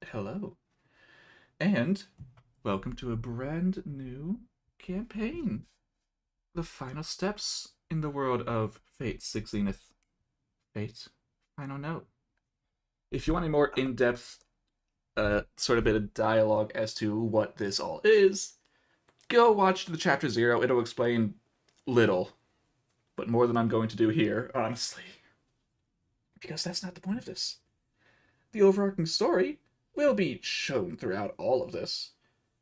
Hello, and welcome to a brand new campaign. The final steps in the world of Fate 6 Zenith. Fate, Final Note. If you want a more in depth, sort of bit of dialogue as to what this all is, go watch the chapter 0. It'll explain little, but more than I'm going to do here, honestly. Because that's not the point of this. The overarching story will be shown throughout all of this,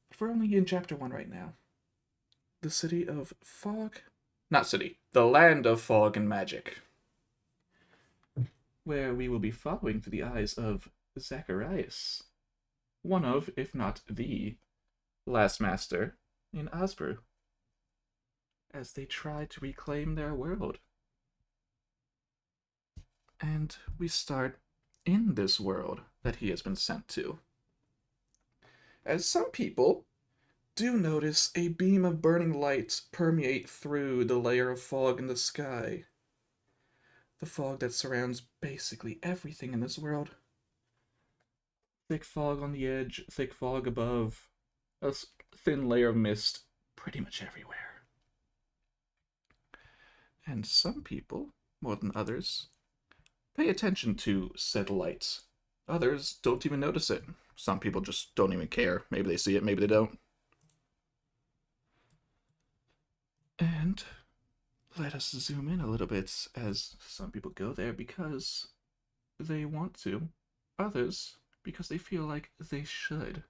but we're only in chapter 1 right now. The city of fog, not city, the land of fog and magic, where we will be following through the eyes of Zacharias, one of, if not the, last master in Osbru, as they try to reclaim their world. And we start in this world that he has been sent to. As some people do notice a beam of burning light permeate through the layer of fog in the sky, the fog that surrounds basically everything in this world. Thick fog on the edge, thick fog above, a thin layer of mist pretty much everywhere. And some people, more than others, pay attention to said lights. Others don't even notice it. Some people just don't even care. Maybe they see it, maybe they don't. And let us zoom in a little bit as some people go there because they want to, others because they feel like they should.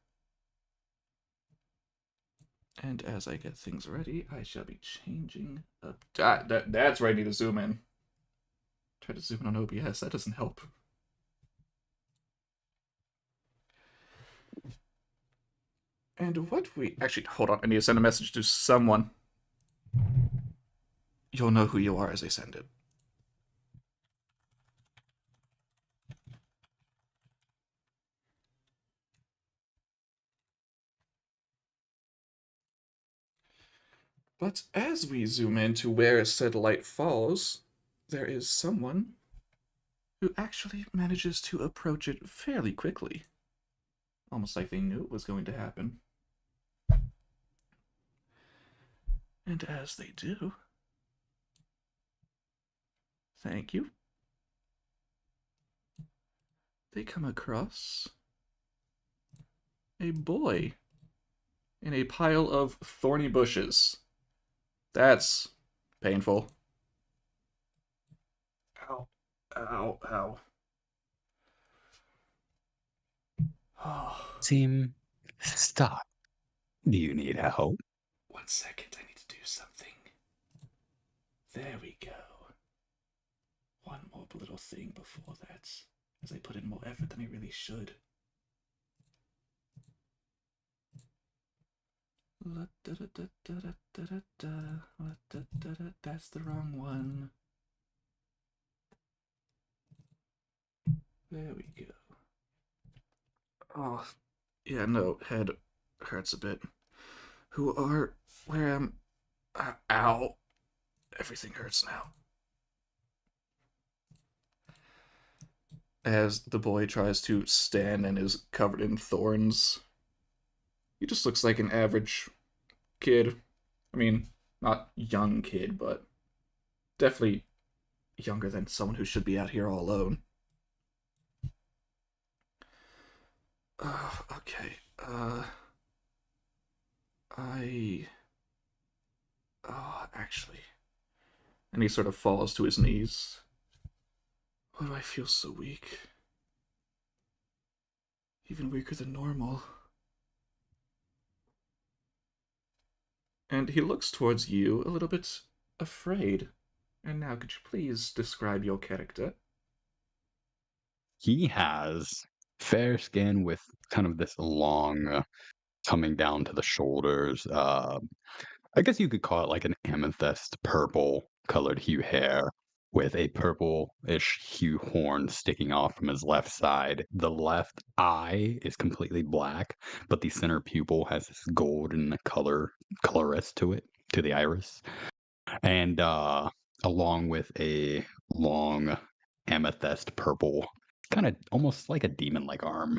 And as I get things ready, I shall be changing up. That's where I need to zoom in. Try to zoom in on OBS, that doesn't help. And what we. Actually, hold on, I need to send a message to someone. You'll know who you are as I send it. But as we zoom in to where said light falls, there is someone who actually manages to approach it fairly quickly. Almost like they knew it was going to happen. And as they do, thank you, they come across a boy in a pile of thorny bushes. That's painful. Ow, ow, ow. Oh, Seem, stop. Do you need help? 1 second, I need to do something. There we go. One more little thing before that, as I put in more effort than I really should. That's the wrong one. There we go. Oh, yeah, no, head hurts a bit. Where am, ow. Everything hurts now. As the boy tries to stand and is covered in thorns, he just looks like an average kid. I mean, not young kid, but definitely younger than someone who should be out here all alone. Okay. I. Actually. And he sort of falls to his knees. Why do I feel so weak? Even weaker than normal. And he looks towards you a little bit afraid. And now, could you please describe your character? He has fair skin with kind of this long, coming down to the shoulders. I guess you could call it like an amethyst purple colored hue hair with a purple-ish hue horn sticking off from his left side. The left eye is completely black, but the center pupil has this golden colorist to it, to the iris. And along with a long amethyst purple, kind of almost like a demon like arm.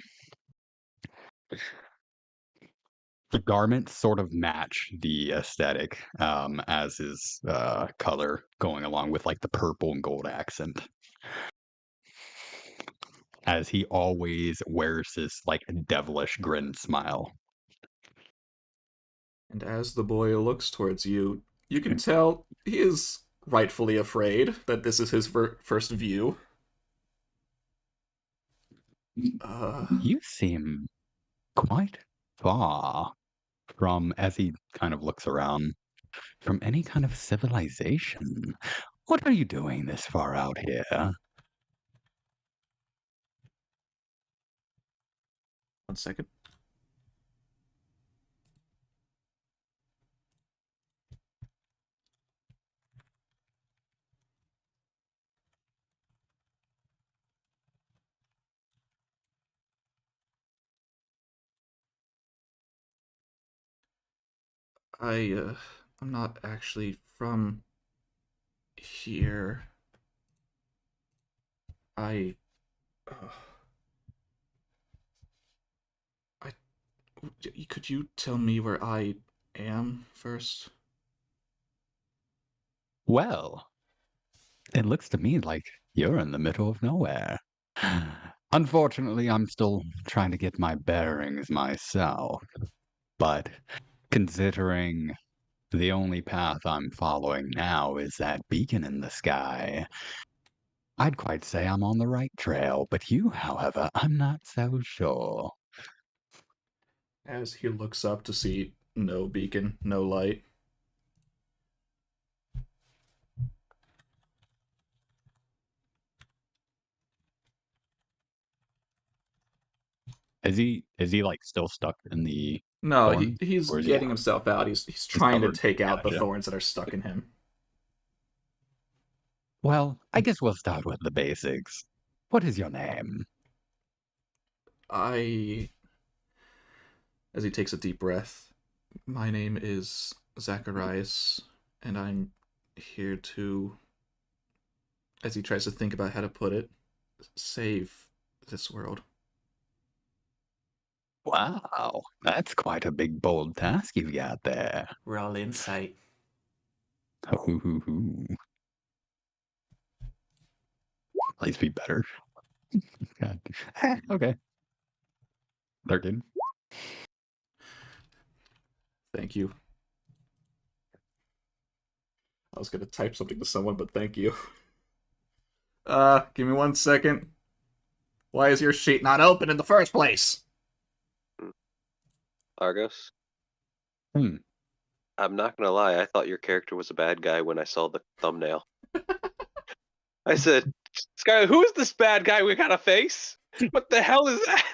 The garments sort of match the aesthetic, as his color going along with like the purple and gold accent. As he always wears this like devilish grin smile. And as the boy looks towards you, you can tell he is rightfully afraid that this is his first view. Uh, You seem quite far from, as he kind of looks around, from any kind of civilization. What are you doing this far out here? 1 second. I'm not actually from here. I, uh, I, could you tell me where I am first? Well, it looks to me like you're in the middle of nowhere. Unfortunately, I'm still trying to get my bearings myself, but considering the only path I'm following now is that beacon in the sky, I'd quite say I'm on the right trail, but you, however, I'm not so sure. As he looks up to see no beacon, no light. Is he like still stuck in the No, thorn? he's Or is he getting out? himself out. He's He's trying to covered. take out the Gotcha. thorns that are stuck in him. Well, I guess we'll start with the basics. What is your name? I, as he takes a deep breath, my name is Zacharias, and I'm here to, as he tries to think about how to put it, save this world. Wow, that's quite a big bold task you've got there. Roll insight. Ooh, please be better. God. Okay, 13. Thank you. I was gonna type something to someone, but thank you. Give me 1 second. Why is your sheet not open in the first place? Argos, Hmm. I'm not gonna lie, I thought your character was a bad guy when I saw the thumbnail. I said, Sky, who is this bad guy we gotta face? What the hell is that?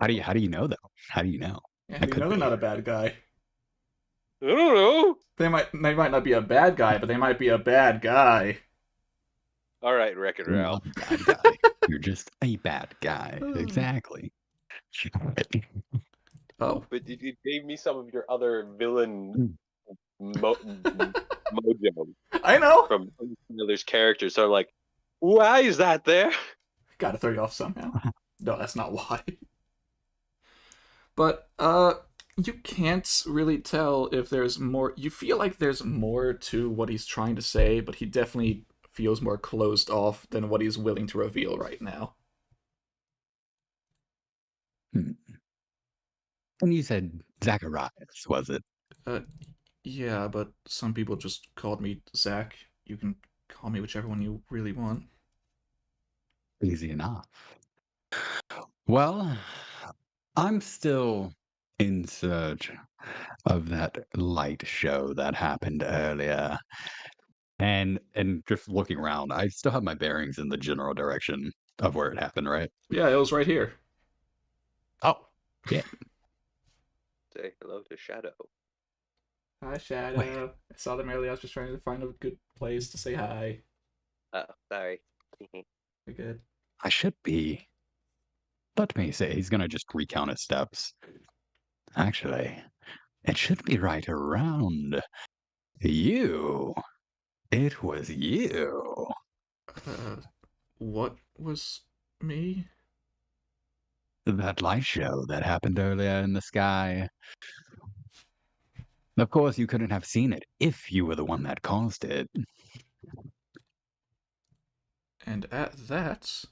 How do you know though? How do you know? Yeah, how That do you know could they're not be. a bad guy? I don't know. They might not be a bad guy, but they might be a bad guy. All right, Wreck-It You're not Ralph. a bad guy. You're just a bad guy. Exactly. Oh. But you gave me some of your other villain Hmm. mojo I know. from other's characters, so I'm like, why is that there? Gotta throw you off somehow. No, that's not why. But you can't really tell if there's more. You feel like there's more to what he's trying to say, but he definitely feels more closed off than what he's willing to reveal right now. Hmm. And you said Zacharias, was it? Uh, yeah, but some people just called me Zach. You can call me whichever one you really want. Easy enough. Well, I'm still in search of that light show that happened earlier. And just looking around, I still have my bearings in the general direction of where it happened, right? Yeah, it was right here. Oh, yeah. Say hello to Shadow. Hi, Wait, Shadow. I saw them earlier. I was just trying to find a good place to say hi. Oh, sorry. We're good. I should be. Let me say, he's gonna just recount his steps. Actually, it should be right around you. It was you. Uh, what was me? that light show that happened earlier in the sky. Of course, you couldn't have seen it if you were the one that caused it. And at that,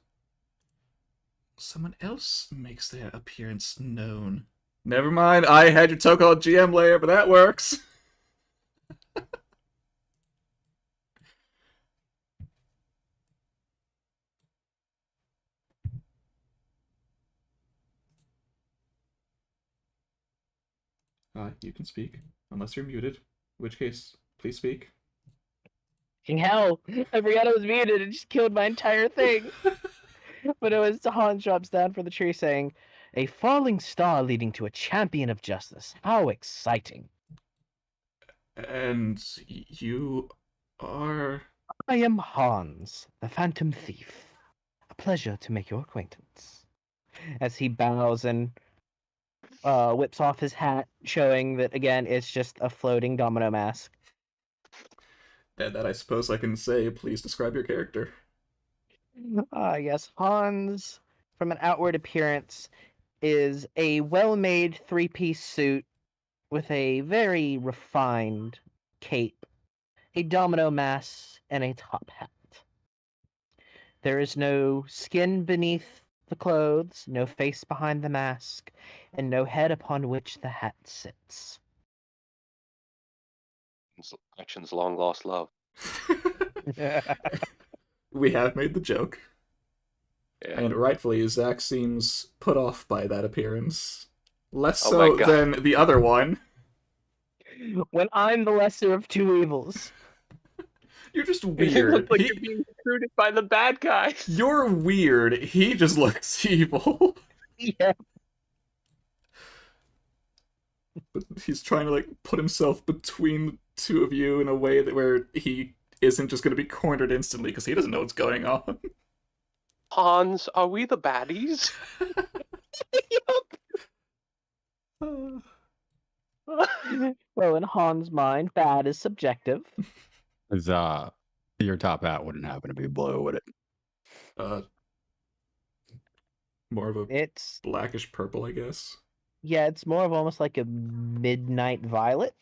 someone else makes their appearance known. Never mind, I had your so-called GM layer, but that works. You can speak, unless you're muted. In which case, please speak. Fucking hell! I forgot I was muted. It just killed my entire thing. But it was Hans drops down from the tree saying, "A falling star leading to a champion of justice. How exciting!" And you are... I am Hans, the Phantom Thief. A pleasure to make your acquaintance. As he bows and whips off his hat, showing that again it's just a floating domino mask. And that I suppose I can say, please describe your character. Yes, Hans, from an outward appearance, is a well-made three-piece suit with a very refined cape, a domino mask, and a top hat. There is no skin beneath the clothes, no face behind the mask, and no head upon which the hat sits. Action's long lost love. We have made the joke. Yeah. And rightfully, Zach seems put off by that appearance. Less Oh so my God. than the other one. When I'm the lesser of two evils. You're just You weird. look like you're being recruited by the bad guys. You're weird. He just looks evil. Yeah. But he's trying to like put himself between the two of you in a way that where he isn't just going to be cornered instantly because he doesn't know what's going on. Hans, are we the baddies? Well, in Han's mind, bad is subjective. Is your top hat wouldn't happen to be blue, would it? More of a It's blackish purple, I guess. yeah, it's more of almost like a midnight violet.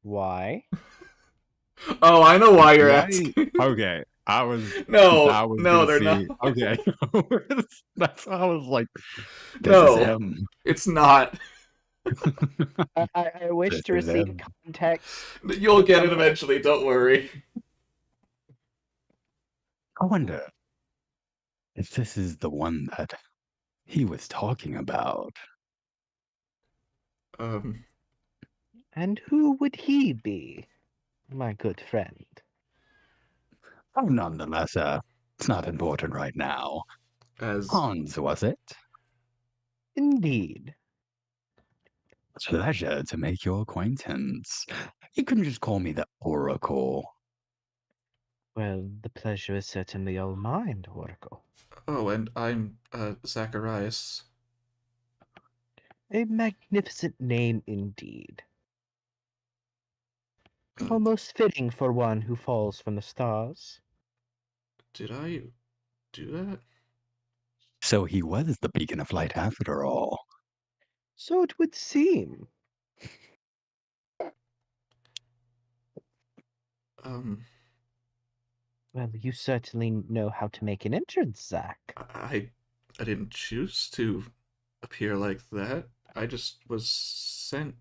Why? Oh, I know why you're Why? asking. Okay, I was No, gonna they're see. not. Okay, that's why I was like, this No. is him. It's not. I wish This to is receive him. context. You'll get it eventually, don't worry. I wonder if this is the one that he was talking about. And who would he be, my good friend? Oh, nonetheless, it's not important right now. As Hans, was it? Indeed. Pleasure to make your acquaintance. You can just call me the Oracle. Well, the pleasure is certainly all mine, Oracle. oh, and I'm Zacharias. A magnificent name indeed. Uh, Almost fitting for one who falls from the stars. did I do that? So he was the beacon of light after all. So it would seem. Well, you certainly know how to make an entrance, Zach. I didn't choose to appear like that. I just was sent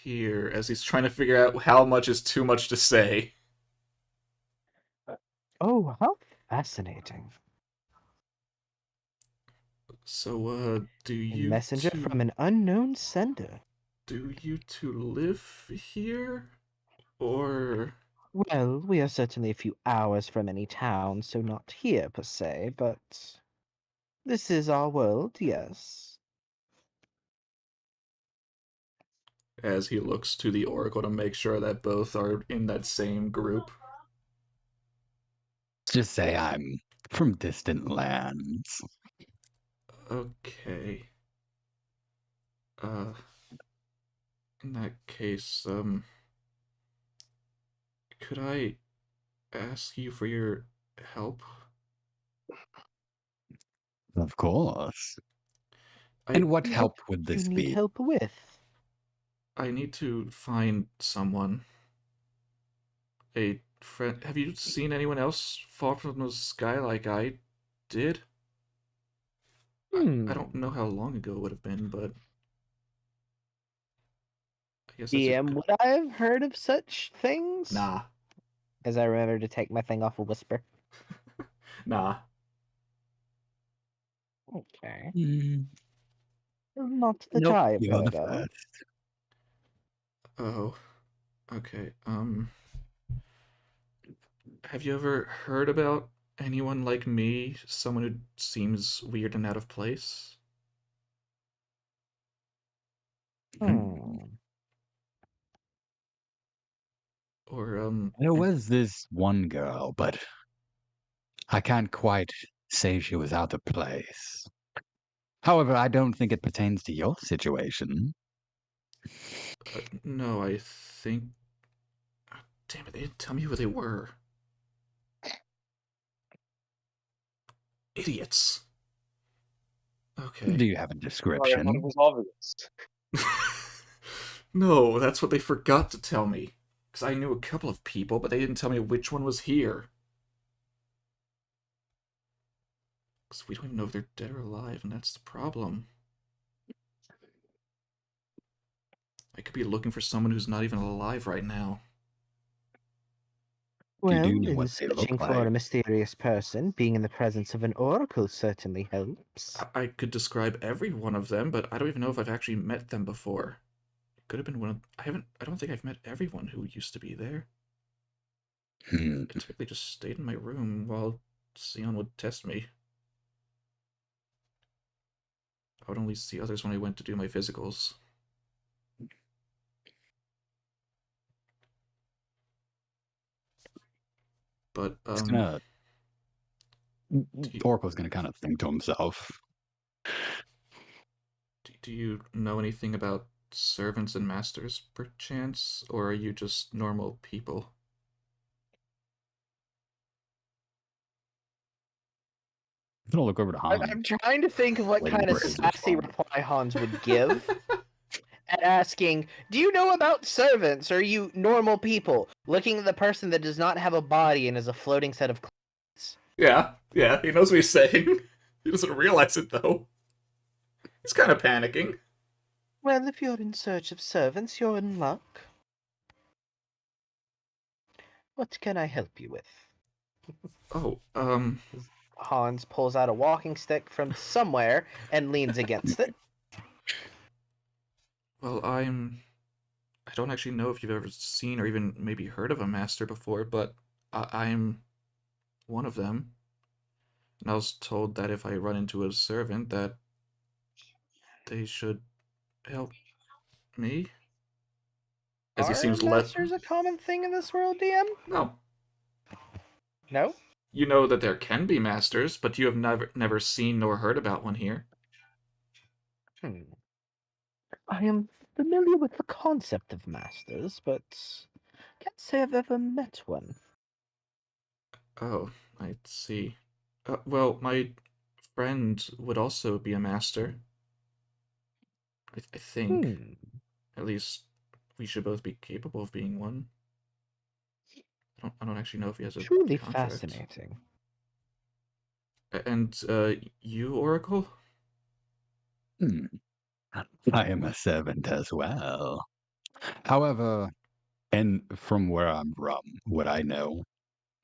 here as he's trying to figure out how much is too much to say. Oh, how fascinating. So, do A you messenger two, from an unknown sender. do you two live here? Or... Well, we are certainly a few hours from any town, so not here per se, but this is our world, yes. as he looks to the Oracle to make sure that both are in that same group. Just say I'm from distant lands. Okay. In that case, could I ask you for your help? Of course. I And what What help would do you this need be? help with? I need to find someone. A friend. Have you seen anyone else fall from the sky like I did? I don't Hmm. know how long ago it would have been, but I guess that's a DM, good. would I have heard of such things? Nah, As I remember to take my thing off a whisper. nah. Okay. Mm, Not that nope, I've you're the heard of. first. Oh, okay. Have you ever heard about anyone like me? Someone who seems weird and out of place? Hmm. Or, There was this one girl, but I can't quite say she was out of place. However, I don't think it pertains to your situation. no, I think. Damn it, they didn't tell me who they were. Idiots. Okay. Do you have a Sorry, I thought it description? was obvious. No, that's what they forgot to tell me. Because I knew a couple of people, but they didn't tell me which one was here. Because we don't even know if they're dead or alive, and that's the problem. I could be looking for someone who's not even alive right now. You do Well, know in what they searching look for like. a mysterious person, being in the presence of an oracle certainly helps. I could describe every one of them, but I don't even know if I've actually met them before. It could have been one of. I don't think I've met everyone who used to be there. Hmm. I typically just stayed in my room while Sion would test me. I would only see others when I went to do my physicals. But, It's gonna do, Oracle's gonna kind of think to himself. do you know anything about servants and masters, perchance? Or are you just normal people? He's gonna look over to I'm, Hans, I'm trying to think of what waiting kind of for his sassy response. reply Hans would give. And asking, do you know about servants? Or are you normal people? Looking at the person that does not have a body and is a floating set of clothes. Yeah, he knows what he's saying. He doesn't realize it, though. He's kind of panicking. Well, if you're in search of servants, you're in luck. What can I help you with? Oh, Hans pulls out a walking stick from somewhere and leans against it. well, I don't actually know if you've ever seen or even maybe heard of a master before, but I'm one of them. And I was told that if I run into a servant, that they should help me. As he Are seems let. masters a common thing in this world, DM? No, No? you know that there can be masters, but you have never seen nor heard about one here. I am familiar with the concept of masters, but can't say I've ever met one. Oh, I see. Well, my friend would also be a master. I think. Hmm. At least we should both be capable of being one. I don't actually know if he has a Truly contract. fascinating. And you, Oracle? Hmm. I am a servant as well. However, and from where I'm from, would I know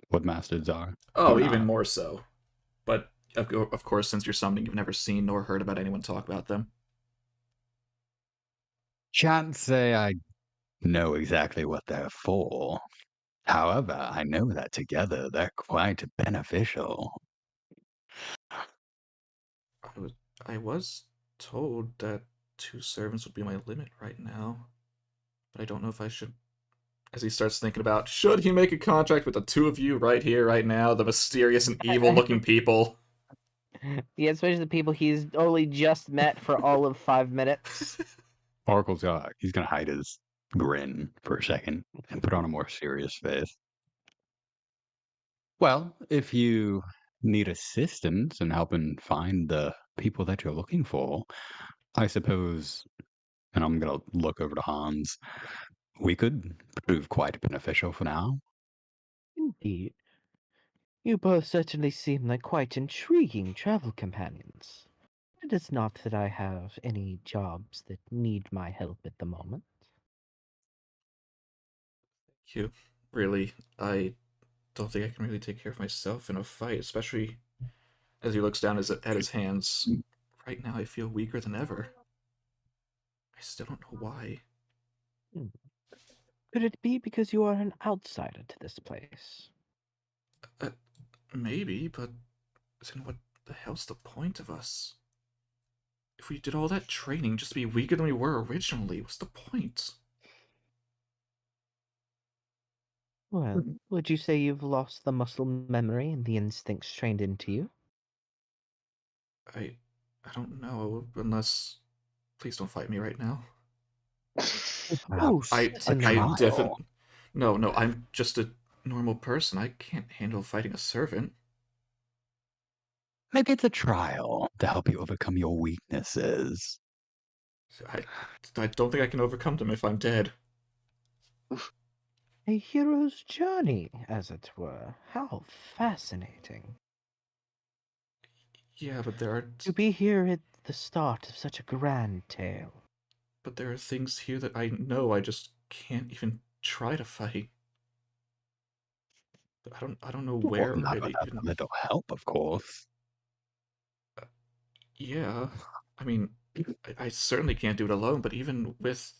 what masters are Oh, or even not? more so. But of course, since you're summoning, you've never seen nor heard about anyone talk about them. Can't say I know exactly what they're for. However, I know that together they're quite beneficial. I was I was told that 2 servants would be my limit right now, but I don't know if I should. As he starts thinking about, should he make a contract with the two of you right here, right now, the mysterious and evil-looking people? Yeah, especially the people he's only just met for all of 5 minutes. Oracle's he's gonna hide his grin for a second and put on a more serious face. Well, if you need assistance in helping find the people that you're looking for, I suppose, and I'm gonna look over to Hans, we could prove quite beneficial for now. Indeed. You both certainly seem like quite intriguing travel companions. It is not that I have any jobs that need my help at the moment. You really, I don't think I can really take care of myself in a fight, especially as he looks down at his hands. Right now, I feel weaker than ever. I still don't know why. Hmm. Could it be because you are an outsider to this place? Uh, Maybe, but then what the hell's the point of us? If we did all that training just to be weaker than we were originally, what's the point? Well, would you say you've lost the muscle memory and the instincts trained into you? I don't know, unless... Please don't fight me right now. Oh, Perhaps a certainly I not. trial. definitely... No, I'm just a normal person. I can't handle fighting a servant. Maybe it's a trial to help you overcome your weaknesses. I, I don't think I can overcome them if I'm dead. A hero's journey, as it were. How fascinating. Yeah, but there are... To be here at the start of such a grand tale. But there are things here that I know I just can't even try to fight. I don't know Well, where not it without even... a little help, of course. Yeah, I mean, I certainly can't do it alone, but even with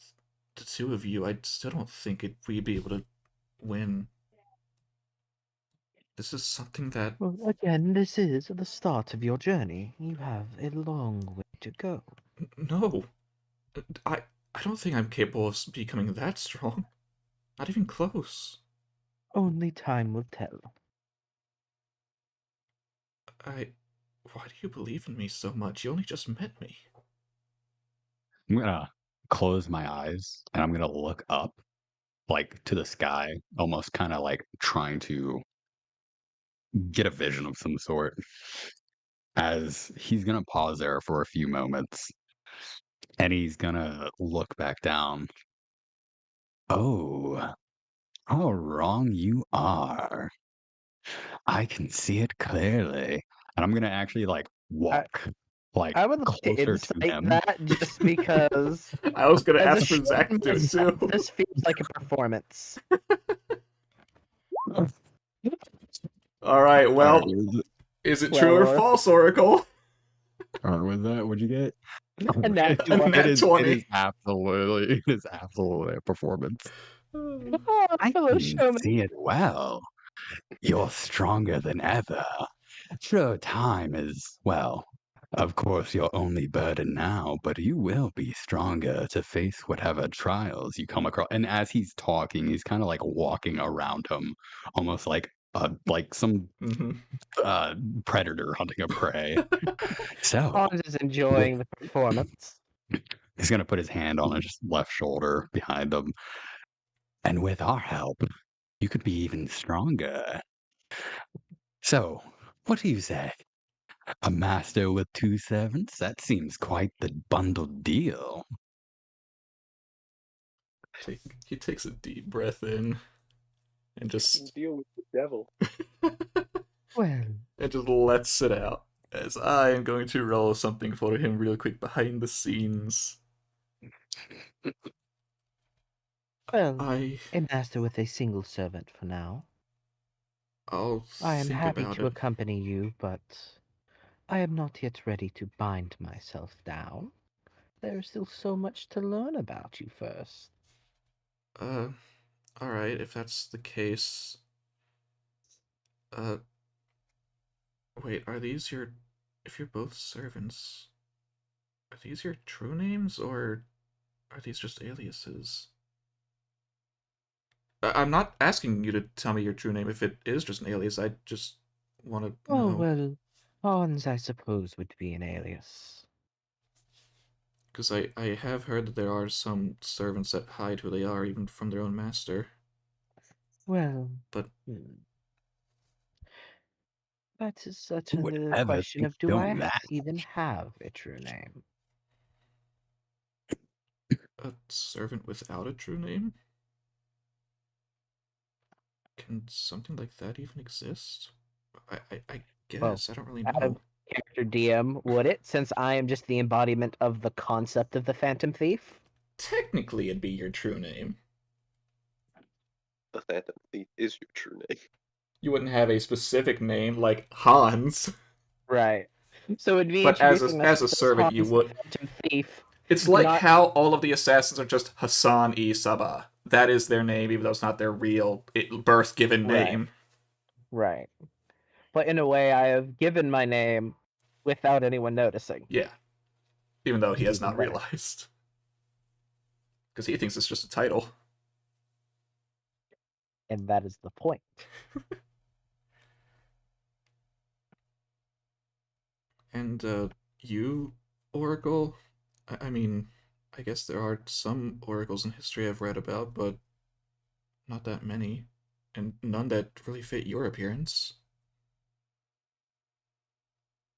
the two of you, I still don't think we'd be able to win. This is something that... Well, again, this is the start of your journey. You have a long way to go. No, I, I don't think I'm capable of becoming that strong. Not even close. Only time will tell. I... Why do you believe in me so much? You only just met me. I'm gonna close my eyes and I'm gonna look up, like to the sky, almost kind of like trying to get a vision of some sort. As he's gonna pause there for a few moments and he's gonna look back down. Oh, how wrong you are. I can see it clearly. And I'm gonna actually like I, walk like I would like to closer to insight him. that just because, I was gonna as a ask for shaman Zach to do it myself, too. this feels like a performance. Alright, All right, well, is it true or Well, false, Oracle? was that? What'd you get? a nat A 20. nat It is 20. absolutely a performance. Oh, I fellow can showman. see it well. You're stronger than ever. Sure, time is, well, of course, your only burden now, but you will be stronger to face whatever trials you come across. And as he's talking, he's kind of like walking around him, almost like some Mm-hmm. uh, predator hunting a prey. So, Hans is with enjoying the performance. he's gonna put his hand on his left shoulder behind him, and with our help, you could be even stronger. So, what do you say? A master with two servants? That seems quite the bundled deal. He takes a deep breath in and just Deal with the devil. Well, and just lets it out. As I am going to roll something for him real quick behind the scenes. well, I a master with a single servant for now. I'll I am think happy about to it. accompany you, but I am not yet ready to bind myself down. There is still so much to learn about you first. Uh, all right. If that's the case, uh, wait. Are these your? If you're both servants, are these your true names or are these just aliases? I'm not asking you to tell me your true name if it is just an alias. I just want to Oh, know. well, Hans, I suppose, would be an alias. Because I have heard that there are some servants that hide who they are even from their own master. Well, But hmm. That is such Who would the ever question think of of do I doing that? even have a true name? A servant without a true name? Can something like that even exist? I Well, guess. I don't really out of know. character DM, would it? Since I am just the embodiment of the concept of the Phantom Thief? Technically, it'd be your true name. The Phantom Thief is your true name. You wouldn't have a specific name like Hans, Right. So it'd be but introducing as a myself as servant, you Hans the would. Phantom Thief. It's like Not how all of the assassins are just Hassan-e Sabah. That is their name, even though it's not their real birth-given right, name. right. But in a way, I have given my name without anyone noticing. Yeah, even though he Which is has even not better. realized. Because he thinks it's just a title. And that is the point. And, you, Oracle? I mean, I guess there are some oracles in history I've read about, but not that many. And none that really fit your appearance.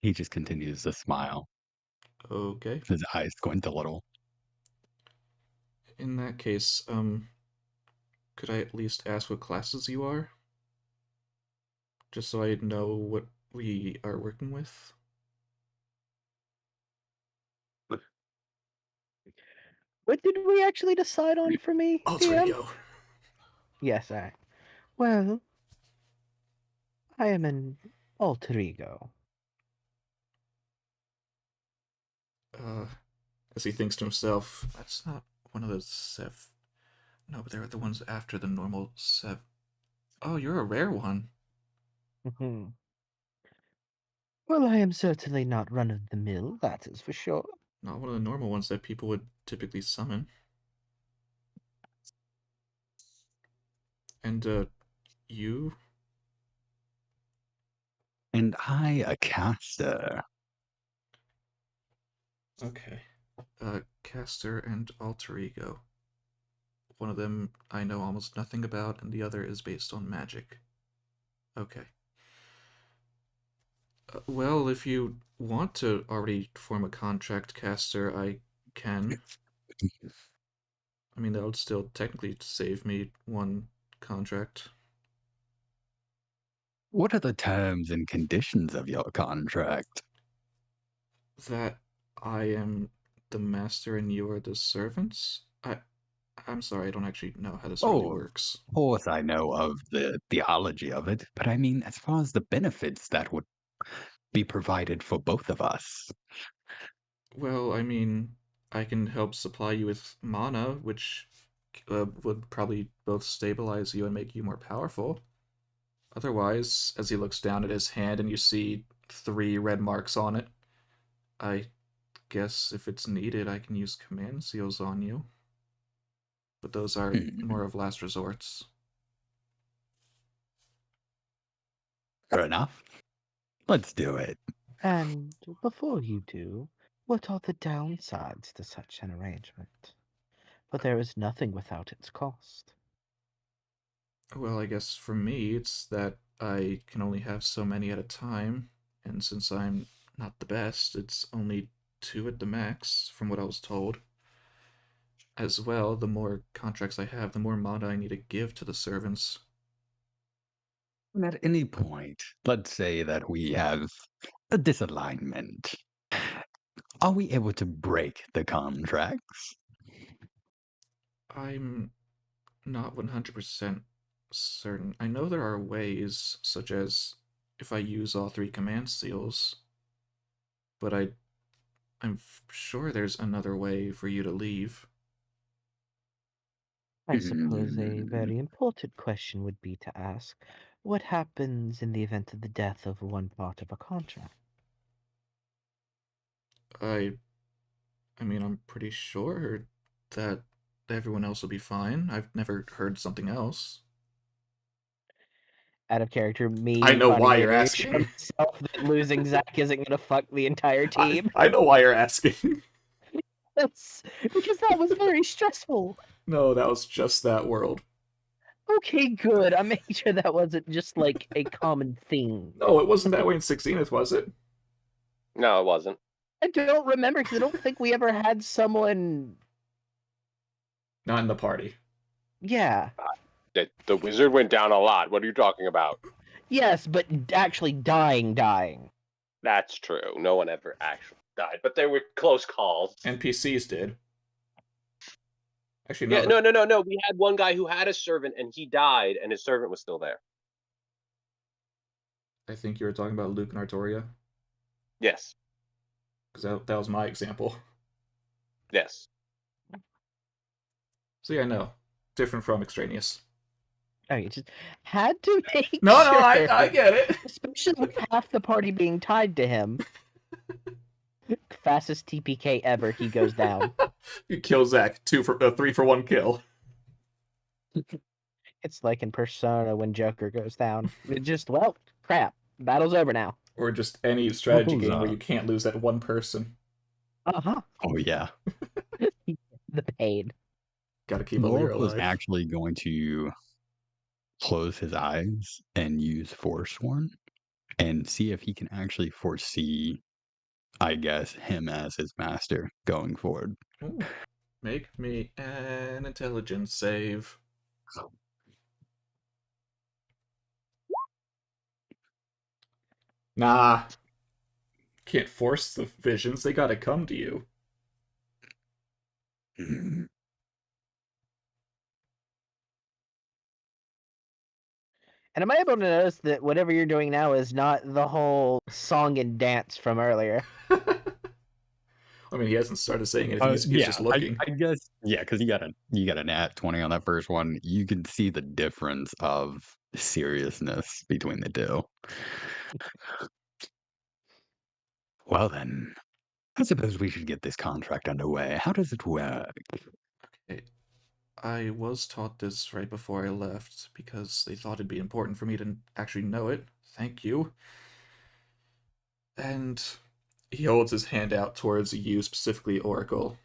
He just continues to smile. Okay. His eyes squint a little. In that case, could I at least ask what classes you are? Just so I know what we are working with? What did we actually decide on for me, Alter DM? ego. Yes, well, I am an alter ego. Uh, as he thinks to himself, that's not one of the Sev. No, but they're the ones after the normal Sev. Oh, you're a rare one. Mhm. Well, I am certainly not run of the mill, that is for sure. Not one of the normal ones that people would typically summon. And, you? And I, a caster. Okay. Caster and Alter Ego. One of them I know almost nothing about, and the other is based on magic. Okay. Well, if you want to already form a contract, Caster, I can. I mean, that would still technically save me one contract. What are the terms and conditions of your contract? That I am the master and you are the servants? I'm sorry, I don't actually know how this really Oh, works. of course I know of the theology of it, but I mean, as far as the benefits that would be provided for both of us. Well, I mean, I can help supply you with mana, which would probably both stabilize you and make you more powerful. Otherwise, as he looks down at his hand and you see 3 red marks on it, I guess if it's needed, I can use command seals on you. But those are Hmm, more of last resorts. fair enough. Let's do it. And before you do, what are the downsides to such an arrangement? For there is nothing without its cost. Well, I guess for me, it's that I can only have so many at a time, and since I'm not the best, it's only 2 at the max, from what I was told. As well, the more contracts I have, the more mana I need to give to the servants. At any point, let's say that we have a disalignment. Are we able to break the contracts? I'm not 100% certain. I know there are ways, such as if I use all 3 command seals, but I'm sure there's another way for you to leave. I suppose a Hmm, very important question would be to ask, what happens in the event of the death of one part of a contract? I I mean, I'm pretty sure that everyone else will be fine. I've never heard something else. Out of character, I me know finding why it you're very sure asking. myself that losing Zach isn't gonna fuck the entire team. I know why you're asking. That's because that was very stressful. No, that was just that world. Okay, good. I'm making sure that wasn't just like a common theme. No, it wasn't that way in 16th, was it? No, it wasn't. I don't remember because I don't think we ever had someone. Not in the party. Yeah. The wizard went down a lot. What are you talking about? Yes, but actually dying. That's true. No one ever actually died, but there were close calls. NPCs did. Actually, Yeah, no. We had one guy who had a servant and he died, and his servant was still there. I think you were talking about Luke and Artoria. Yes. Because that was my example. Yes. So yeah, no. Different from extraneous. Oh, you just had to make No, sure. no, I get it. Especially with half the party being tied to him. Fastest TPK ever, he goes down. You kill Zach. 3 for 1 kill. It's like in Persona when Joker goes down. It just, well, crap. Battle's over now. Or just any strategy What was game where that? you can't lose that one person. Uh-huh. Oh yeah. The pain. Gotta keep a leader Lork was alive. actually going to close his eyes and use Forsworn and see if he can actually foresee, I guess, him as his master going forward. Ooh. Make me an intelligence save. Nah. Can't force the visions. They gotta come to you. And am I able to notice that whatever you're doing now is not the whole song and dance from earlier? I mean, he hasn't started saying anything. He's just looking. I guess because you got a nat 20 on that first one. You can see the difference of seriousness between the two. Well then, I suppose we should get this contract underway. How does it work? I was taught this right before I left because they thought it'd be important for me to actually know it. Thank you. And he holds his hand out towards you, specifically Oracle.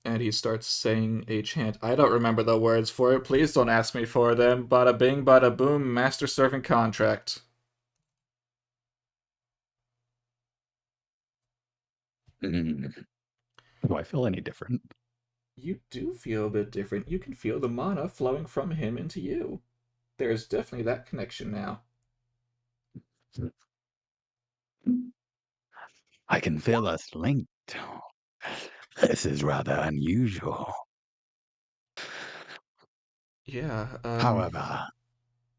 And he starts saying a chant. I don't remember the words for it. Please don't ask me for them. Bada bing, bada boom, master servant contract. Do I feel any different? You do feel a bit different. You can feel the mana flowing from him into you. There is definitely that connection now. I can feel us linked. This is rather unusual. Yeah, However,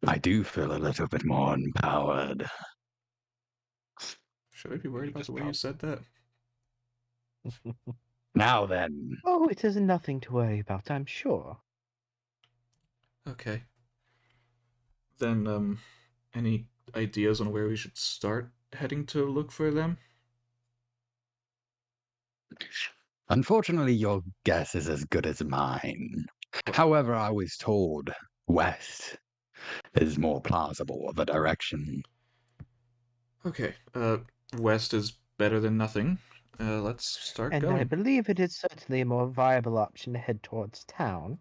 I do feel a little bit more empowered. should I be worried about the way you said that? Now then, Oh, it is nothing to worry about, I'm sure. Okay. Then, any ideas on where we should start heading to look for them? unfortunately, your guess is as good as mine. However, I was told west is more plausible of a direction. Okay, west is better than nothing. Let's start And I going. believe it is certainly a more viable option to head towards town.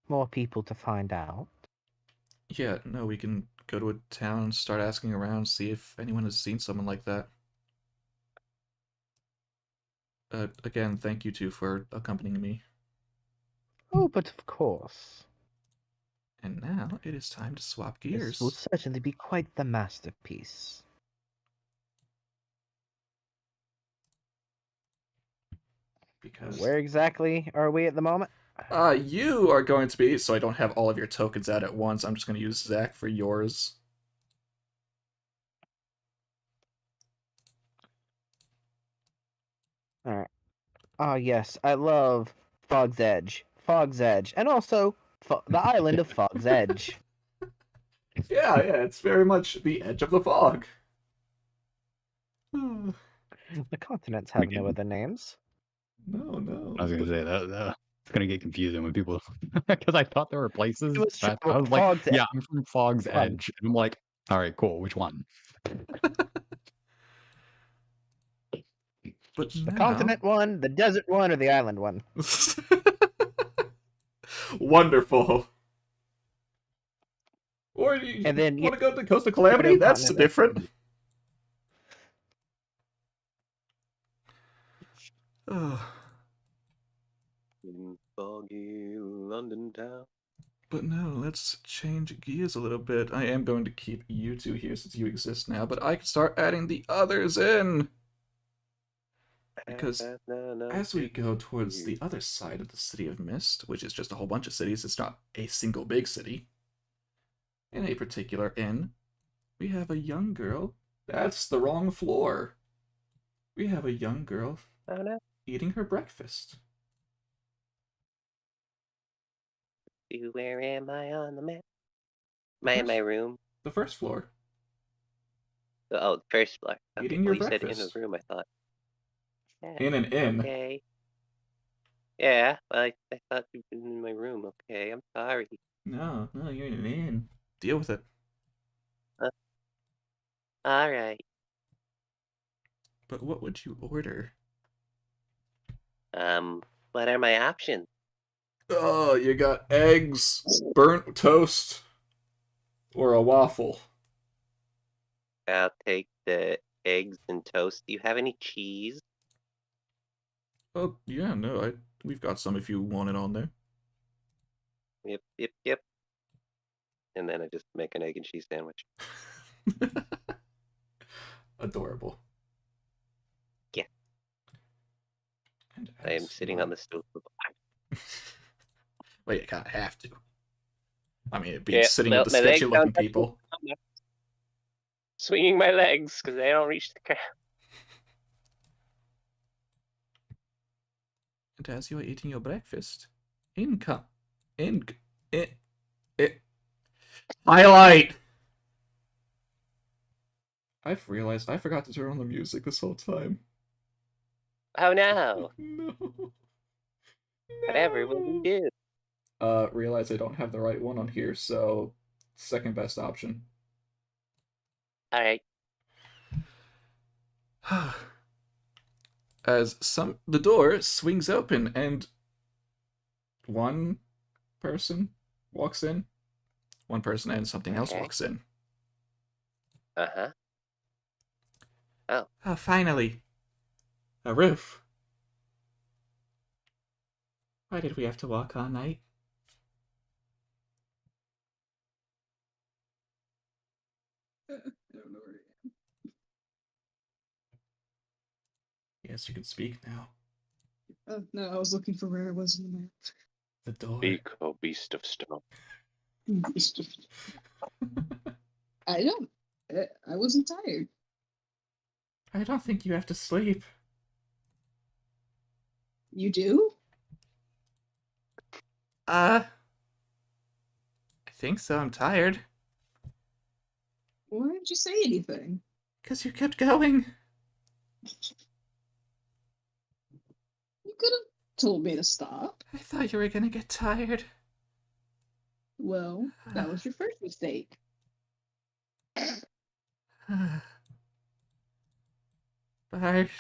More people to find out. Yeah, no, we can go to a town and start asking around, see if anyone has seen someone like that. Again, thank you two for accompanying me. Oh, but of course. And now it is time to swap This will gears. certainly be quite the masterpiece. Because Where exactly are we at the moment? you are going to be, so I don't have all of your tokens out at once. I'm just going to use Zach for yours. Alright. Ah, yes, I love Fog's Edge. Fog's Edge. And also the island of Fog's Edge. Yeah, it's very much the edge of the fog. No, The continents have no other names. no. I was going to say that it's going to get confusing when people, because I thought there were places. It was That I was like, Fog's yeah, I'm from Fog's Fun. Edge. And I'm like, all right, cool. Which one? But The now... continent one, the desert one, or the island one? Wonderful. you And then want to go to the Coast of Pseudo Calamity? That's continent. different. Oh. In foggy London town. But no, let's change gears a little bit. I am going to keep you two here since you exist now, but I can start adding the others in. Because as we go towards the other side of the City of Mist, which is just a whole bunch of cities, it's not a single big city. In a particular inn, we have a young girl. That's the wrong floor. We have a young girl Oh no. eating her breakfast. Where am I on the map? The Am I in first- my room? The first floor. Oh, the first floor. Okay. Eating your Well, you said in breakfast. the room, I thought. Yeah, In an inn. okay. Yeah, well, I thought you'd been in my room. Okay, I'm sorry. No, you're in an inn. Deal with it. Alright. But what would you order? What are my options? Oh, you got eggs, burnt toast, or a waffle. I'll take the eggs and toast. Do you have any cheese? Oh, yeah, no, we've got some if you want it on there. Yep. And then I just make an egg and cheese sandwich. Adorable. Yeah. And I am as sitting you- on the stove. Well, you kind of have to. I mean, it'd be sitting with the my legs sketchy-looking don't touch people. Swinging my legs because they don't reach the ground. And as you are eating your breakfast, highlight! I've realized I forgot to turn on the music this whole time. Oh no! No. Whatever will we do? Realize I don't have the right one on here, so second best option. Alright. As the door swings open and one person walks in. One person and something else Okay. walks in. Uh-huh. Oh, finally. A roof. Why did we have to walk all night? I don't know where I am. Yes, you can speak now. Oh, no, I was looking for where I was in the map. The door. Speak, oh beast of stone. I don't. I wasn't tired. I don't think you have to sleep. You do? I think so. I'm tired. Why didn't you say anything? 'Cause you kept going. You could have told me to stop. I thought you were gonna get tired. Well, that was your first mistake. Bart,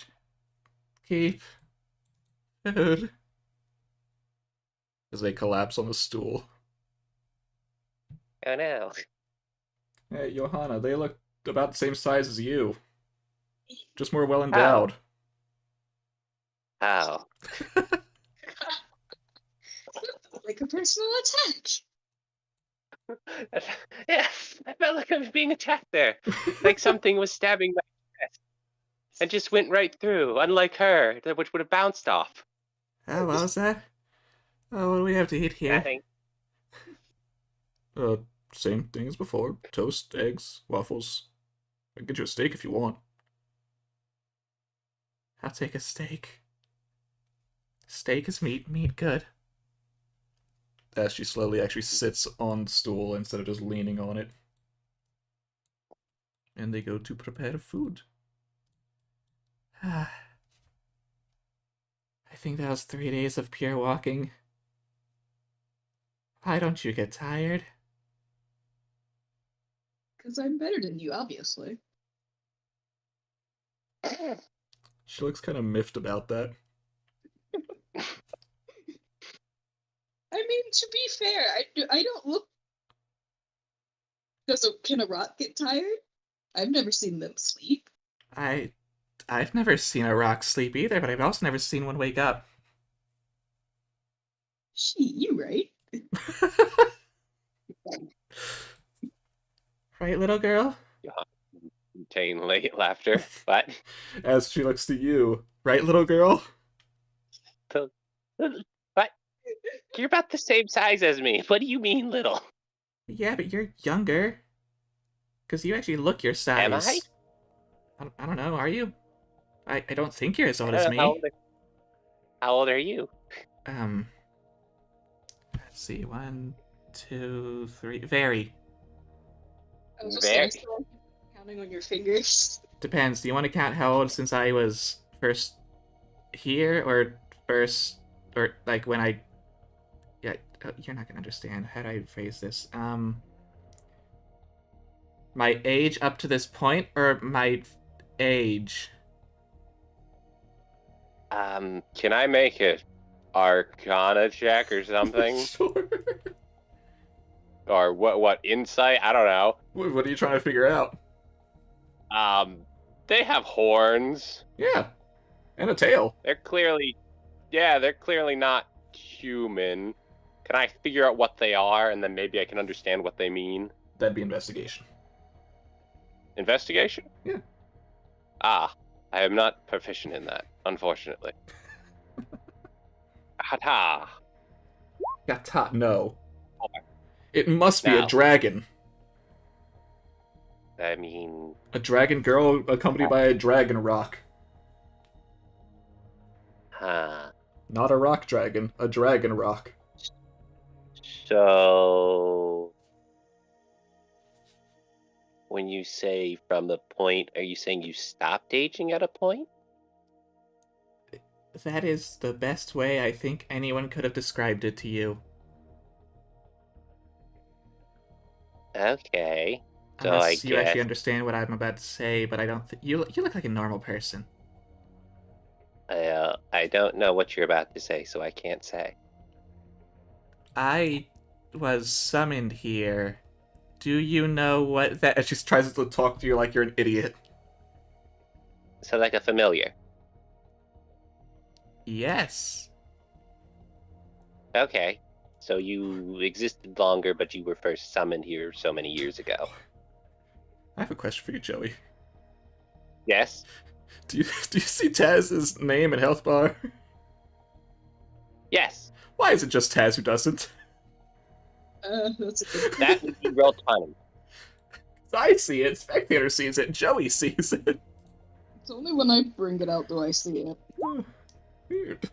keep food. As they collapse on the stool. Oh no. Hey, Johanna, they look about the same size as you. Just more well endowed. How? Like a personal attack. Yeah, I felt like I was being attacked there. Like something was stabbing my chest. And just went right through, unlike her, which would have bounced off. Oh, what was that? Oh, what do we have to eat here? Nothing. Same thing as before. Toast, eggs, waffles. I can get you a steak if you want. I'll take a steak. Steak is meat, meat good. As she slowly actually sits on the stool instead of just leaning on it. And they go to prepare food. I think that was 3 days of pure walking. Why don't you get tired? Because I'm better than you, obviously. She looks kind of miffed about that. I mean, to be fair, I don't look Can a rock get tired? I've never seen them sleep. I've never seen a rock sleep either, but I've also never seen one wake up. You right. Right, little girl? Contain late laughter. What? As she looks to you. Right, little girl? What? You're about the same size as me. What do you mean, little? Yeah, but you're younger. Because you actually look your size. Am I? I don't know, are you? I don't think you're as old I as don't know, me. how old are you? Let's see. 1, 2, 3. Very. I was just Very. counting on your fingers. Depends. Do you want to count how old since I was first here, or first, or like when I? Yeah, you're not gonna understand. How do I phrase this? My age up to this point, or my age? Can I make a Arcana check or something? Sure. Or what insight? I don't know. What are you trying to figure out? They have horns. Yeah, and a tail. They're clearly not human. Can I figure out what they are, and then maybe I can understand what they mean? That'd be investigation. Investigation? Yeah. Ah, I am not proficient in that, unfortunately. Ha-ta. Gata, no. It must be a Now. dragon. I mean, A dragon girl accompanied by a dragon rock. huh. Not a rock dragon, a dragon rock. So, when you say from the point, are you saying you stopped aging at a point? That is the best way I think anyone could have described it to you. Okay. So Unless I you actually guess understand what I'm about to say, but I don't think you look like a normal person. I don't know what you're about to say, so I can't say. I was summoned here. Do you know what that? She tries to talk to you like you're an idiot. So like a familiar. Yes. Okay. So you existed longer, but you were first summoned here so many years ago. I have a question for you, Joey. Yes? Do you see Taz's name and health bar? Yes. Why is it just Taz who doesn't? That's a good That would be real funny. I see it, spectator sees it, Joey sees it. It's only when I bring it out do I see it. Weird.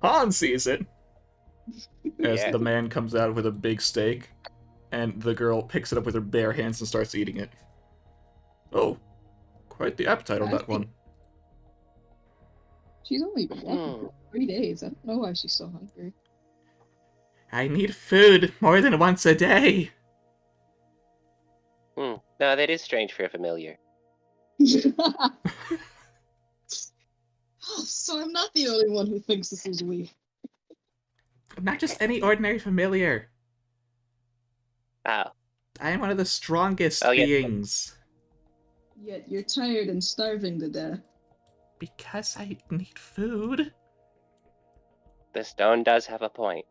Han sees it. As Yeah. the man comes out with a big steak, and the girl picks it up with her bare hands and starts eating it. Oh, quite the appetite on that one. She's only been walking for 3 days. I don't know why she's so hungry. I need food more than once a day. No, that is strange for a familiar. So I'm not the only one who thinks this is weird. I'm not just any ordinary familiar. Oh. I am one of the strongest Oh, yeah. beings. Yet you're tired and starving to death. Because I need food. The stone does have a point.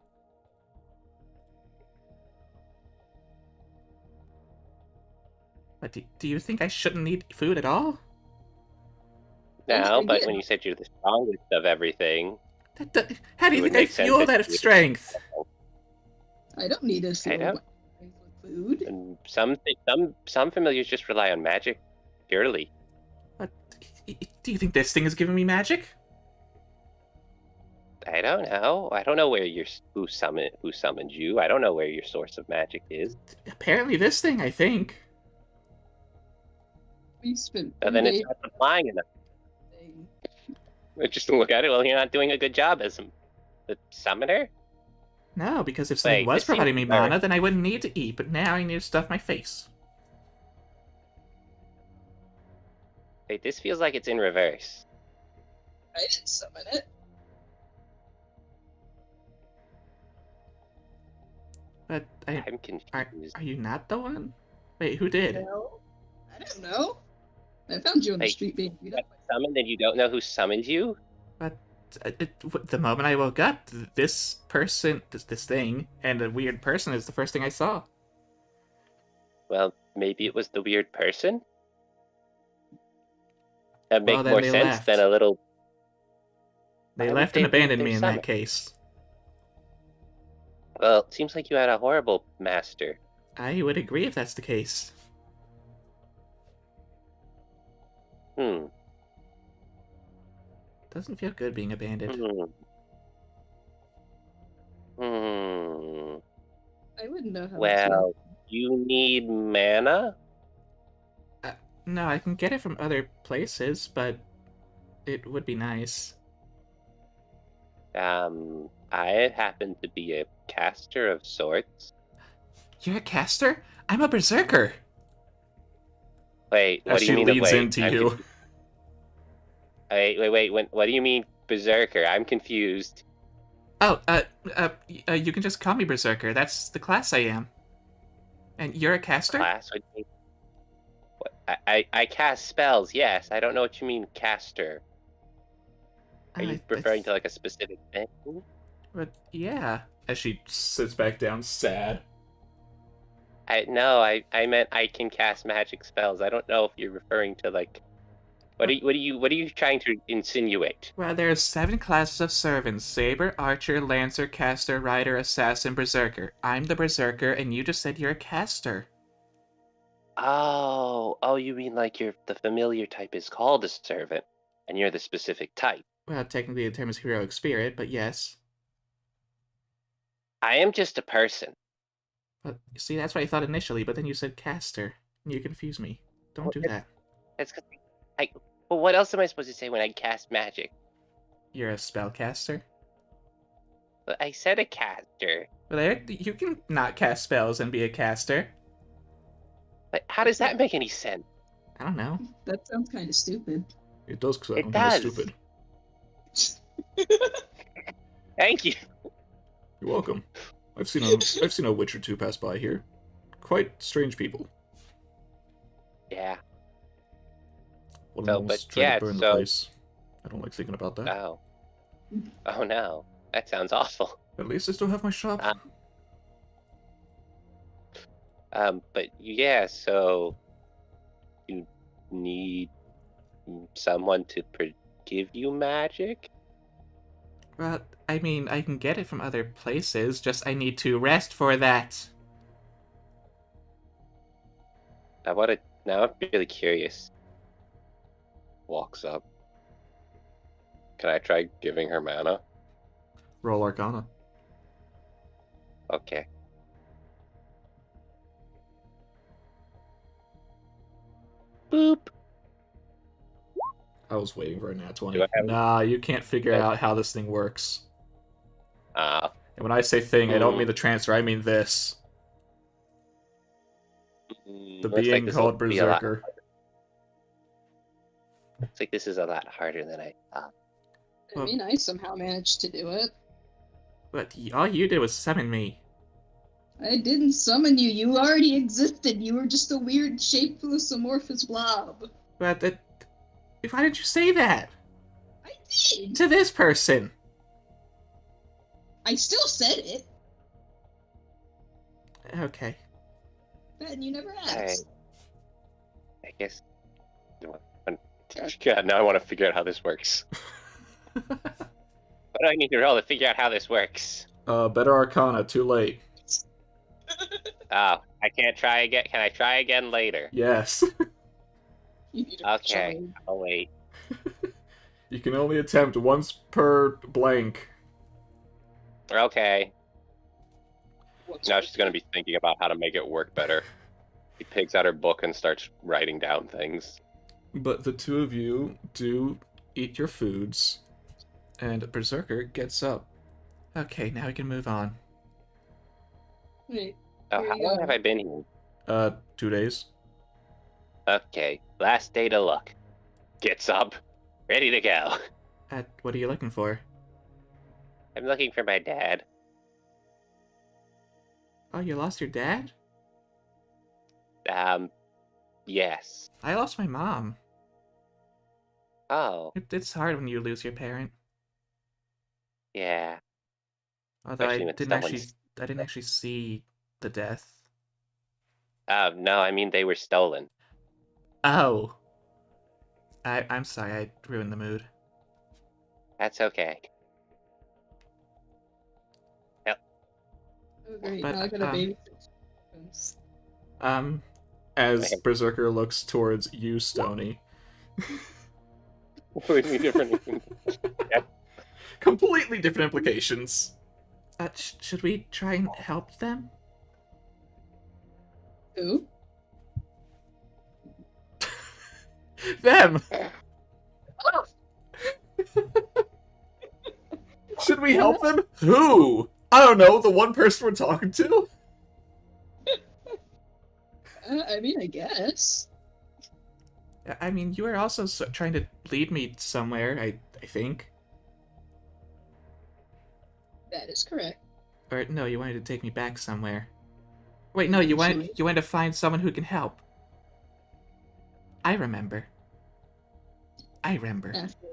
But do you think I shouldn't eat food at all? No, but forget. when you said you're the strongest of everything, How do It you would think I make sense fuel if that you- strength? I don't need to feel don't. with food. and some familiars just rely on magic purely. But do you think this thing is giving me magic? I don't know. I don't know who summoned you. I don't know where your source of magic is. Apparently this thing, I think. We spent So 3 then days it's not applying enough. saying, Just look at it. Well, you're not doing a good job as the summoner. No, because if something Wait, was this seems providing me very- mana, then I wouldn't need to eat, but now I need to stuff my face. Wait, this feels like it's in reverse. I didn't summon it. But I'm confused. are you not the one? Wait, who did? Hell, I don't know. I found you on the Like, street being beat got up. summoned and you don't know who summoned you? But the moment I woke up, this person, this thing, and a weird person is the first thing I saw. Well, maybe it was the weird person? That'd Well, make then more they sense than left. a little... They Why would left and they leave abandoned their me in summon? that case. Well, it seems like you had a horrible master. I would agree if that's the case. Hmm. Doesn't feel good being abandoned. Hmm. I wouldn't know how to feel. Well, you need mana? No, I can get it from other places, but it would be nice. I happen to be a caster of sorts. You're a caster? I'm a berserker! Wait, As what do you she mean? leads Wait, into I'm you. confused. Wait. What do you mean, berserker? I'm confused. Oh, you can just call me berserker. That's the class I am. And you're a caster? Class? What do you mean? What? I cast spells. Yes, I don't know what you mean, caster. Are you referring to like a specific thing? But yeah. As she sits back down, sad. No, I meant I can cast magic spells. I don't know if you're referring to like. What are you trying to insinuate? Well, there are 7 classes of servants: Saber, Archer, Lancer, Caster, Rider, Assassin, Berserker. I'm the Berserker, and you just said you're a caster. Oh, you mean like the familiar type is called a servant, and you're the specific type. Well, technically the term is heroic spirit, but yes. I am just a person. But see, that's what I thought initially, but then you said caster. And you confused me. Don't do that. That's because well, what else am I supposed to say when I cast magic? You're a spellcaster? I said a caster. Well, you can not cast spells and be a caster. But how does that make any sense? I don't know. That sounds kind of stupid. It does because It does. stupid. Thank you. You're welcome. I've seen a witch or two pass by here. Quite strange people. Yeah. One of So, them almost but tried yeah, to burn the so- place. I don't like thinking about that. Oh. Oh no. That sounds awful. At least I still have my shop. But yeah, so you need someone to give you magic? But, I mean, I can get it from other places, just I need to rest for that. Now I'm really curious. Walks up. Can I try giving her mana? Roll Arcana. Okay. Boop. I was waiting for a nat 20. Do I have- Nah, you can't figure Yes. out how this thing works. Ah. And when I say thing, I don't mean the transfer, I mean this. The looks being this will called be a lot- Berserker. Looks like this is a lot harder than I thought. I mean, I somehow managed to do it. But all you did was summon me. I didn't summon you. You already existed. You were just a weird, shapeless, amorphous blob. But why didn't you say that? I did. To this person. I still said it, Okay. and you never I asked. guess. God, now I want to figure out how this works. What do I need to roll to figure out how this works? Better Arcana, too late. Oh, I can't try again. Can I try again later? Yes. You need to Okay, I'll wait. You can only attempt once per blank. Okay. What's Now she's gonna be thinking about how to make it work better. She picks out her book and starts writing down things. But the two of you do eat your foods, and Berserker gets up. Okay, now we can move on. Wait, Oh, Here how you long go. have I been here? 2 days. Okay, last day to look. Gets up, ready to go. What are you looking for? I'm looking for my dad. Oh, you lost your dad? Yes. I lost my mom. Oh, It's hard when you lose your parent. yeah. Although Especially when someone's... I didn't actually see the death. No, I mean they were stolen. Oh. I'm sorry, I ruined the mood. That's okay. Oh great, But, now I gotta babysit. As Okay. Berserker looks towards you, Stony. Completely different. Completely different implications. Should we try and help them? Who? Them! Oh, Should we help them? Who? I don't know, the one person we're talking to? I mean, I guess. I mean, you were also trying to lead me somewhere, I think. That is correct. Or, no, you wanted to take me back somewhere. Wait, no, you wanted to find someone who can help. I remember. After.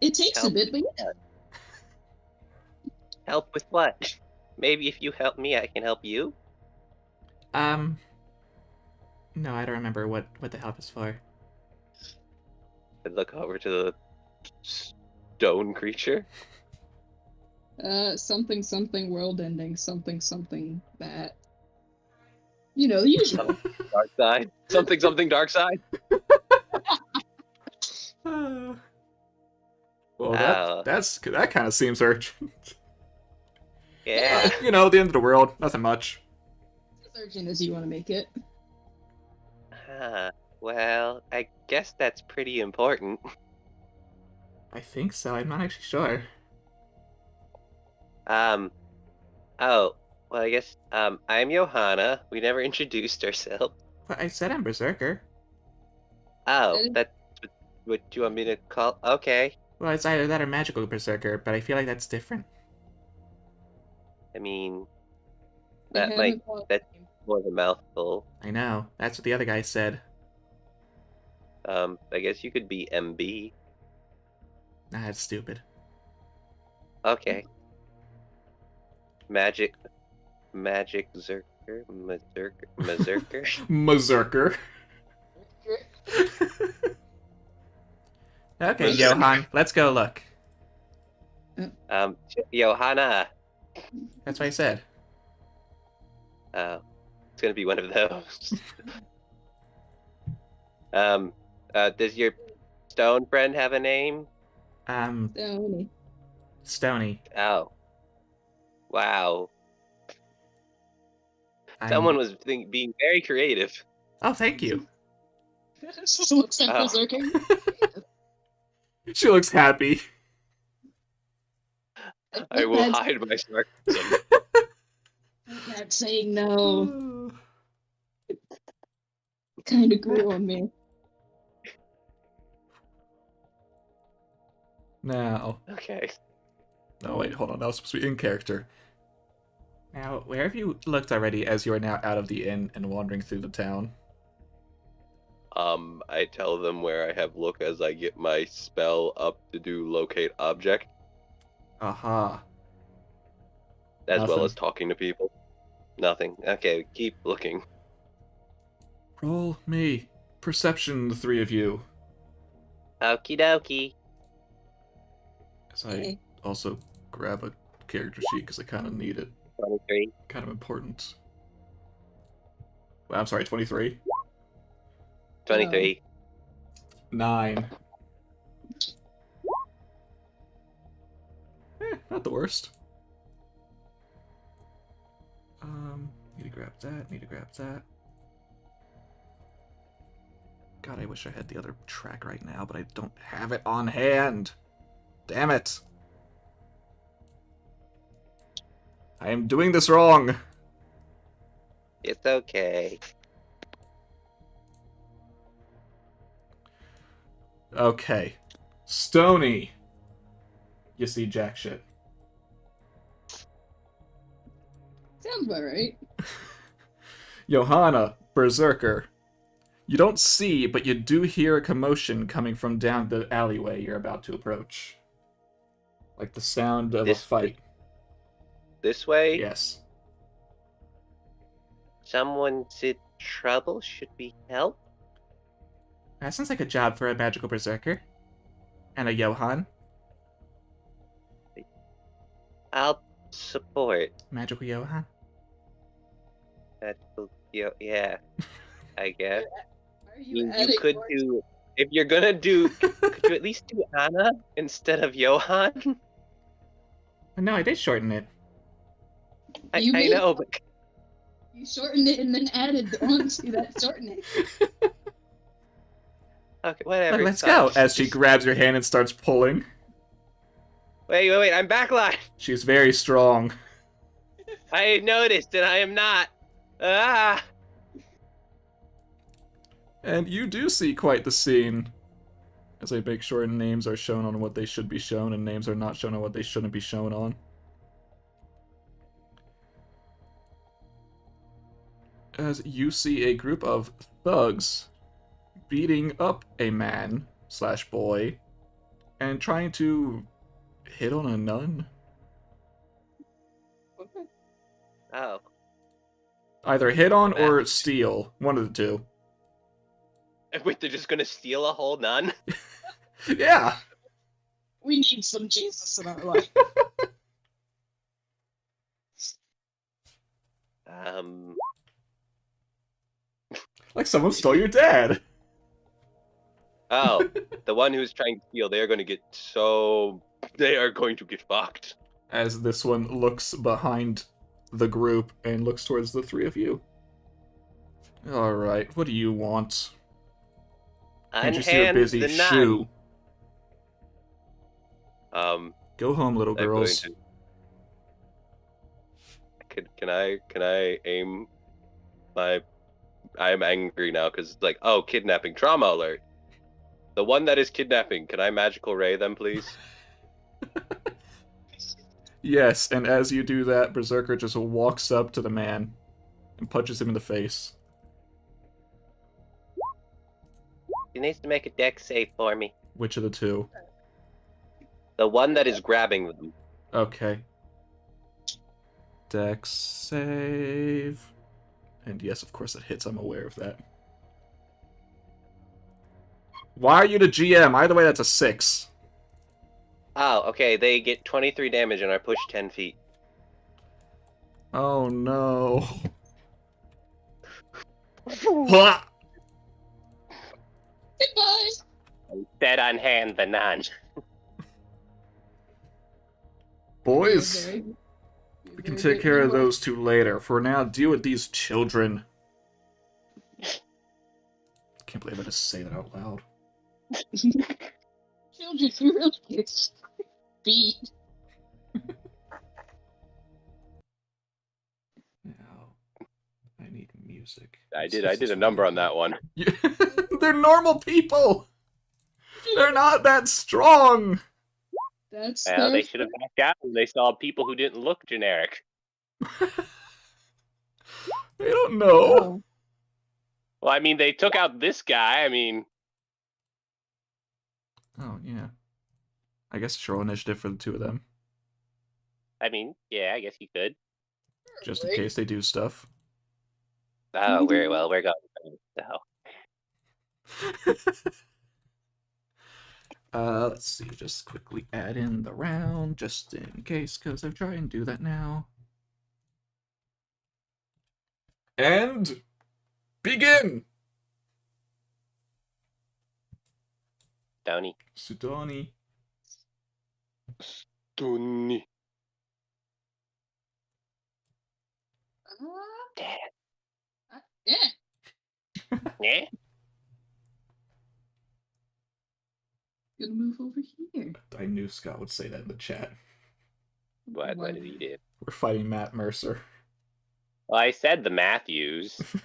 It takes Help. a bit, but yeah. Help with what? Maybe if you help me, I can help you? No, I don't remember what the help is for. I look over to the stone creature. Something something world ending, something that. You know, the usual. Dark side. Something dark side. Well, Oh. that kind of seems urgent. Yeah. You know, the end of the world, nothing much. As urgent as you want to make it. Well, I guess that's pretty important. I think so. I'm not actually sure. Oh, well, I guess, I'm Johanna. We never introduced ourselves. But I said I'm Berserker. Oh, Uh, that's what you want me to call? Okay. Well, it's either that or Magical Berserker, but I feel like that's different. I mean, I that might, haven't thought- that's more of a mouthful. I know. That's what the other guy said. I guess you could be MB. Nah, that's stupid. Okay. Magic Zerker? Mazerker? Berserker. Okay, Johan, let's go look. Johanna. That's what I said. Oh, it's gonna be one of those. Does your stone friend have a name? Stony. Stony. Oh. Wow. I'm- Someone was being very creative. Oh, thank you. Looks like Oh. Berserker. She looks happy. I will That's- hide my sarcasm. That's saying no. Kind of grew on me. Now. Okay. No, wait, hold on. That was supposed to be in character. Now, where have you looked already as you are now out of the inn and wandering through the town? I tell them where I have look as I get my spell up to do locate object, Aha. as well Nothing. as talking to people. Nothing. Okay, keep looking. Roll me. Perception, the three of you. Okie dokie. As I Okay. also grab a character sheet because I kind of need it. 23. Kind of important. Well, I'm sorry, 23? 23. 9. Not the worst. Need to grab that, need to grab that. God, I wish I had the other track right now, but I don't have it on hand. Damn it. I am doing this wrong. It's okay. Okay. Stony. You see jack shit. Sounds about right. Johanna, Berserker. You don't see, but you do hear a commotion coming from down the alleyway you're about to approach. Like the sound of a fight. This way? Yes. Someone's in trouble? Should we help? That sounds like a job for a magical berserker. And a Johann. I'll support. Magical Johann. Yeah, I guess. Are You adding could more do, if you're gonna do, could you at least do Anna instead of Johann? No, I did shorten it. I You made- know, but You shortened it and then added on to that shortening. okay, whatever. Look, let's it's fine. go. As she grabs your hand and starts pulling. Wait, I'm backline. She's very strong. I noticed, and I am not. Ah! And you do see quite the scene. As I make sure names are shown on what they should be shown, and names are not shown on what they shouldn't be shown on. As you see a group of thugs beating up a man / boy and trying to hit on a nun. Oh. Either hit on or steal. One of the two. Wait, they're just gonna steal a whole nun? Yeah! We need some Jesus in our life. Like someone stole your dad! Oh, the one who's trying to steal, they're gonna get so... They are going to get fucked. As this one looks behind the group and looks towards the three of you. Alright, what do you want? Can't you see your Unhand busy the nun. shoe? Go home, little I'm going girls. to- Can I aim my... I'm angry now because it's like, oh, kidnapping, trauma alert. The one that is kidnapping, can I magical ray them, please? Yes, and as you do that, Berserker just walks up to the man and punches him in the face. He needs to make a dex save for me. Which of the two? The one that is grabbing them. Okay. Dex save. And yes, of course it hits, I'm aware of that. Why are you the GM? Either way, that's a 6. Oh, okay, they get 23 damage and are pushed 10 feet. Oh no. Ha! Goodbye. Dead on hand, the nun. Boys, Very- we can very take care of good. those two later. For now, deal with these children. Can't believe I just say that out loud. Children really get beat. Now, I need music. I did a number on that one. They're normal people! They're not that strong! That's Well, their they should have backed out when they saw people who didn't look generic. They don't know. Well, I mean, they took out this guy. I mean, Oh, yeah. I guess it's roll initiative for the two of them. yeah, I guess you could. Just in case they do stuff. Oh, very well. We're going. So, Let's see. Just quickly add in the round, just in case, because I'll try and do that now. And begin! Tony. Sudani. Tony. yeah. Yeah. Gonna move over here. I knew Scott would say that in the chat. What did he do? We're fighting Matt Mercer. Well, I said the Matthews. Still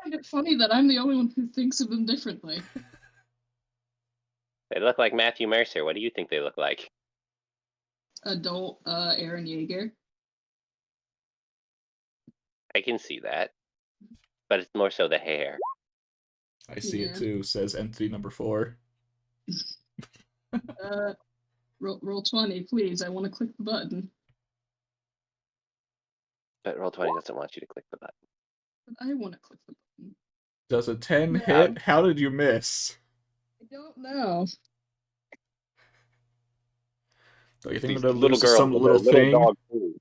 find it funny that I'm the only one who thinks of them differently. They look like Matthew Mercer. What do you think they look like? Adult Aaron Yeager. I can see that. but it's more so the hair. I see it Yeah. too, says entity number 4. Roll 20, please. I want to click the button. But Roll20 doesn't want you to click the button. But I want to click the button. Does a 10 Yeah. hit? How did you miss? I don't know. Do you think I'm These gonna little lose to girls some and little their thing? dog too.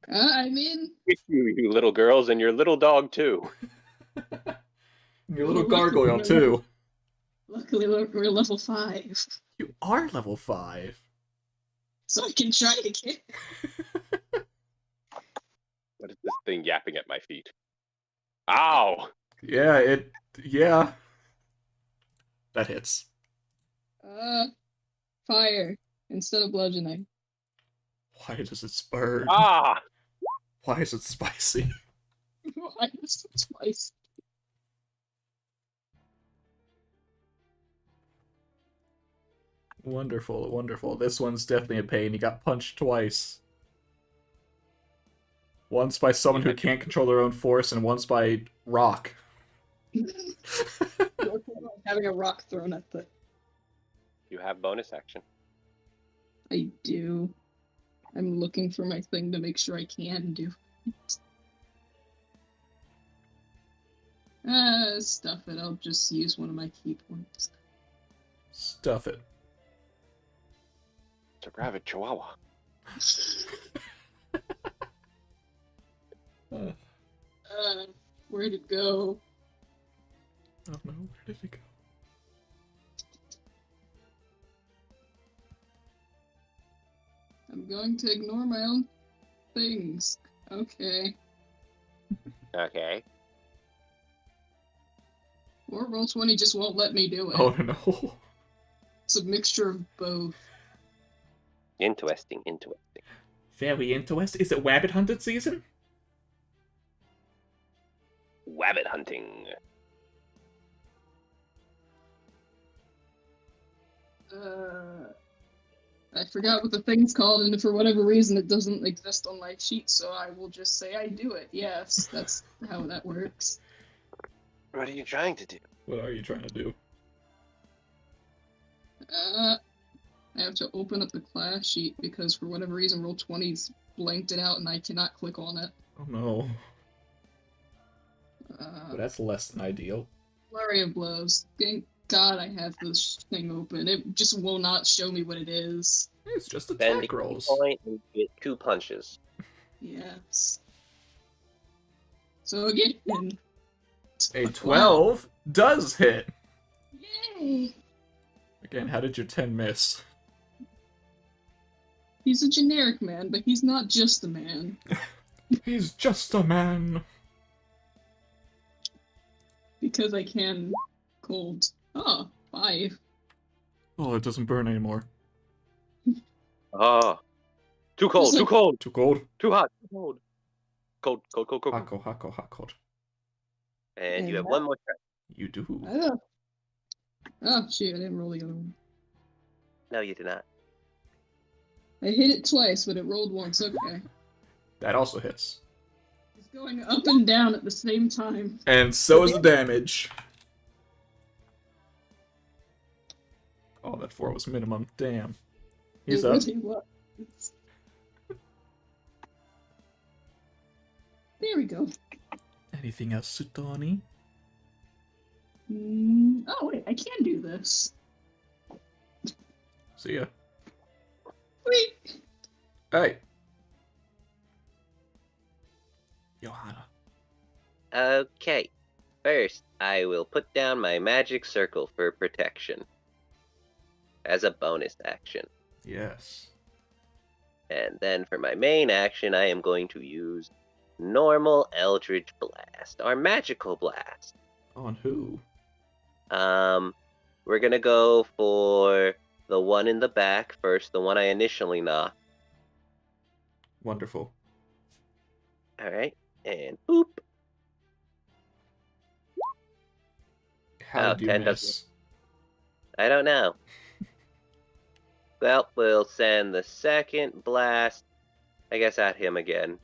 I mean, You little girls and your little dog too. Your little Well, gargoyle luckily, too. luckily we're level 5, You are level 5. so I can try again. What is this thing yapping at my feet? Ow! Yeah. That hits. Fire instead of bludgeoning. Why does it spur? Ah! Why is it spicy? Why is it twice? Wonderful, wonderful. This one's definitely a pain. He got punched twice. Once by someone who can't control their own force, and once by rock. Having a rock thrown at the. You have bonus action. I do. I'm looking for my thing to make sure I can do it. Stuff it. I'll just use one of my key points. Stuff it. It's a rabid chihuahua. Where'd it go? Oh no, where did it go? I'm going to ignore my own things. Okay. Okay. Or Roll20 just won't let me do it. Oh no. It's a mixture of both. Interesting. Very interesting. Is it rabbit hunting season? Rabbit hunting. I forgot what the thing's called, and for whatever reason it doesn't exist on my sheet, so I will just say I do it. Yes, that's how that works. What are you trying to do? What are you trying to do? I have to open up the class sheet because for whatever reason Roll20's blanked it out and I cannot click on it. Oh no. Well, that's less than ideal. Flurry of blows. Thank God I have this thing open. It just will not show me what it is. It's just Spend attack a rolls. point and get 2 punches. Yes. So again, A 12 does hit. yay! Again, how did your 10 miss? He's a generic man, but he's not just a man. He's just a man. Because I can cold. Oh, 5. Oh, it doesn't burn anymore. Ah. Too cold, It's too like- cold, Too cold? too hot, too cold. Cold. Hot cold. And you have And one more turn. You do. Oh, shoot, I didn't roll the other one. No, you did not. I hit it twice, but it rolled once, okay. That also hits. It's going up and down at the same time. And so is the damage. Oh, that 4 was minimum. Damn. He's It up. really was. There we go. Anything else, Sutoni? Oh, wait, I can do this. See ya. Wait. Hey. Johanna. Okay. First, I will put down my magic circle for protection. As a bonus action. Yes. And then for my main action, I am going to use normal Eldritch Blast, or Magical Blast. On who? We're gonna go for the one in the back first, the one I initially knocked. Wonderful. Alright, and boop. How Oh, did you 10 miss? doesn't- I don't know. Well, we'll send the second blast, I guess, at him again.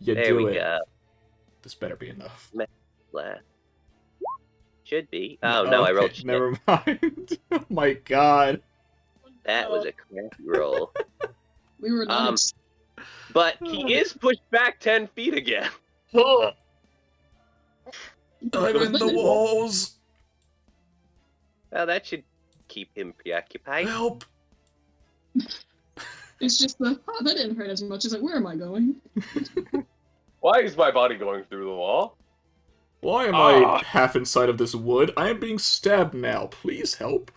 You There do we it. go. This better be enough. Last. Should be. Oh no, I rolled Okay, shit. never mind. Oh my god. That was a crappy roll. We were not. But he is pushed back 10 feet again. I'm Go in the ahead. walls. Well, that should keep him preoccupied. Help. It's just the, oh, that didn't hurt as much. It's like, where am I going? Why is my body going through the wall? Why am Ah. I half inside of this wood? I am being stabbed now. Please help.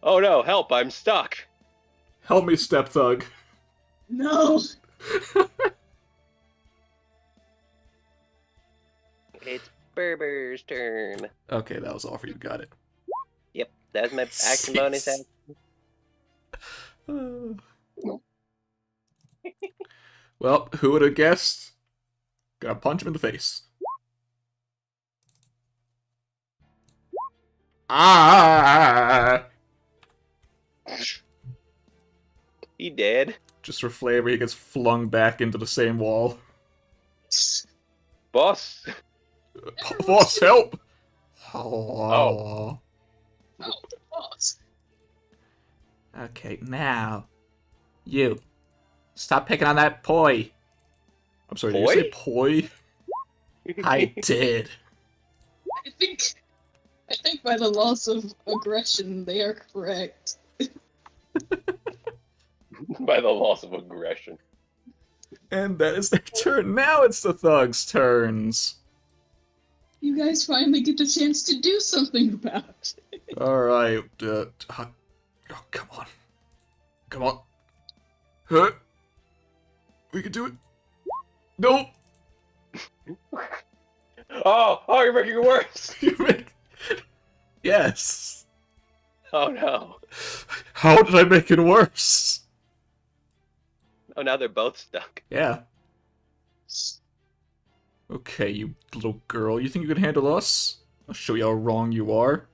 Oh no, help, I'm stuck. Help me, step thug. No! It's Berber's turn. Okay, that was all for you. Got it. Yep, that's my action bonus Jeez. action. Well, who would have guessed? Gotta punch him in the face. Ah! He dead. Just for flavor, he gets flung back into the same wall. Boss. Boss, help! Oh. Oh, boss. Okay, now. You. Stop picking on that poi. I'm sorry, did you say poi? I did. I think by the loss of aggression, they are correct. By the loss of aggression. And that is their turn. Now it's the thugs' turns. You guys finally get the chance to do something about it. Alright, oh, come on. Come on. Huh? We can do it. Nope. Oh, you're making it worse. Yes. Oh no. How did I make it worse? Oh, now they're both stuck. Yeah. Okay, you little girl. You think you can handle us? I'll show you how wrong you are.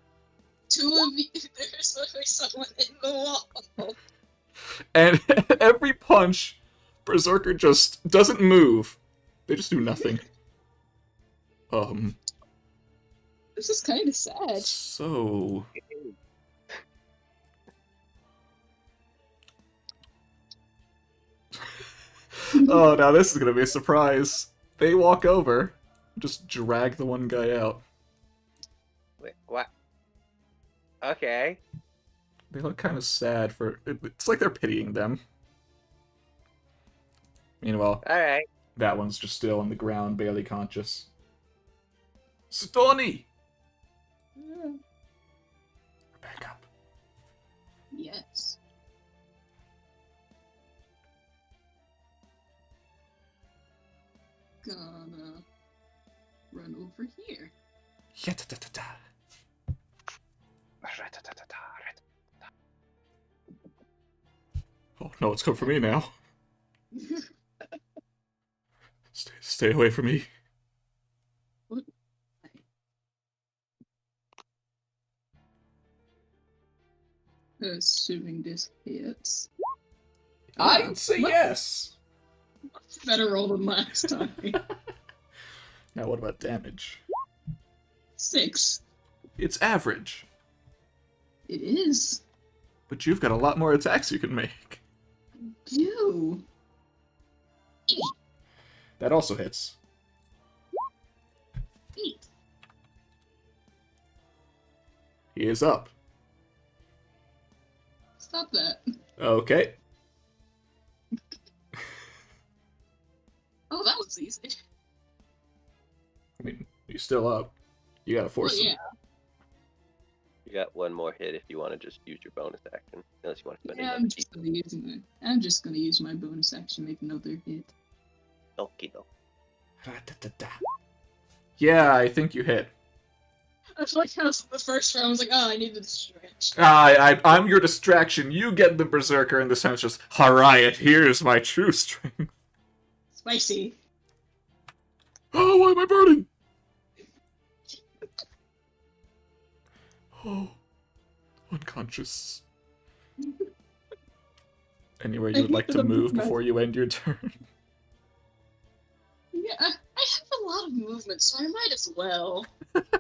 Two of you, there's literally someone in the wall. And every punch, Berserker just doesn't move. They just do nothing. This is kind of sad. So... Oh, now this is gonna be a surprise. They walk over, just drag the one guy out. Wait, what? Okay. They look kind of sad for... It's like they're pitying them. Meanwhile, Alright. that one's just still on the ground, barely conscious. Stony! Back up. Yes. Gonna run over here. Ya-ta-ta-ta-ta. Oh no, it's come for me now. Stay away from me. Assuming this hits. I'd say What? yes. Better roll than last time. Now what about damage? 6. It's average, It is. but you've got a lot more attacks you can make. Do. That also hits. 8. He is up. Stop that. Okay. Oh, that was easy. I mean, he's still up. You gotta force Well, him. yeah. You got one more hit if you want to just use your bonus action. Unless you want to spend Yeah, another key. I'm just gonna use my bonus action, make another hit. Okie doke. Ra-ta-ta-ta. Yeah, I think you hit. I feel like how the first round was like, oh, I needed to stretch. I'm your distraction. You get the Berserker, and this time it's just, Harriet, here's my true strength. Spicy. Oh, why am I burning? Oh, unconscious. Anywhere you would like to move before you end your turn? Yeah, I have a lot of movement, so I might as well.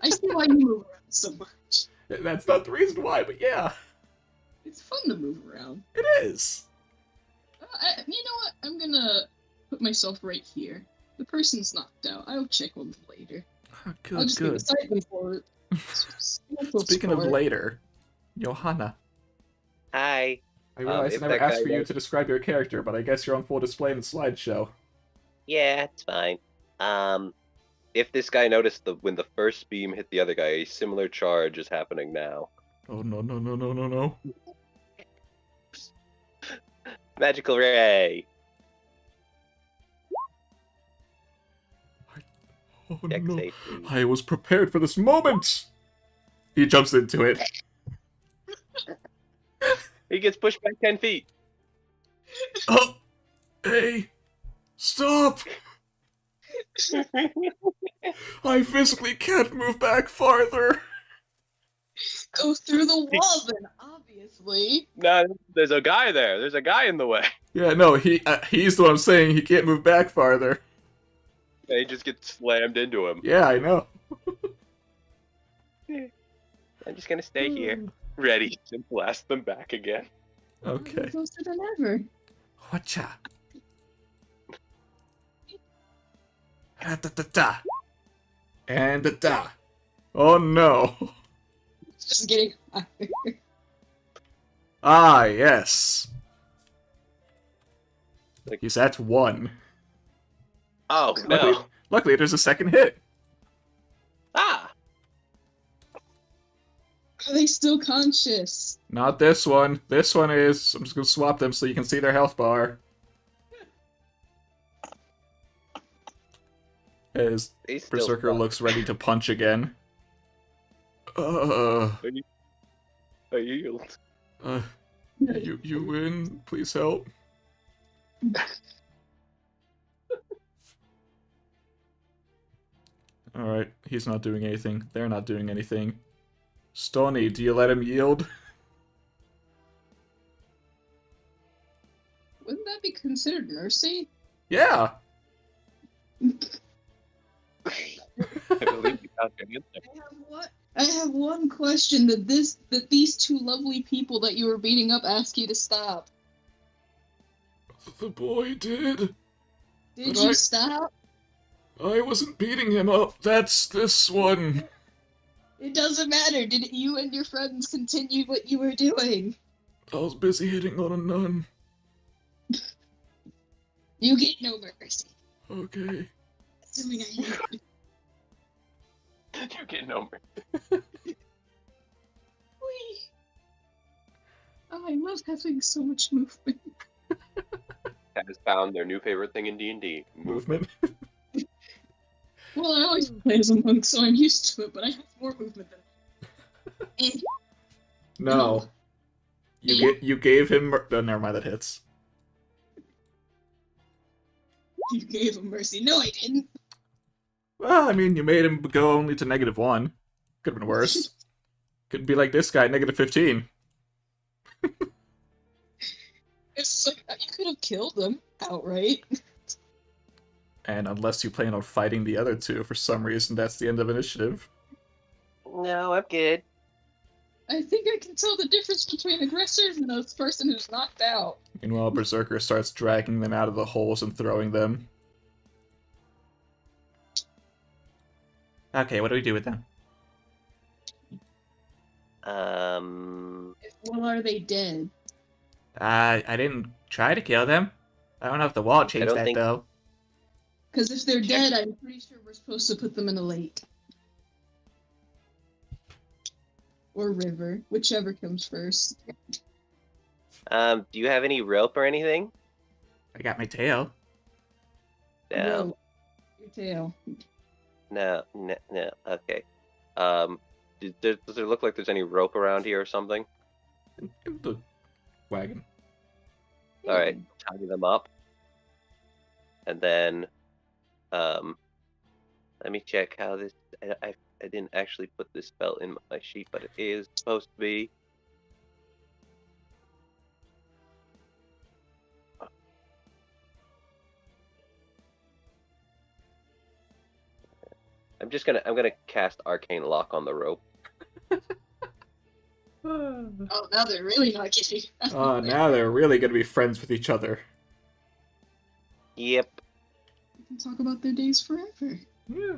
I see why you move around so much. That's not the reason why, but yeah, It's fun to move around. it is. You know what? I'm gonna put myself right here. The person's knocked out. I'll check on them later. Oh, I'll good, just be good. beside them for it. Speaking of later, Johanna, Hi. I realize I if never that guy asked for you was- to describe your character, but I guess you're on full display in the slideshow. Yeah, it's fine. If this guy noticed when the first beam hit the other guy, a similar charge is happening now. Oh no no no no no no! Magical ray. Oh Check no! safety. I was prepared for this moment. He jumps into it. He gets pushed back 10 feet. Oh, hey, stop! I physically can't move back farther. Go through the wall, then, obviously. No, there's a guy there. There's a guy in the way. Yeah, no, he's the one I'm saying he can't move back farther. And he just gets slammed into him. Yeah, I know. I'm just gonna stay here, ready to blast them back again. Okay. Closer than ever. Whatcha? Da-da-da-da. And da-da. Oh no. Just getting Ah, yes. Like- He's at 1. Oh Luckily, no! luckily, there's a second hit. Ah! Are they still conscious? Not this one. This one is. I'm just gonna swap them so you can see their health bar. As He's still Berserker stuck. looks ready to punch again. I yield. You win. Please help. Alright, he's not doing anything. They're not doing anything. Stony, do you let him yield? Wouldn't that be considered mercy? Yeah! I believe you got your answer. I have one question that these two lovely people that you were beating up ask you to stop. The boy did. Did But you I- stop? I wasn't beating him up. That's this one. It doesn't matter. Did you and your friends continue what you were doing? I was busy hitting on a nun. You get no mercy. Okay. Assuming I heard. You get no Whee! Oh, I love having so much movement. has found their new favorite thing in D&D. Movement. Well, I always play as a monk, so I'm used to it, but I have more movement than No. You gave him. Oh, never mind. That hits. you gave him mercy. No, I didn't. Well, I mean, you made him go only to -1. Could have been worse. Could be like this guy, -15. It's like you could have killed them outright. And unless you plan on fighting the other two for some reason, that's the end of initiative. No, I'm good. I think I can tell the difference between aggressors and a person who's knocked out. Meanwhile, Berserker starts dragging them out of the holes and throwing them. Okay, what do we do with them? Well, are they dead? I didn't try to kill them. I don't know if the wall changed don't that, think- though. Because if they're Check. dead, I'm pretty sure we're supposed to put them in a lake. Or river, whichever comes first. Do you have any rope or anything? I got my tail. No. Whoa. Your tail. No. Okay. Does it look like there's any rope around here or something? In the wagon. All right, tie them up, and then, let me check how this. I didn't actually put this spell in my sheet, but it is supposed to be. I'm gonna cast Arcane Lock on the rope. Oh, now they're really not kidding. Now they're really gonna be friends with each other. Yep. We can talk about their days forever. Yeah.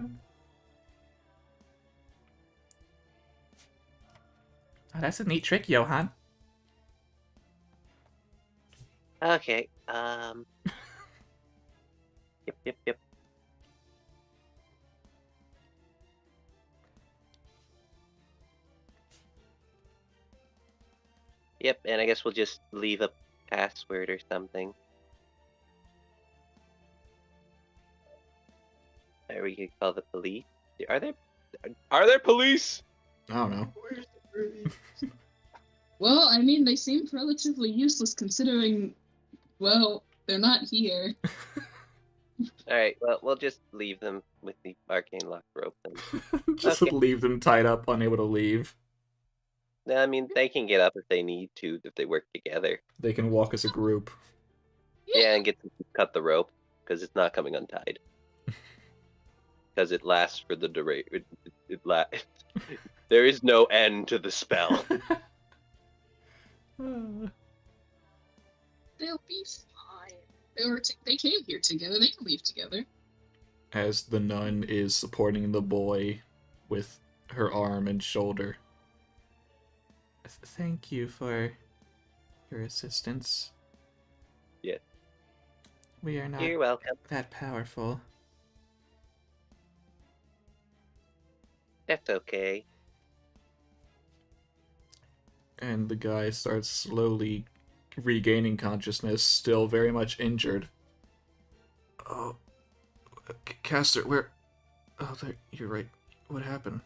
Oh, that's a neat trick, Johan. Okay. Yep. Yep, and I guess we'll just leave a password or something. Or we could call the police. Are there police? I don't know. Where's the police? Well, I mean, they seem relatively useless considering, well, they're not here. Alright, well, we'll just leave them with the Arcane Lock rope then. Just Okay. leave them tied up, unable to leave. I mean, they can get up if they need to, if they work together. They can walk as a group. Yeah, and get to cut the rope, because it's not coming untied. Because it lasts for the duration. There is no end to the spell. They'll be fine. They came here together. They can leave together. As the nun is supporting the boy with her arm and shoulder. Thank you for your assistance. Yes. We are not You're welcome. that powerful. That's okay. And the guy starts slowly regaining consciousness, still very much injured. Oh, Caster, where? Oh, there, you're right. What happened?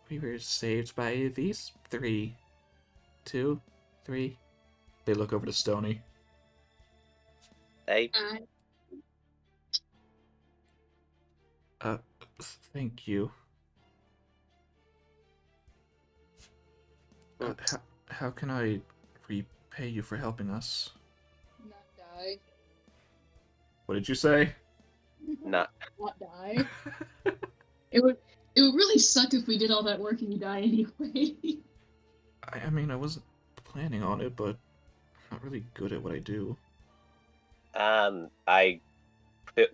We were saved by these three. 2, 3. They look over to Stony. I Thank you. How can I repay you for helping us? Not die. What did you say? not. Not die. It would really suck if we did all that work and you die anyway. I mean, I wasn't planning on it, but I'm not really good at what I do. I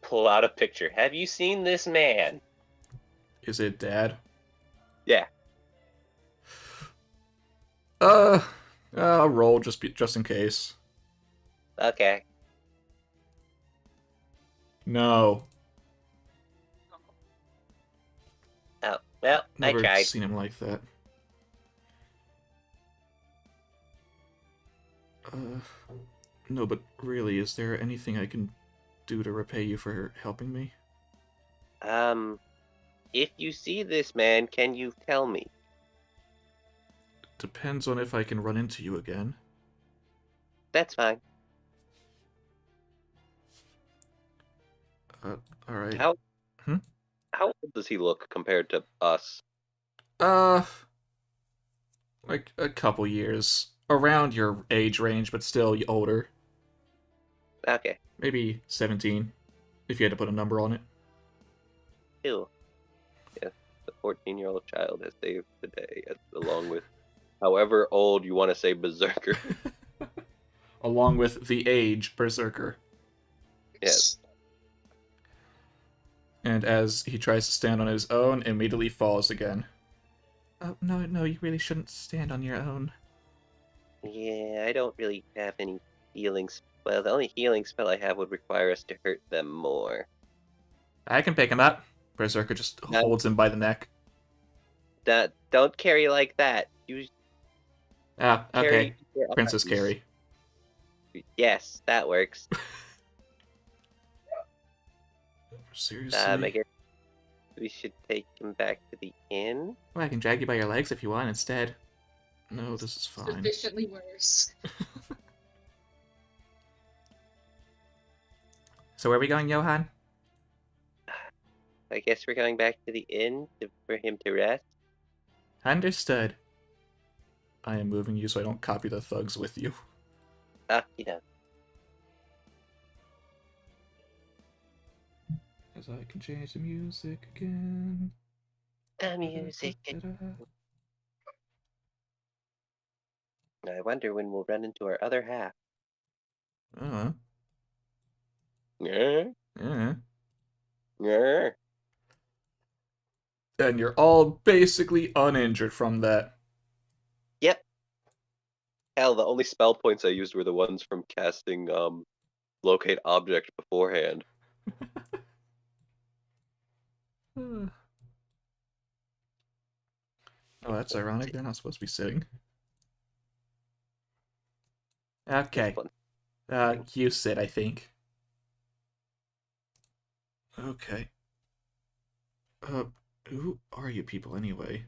pull out a picture. Have you seen this man? Is it Dad? Yeah. I'll roll just in case. Okay. No. Oh, well, Never I tried. seen him like that. No, but really, is there anything I can do to repay you for helping me? If you see this man, can you tell me? Depends on if I can run into you again. That's fine. Alright. How old does he look compared to us? Like a couple years. Around your age range, but still older. Okay. Maybe 17, if you had to put a number on it. Ew. Yes, the 14-year-old child has saved the day, along with however old you want to say berserker. Along with the age Berserker. Yes. And as he tries to stand on his own, immediately falls again. Oh, no, you really shouldn't stand on your own. Yeah, I don't really have any healing spell. The only healing spell I have would require us to hurt them more. I can pick him up. Berserker just No. holds him by the neck. Don't carry like that. You Ah, okay. carry your Princess arms. Carrie. Yes, that works. Seriously? I guess we should take him back to the inn. Well, I can drag you by your legs if you want instead. No, this is fine. Sufficiently worse. So where are we going, Johan? I guess we're going back to the inn for him to rest. Understood. I am moving you so I don't copy the thugs with you. You know. Because I can change the music again. The music. I wonder when we'll run into our other half. Uh, Yeah. yeah. Yeah. And you're all basically uninjured from that. Yep. Hell, the only spell points I used were the ones from casting locate object beforehand. Oh, that's ironic. They're not supposed to be sitting. Okay. You sit, I think. Okay. Who are you people anyway?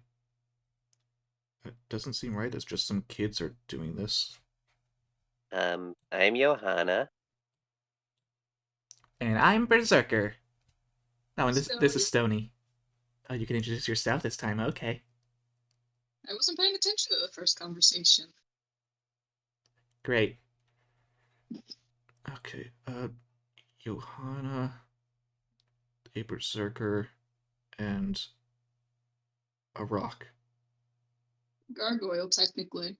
It doesn't seem right. It's just some kids are doing this. I'm Johanna. And I'm Berserker. Oh, and this Stony. is Stony. Oh, you can introduce yourself this time. Okay. I wasn't paying attention to the first conversation. Great. Okay. Johanna, a Berserker, and a rock. Gargoyle, technically.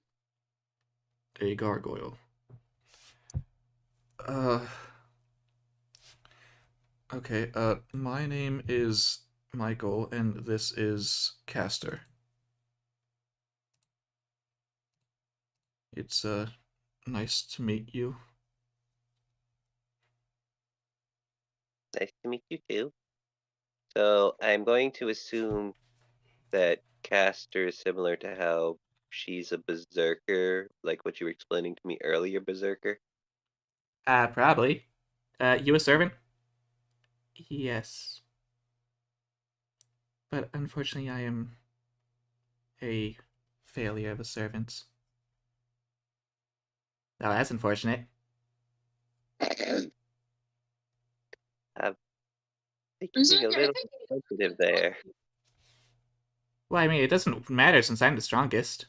A gargoyle. Okay, my name is Michael, and this is Caster. It's, nice to meet you. Nice to meet you too. So I'm going to assume that Caster is similar to how she's a berserker, like what you were explaining to me earlier, berserker. Probably. You a servant? Yes. But unfortunately, I am a failure of a servant. Oh, that's unfortunate. Being a little sensitive there. Well, I mean, it doesn't matter since I'm the strongest.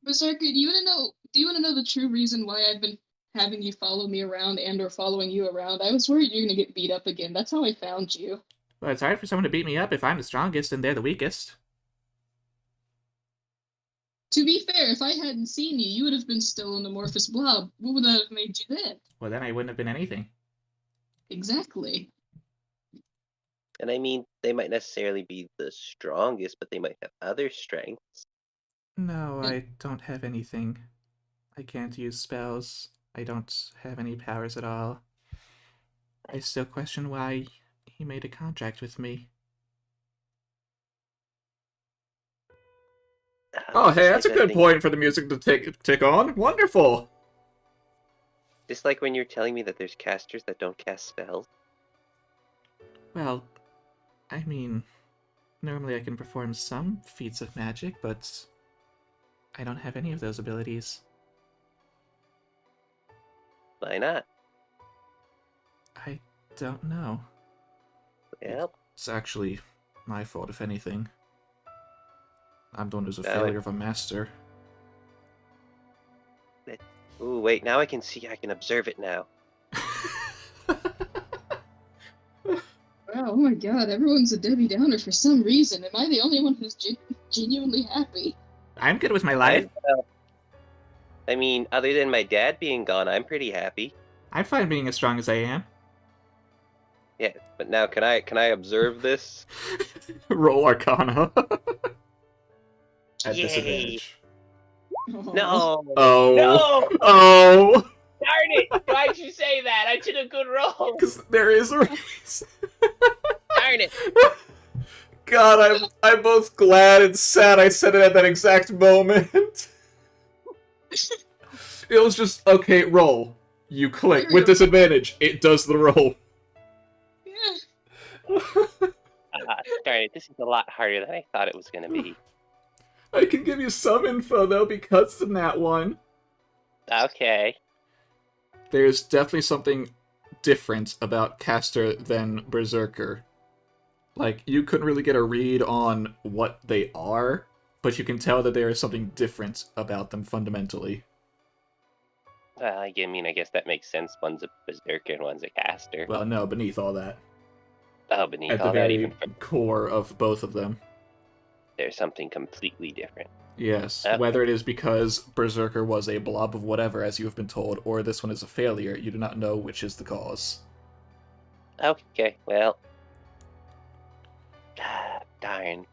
Berserker, do you wanna know the true reason why I've been having you follow me around and or following you around? I was worried you're gonna get beat up again. That's how I found you. Well, it's hard for someone to beat me up if I'm the strongest and they're the weakest. To be fair, if I hadn't seen you, you would have been still an amorphous blob. What would that have made you then? Well, then I wouldn't have been anything. Exactly. And I mean, they might necessarily be the strongest, but they might have other strengths. No, I don't have anything. I can't use spells. I don't have any powers at all. I still question why he made a contract with me. Oh, hey, that's a good point for the music to tick on. Wonderful! Just like when you're telling me that there's casters that don't cast spells. Well, I mean, normally I can perform some feats of magic, but I don't have any of those abilities. Why not? I don't know. Well, It's actually my fault, if anything. I'm the one who's a Now failure of a master. ooh, wait, now I can see, I can observe it now. Wow, oh my god, everyone's a Debbie Downer for some reason. Am I the only one who's genuinely happy? I'm good with my life. I mean, other than my dad being gone, I'm pretty happy. I'm fine being as strong as I am. Yeah, but now can I observe this? Roll Arcana. At Yay. disadvantage. No! Oh. No! Oh! Darn it! Why'd you say that? I took a good roll! Because there is a reason. Darn it! God, I'm both glad and sad I said it at that exact moment. It was just, okay, roll. You click. With disadvantage, it does the roll. Yeah. Darn it, this is a lot harder than I thought it was gonna be. I can give you some info, though, because of that one. Okay. There's definitely something different about Caster than Berserker. Like, you couldn't really get a read on what they are, but you can tell that there is something different about them fundamentally. Well, I mean, I guess that makes sense. One's a berserker and one's a caster. Well, no, beneath all that. Oh, beneath at the all that, very even core of both of them. there's something completely different. Yes, Okay. whether it is because Berserker was a blob of whatever, as you have been told, or this one is a failure, you do not know which is the cause. Okay, well. Darn.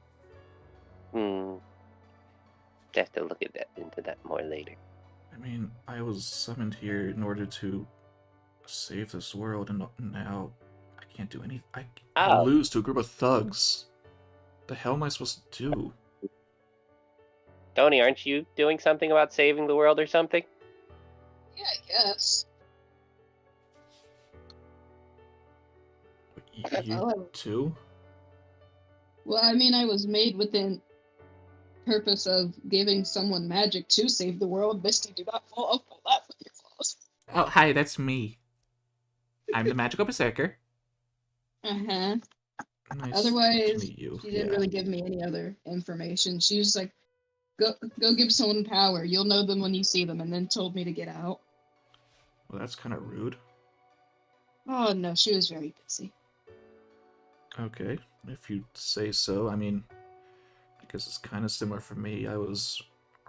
Have to look at into that more later. I mean, I was summoned here in order to save this world, and now I can't do anything. I Oh. lose to a group of thugs. The hell am I supposed to do? Tony, aren't you doing something about saving the world or something? Yeah, I guess. You Oh. too? Well, I mean, I was made with the purpose of giving someone magic to save the world. Misty, do not fall for that with your claws. Oh, hi, that's me. I'm the magical berserker. Uh-huh. Nice Otherwise, to meet you. she didn't really give me any other information. She was like, go give someone power. You'll know them when you see them, and then told me to get out. Well, that's kind of rude. Oh, no, she was very busy. Okay, if you say so. I mean, I guess it's kind of similar for me. I was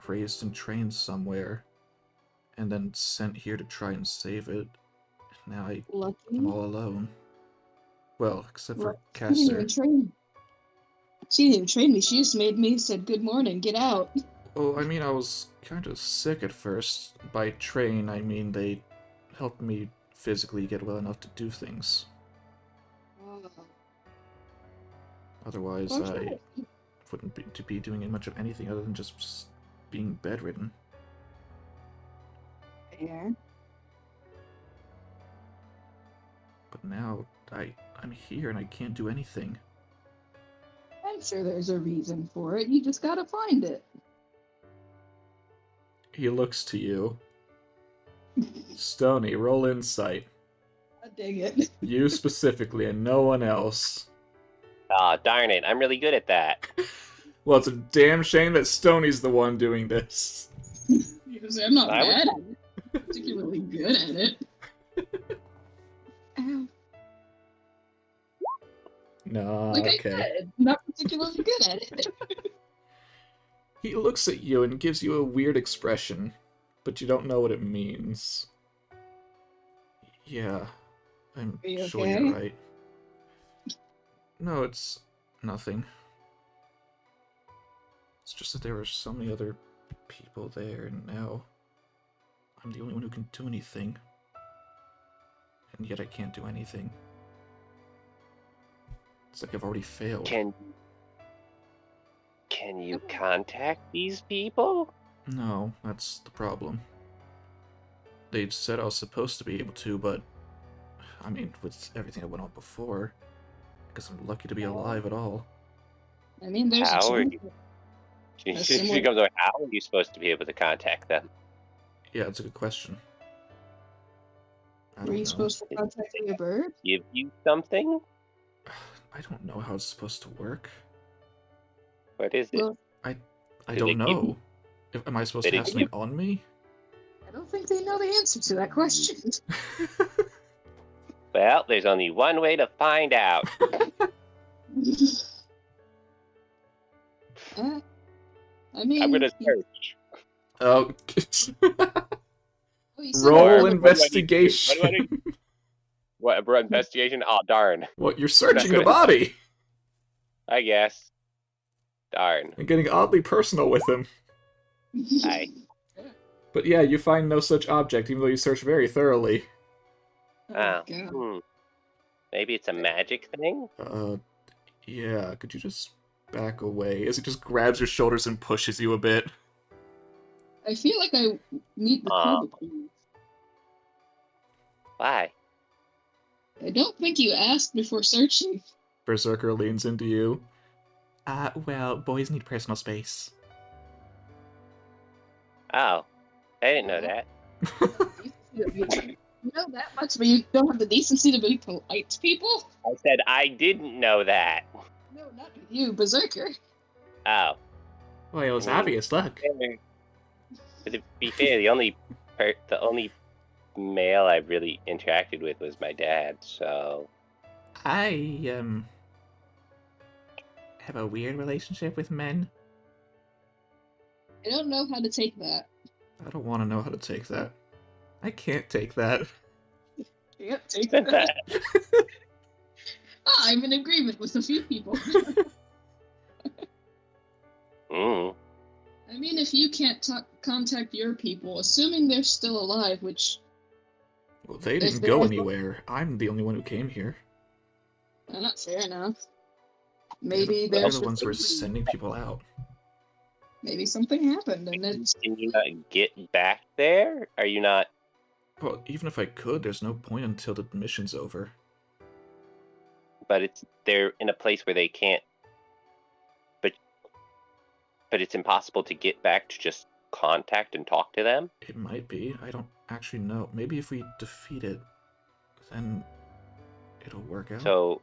raised and trained somewhere, and then sent here to try and save it. Now I'm Lucky. all alone. Well, except for She didn't Caster. even train. She didn't even train me. She just made me, said, good morning, get out. Well, I mean, I was kind of sick at first. By train, I mean they helped me physically get well enough to do things. Otherwise, I wouldn't be doing much of anything other than just being bedridden. Yeah. But now, I'm here and I can't do anything. I'm sure there's a reason for it. You just gotta find it. He looks to you. Stony, roll insight. I dig it. You specifically and no one else. Aw, darn it, I'm really good at that. Well, it's a damn shame that Stony's the one doing this. Because I'm not I would- bad at it. Particularly good at it. Ow. No, Like I okay. said, not particularly good at it. He looks at you and gives you a weird expression, but you don't know what it means. Yeah, I'm Are you sure okay? you're right. No, it's nothing. It's just that there were so many other people there, and now I'm the only one who can do anything. And yet I can't do anything. It's like I've already failed. Can you contact these people? No, that's the problem. They said I was supposed to be able to, but I mean, with everything that went on before, I guess I'm lucky to be alive at all. I mean, there's How a are chance. you? That's She similar- comes over, how are you supposed to be able to contact them? Yeah, it's a good question. I Were don't you know. supposed to contact your bird? Give you something? I don't know how it's supposed to work. What is it? Well, I Do they don't give know. Am I supposed Did to they have give something on me? I don't think they know the answer to that question. Well, there's only one way to find out. I mean, I'm gonna search. Oh, well, you said roll What do I need to do? investigation. What do I need? What, bro, investigation? Oh, darn. What, you're searching the gonna- body I guess. Darn. and getting oddly personal with him. I. But yeah, you find no such object, even though you search very thoroughly. Oh, Oh. God. Maybe it's a magic thing? Yeah, could you just back away? As he just grabs your shoulders and pushes you a bit. I feel like I need the clue, please. Why? I don't think you asked before searching. Berserker leans into you. Well, boys need personal space. Oh. I didn't know that. You know that much, but you don't have the decency to be polite to people? I said I didn't know that. No, not with you, Berserker. Oh. Well, it was Mm. obvious, look. But to be fair, the only male I really interacted with was my dad, so I have a weird relationship with men. I don't know how to take that. I don't want to know how to take that. I can't take that. Can't take that. I'm in agreement with a few people. Mm. I mean, if you can't contact your people, assuming they're still alive, which... Well, they If didn't they go are- anywhere. I'm the only one who came here. not fair enough. Maybe They're there's the ones who are sending people out. maybe something happened, and it's Can you not get back there? Are you not? Well, even if I could, there's no point until the mission's over. But they're in a place where they can't. But it's impossible to get back to just contact and talk to them. It might be. I don't actually know. Maybe if we defeat it, then it'll work out. So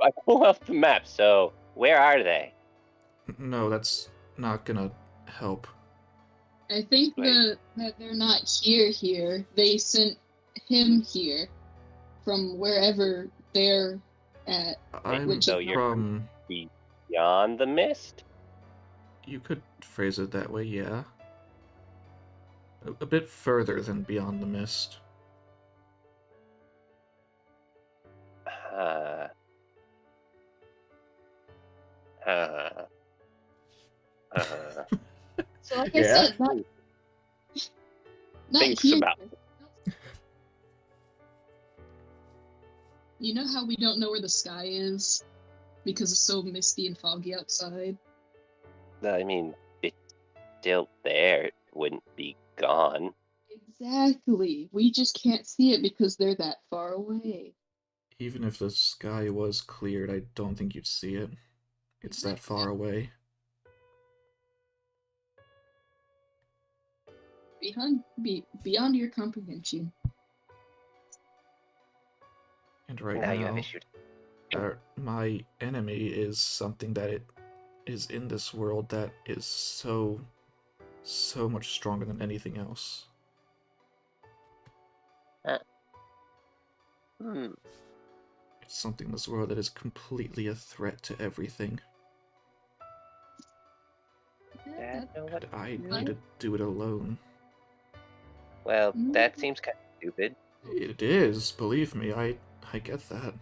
I pull up the map. So where are they? No, that's not gonna help. I think Right. that they're not here. They sent him here from wherever they're at. I'm Which So you're from... beyond the mist. You could phrase it that way, yeah. A bit further than beyond the mist. Uh, uh, uh, So like Yeah? I said, not Thinks here. about You know how we don't know where the sky is? Because it's so misty and foggy outside. I mean, it's still there. It wouldn't be gone. Exactly. We just can't see it because they're that far away. Even if the sky was cleared, I don't think you'd see it. It's that far away. Beyond your comprehension. And right Now you have now, issues. my enemy is something that it is in this world that is so much stronger than anything else. Hmm. It's something in this world that is completely a threat to everything. Yeah, I know what- And I need to do it alone. Well, that seems kind of stupid. It is, believe me, I get that.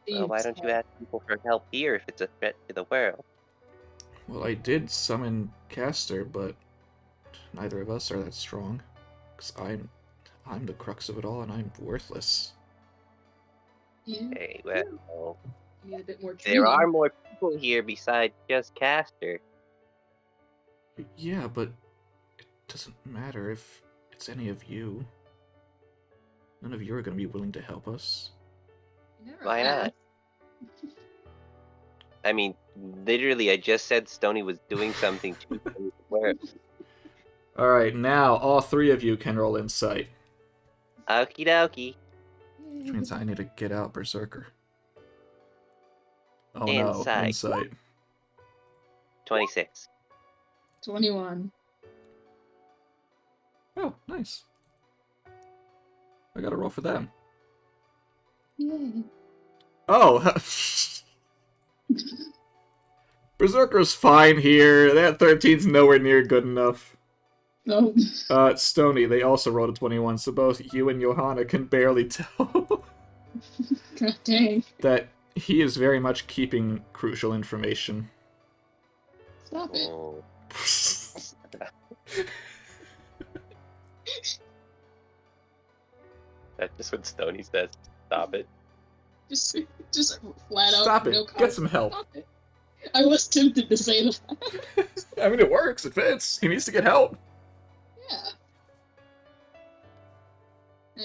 Well, why don't you ask people for help here if it's a threat to the world? Well, I did summon Caster, but neither of us are that strong. 'Cause I'm the crux of it all, and I'm worthless. Yeah. Hey, well, You need a bit more there training. are more people here besides just Caster. Yeah, but it doesn't matter if it's any of you. None of you are going to be willing to help us. You never Why not? asked. I mean, literally, I just said Stony was doing something to the world. Alright, now all three of you can roll insight. Okie dokie. Which means I need to get out Berserker. Oh Insight. no, insight. 26. 21. Oh, nice. I gotta roll for them. Yay. Oh! Berserker's fine here. That 13's nowhere near good enough. No. Stony, they also rolled a 21, so both you and Johanna can barely tell God dang. that he is very much keeping crucial information. Stop it. Oh. That's just what Stony says. Stop it. Just flat out. Stop it. No Get some help. Stop it. I was tempted to say that. I mean, it works. It fits. He needs to get help. Yeah.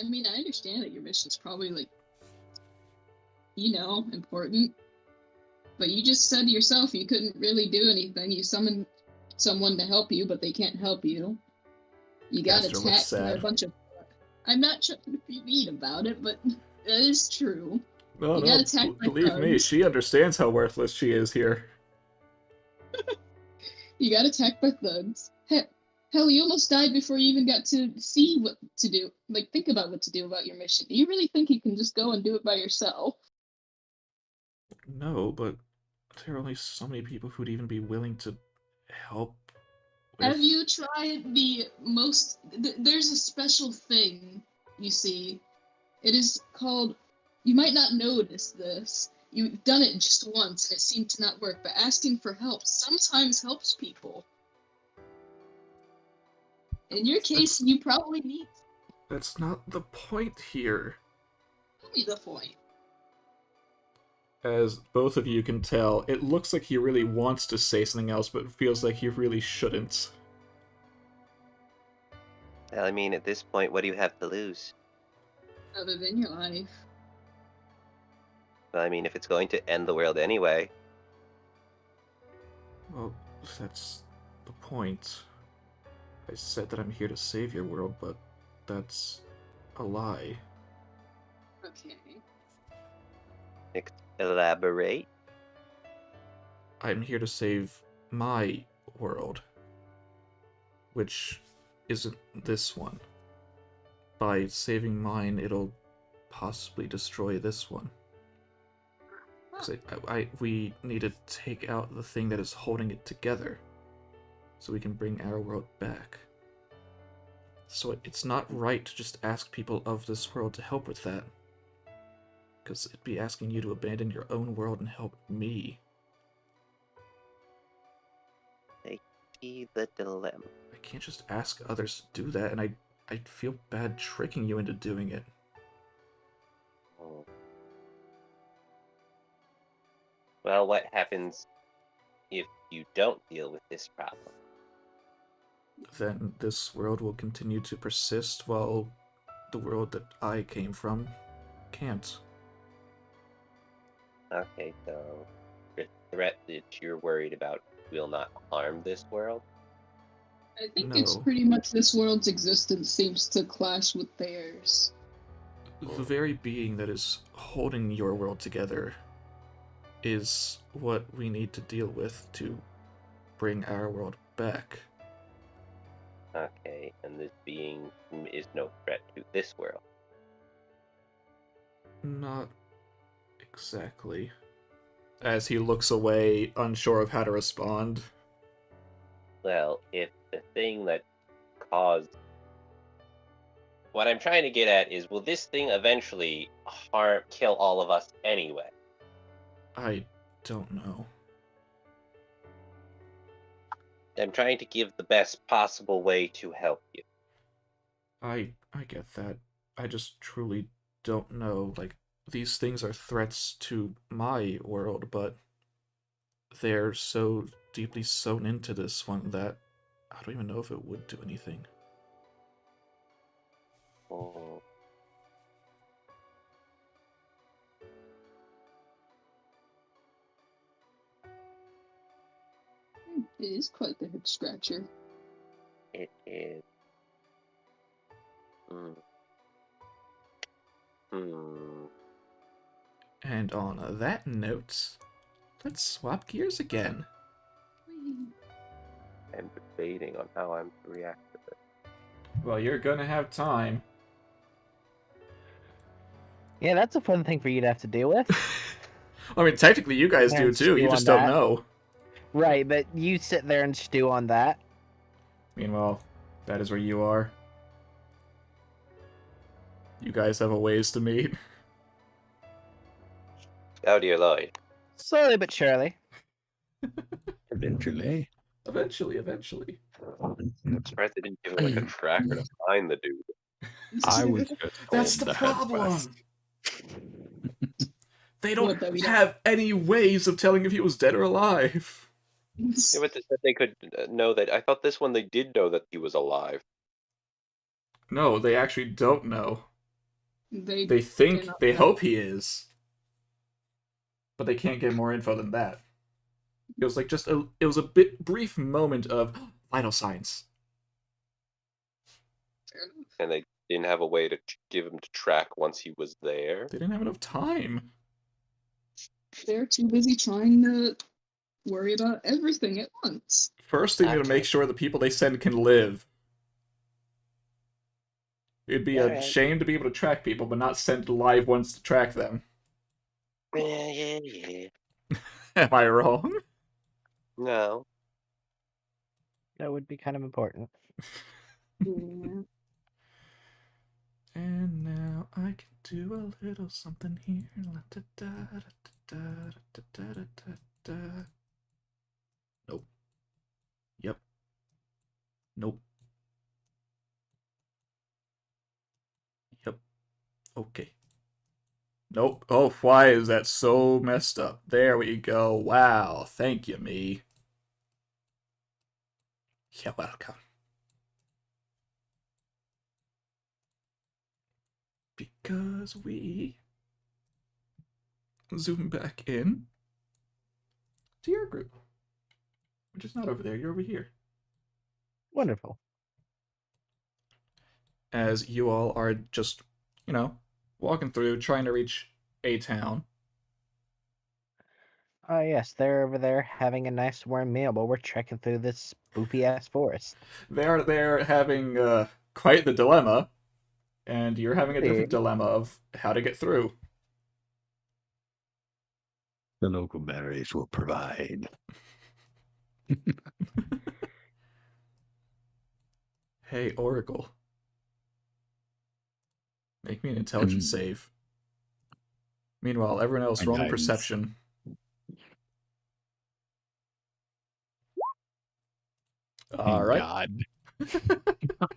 I mean, I understand that your mission's probably, like, important. But you just said yourself you couldn't really do anything. You summoned someone to help you, but they can't help you. You got Master looks attacked by a sad. bunch of... I'm not trying to be mean about it, but that is true. No, You got attacked by believe me, thugs. she understands how worthless she is here. You got attacked by thugs. Hell, you almost died before you even got to see what to do. Like, think about what to do about your mission. Do you really think you can just go and do it by yourself? no, but there are only so many people who'd even be willing to help with... Have you tried the most... There's a special thing, you see. It is called... You might not notice this. You've done it just once and it seemed to not work, but asking for help sometimes helps people. In your case, you probably need... That's not the point here. Tell me the point. As both of you can tell, it looks like he really wants to say something else, but feels like he really shouldn't. Well, I mean, at this point, what do you have to lose? Other than your life. Well, I mean, if it's going to end the world anyway. Well, that's the point. I said that I'm here to save your world, but that's a lie. Okay. Elaborate. I'm here to save my world, which isn't this one. By saving mine, it'll possibly destroy this one. 'Cause we need to take out the thing that is holding it together, so we can bring our world back. So it's not right to just ask people of this world to help with that. Because it'd be asking you to abandon your own world and help me. I see the dilemma. I can't just ask others to do that, and I'd feel bad tricking you into doing it. Oh. Well, what happens if you don't deal with this problem? Then this world will continue to persist while the world that I came from can't. Okay, so the threat that you're worried about will not harm this world? I think it's No. pretty much this world's existence seems to clash with theirs. The very being that is holding your world together is what we need to deal with to bring our world back. Okay, and this being is no threat to this world. Not exactly. As he looks away, unsure of how to respond. Well, if the thing that caused... What I'm trying to get at is, will this thing eventually kill all of us anyway? I don't know. I'm trying to give the best possible way to help you. I get that. I just truly don't know. Like, these things are threats to my world, but they're so deeply sewn into this one that I don't even know if it would do anything. Oh. It is quite the hip scratcher. It is. And on that note, let's swap gears again. I'm debating on how I'm to react to this. Well, you're gonna have time. Yeah, that's a fun thing for you to have to deal with. I mean, technically you guys do And too, you stew just on don't that. know. Right, but you sit there and stew on that. Meanwhile, that is where you are. You guys have a ways to meet. Oh dear Lord. Slowly but surely. Eventually. Eventually. I'm surprised they didn't give him like a tracker to find the dude. I was just That's told the to head problem! west. They What, don't that we don't- have any ways of telling if he was dead or alive. Yeah, but they said they could know that. I thought this one they did know that he was alive. No, they actually don't know. They They think, cannot they know. hope he is. But they can't get more info than that. It was like just it was a brief moment of vital signs. Fair enough. And they didn't have a way to give him to track once he was there. They didn't have enough time. They're too busy trying to worry about everything at once. First, they need to make Okay. sure the people they send can live. It'd be a Alright. shame to be able to track people, but not send live ones to track them. Yeah. Am I wrong? No. That would be kind of important. Yeah. And now I can do a little something here. La-da-da-da-da-da-da-da-da-da. Nope. Yep. Nope. Yep. Okay. Nope. Oh, why is that so messed up? There we go. Wow. Thank you, me. You're welcome. Because we zoom back in to your group, which is not over there. You're over here. Wonderful. As you all are just, walking through, trying to reach a town. Yes, they're over there having a nice warm meal while we're trekking through this spoopy ass forest. They're having quite the dilemma, and you're having a different Really? dilemma of how to get through. The local berries will provide. Hey, Oracle. Make me an intelligence save. Meanwhile, everyone else, My roll me guidance. perception. All right. God.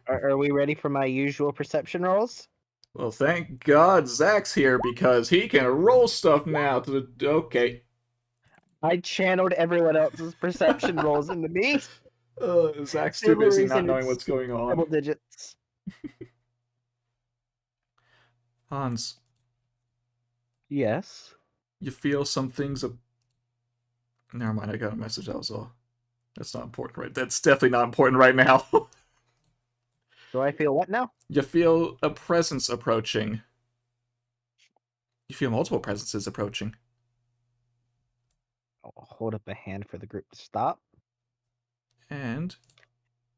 Are we ready for my usual perception rolls? Well, thank God Zach's here because he can roll stuff now. Okay. I channeled everyone else's perception rolls into me. Zach's too Same busy reason not knowing it's what's going on. Double digits. Hans, Yes. you feel some things. Never mind, I got a message. That was all. That's not important, right? That's definitely not important right now. Do I feel what now? You feel a presence approaching. You feel multiple presences approaching. I'll hold up a hand for the group to stop. And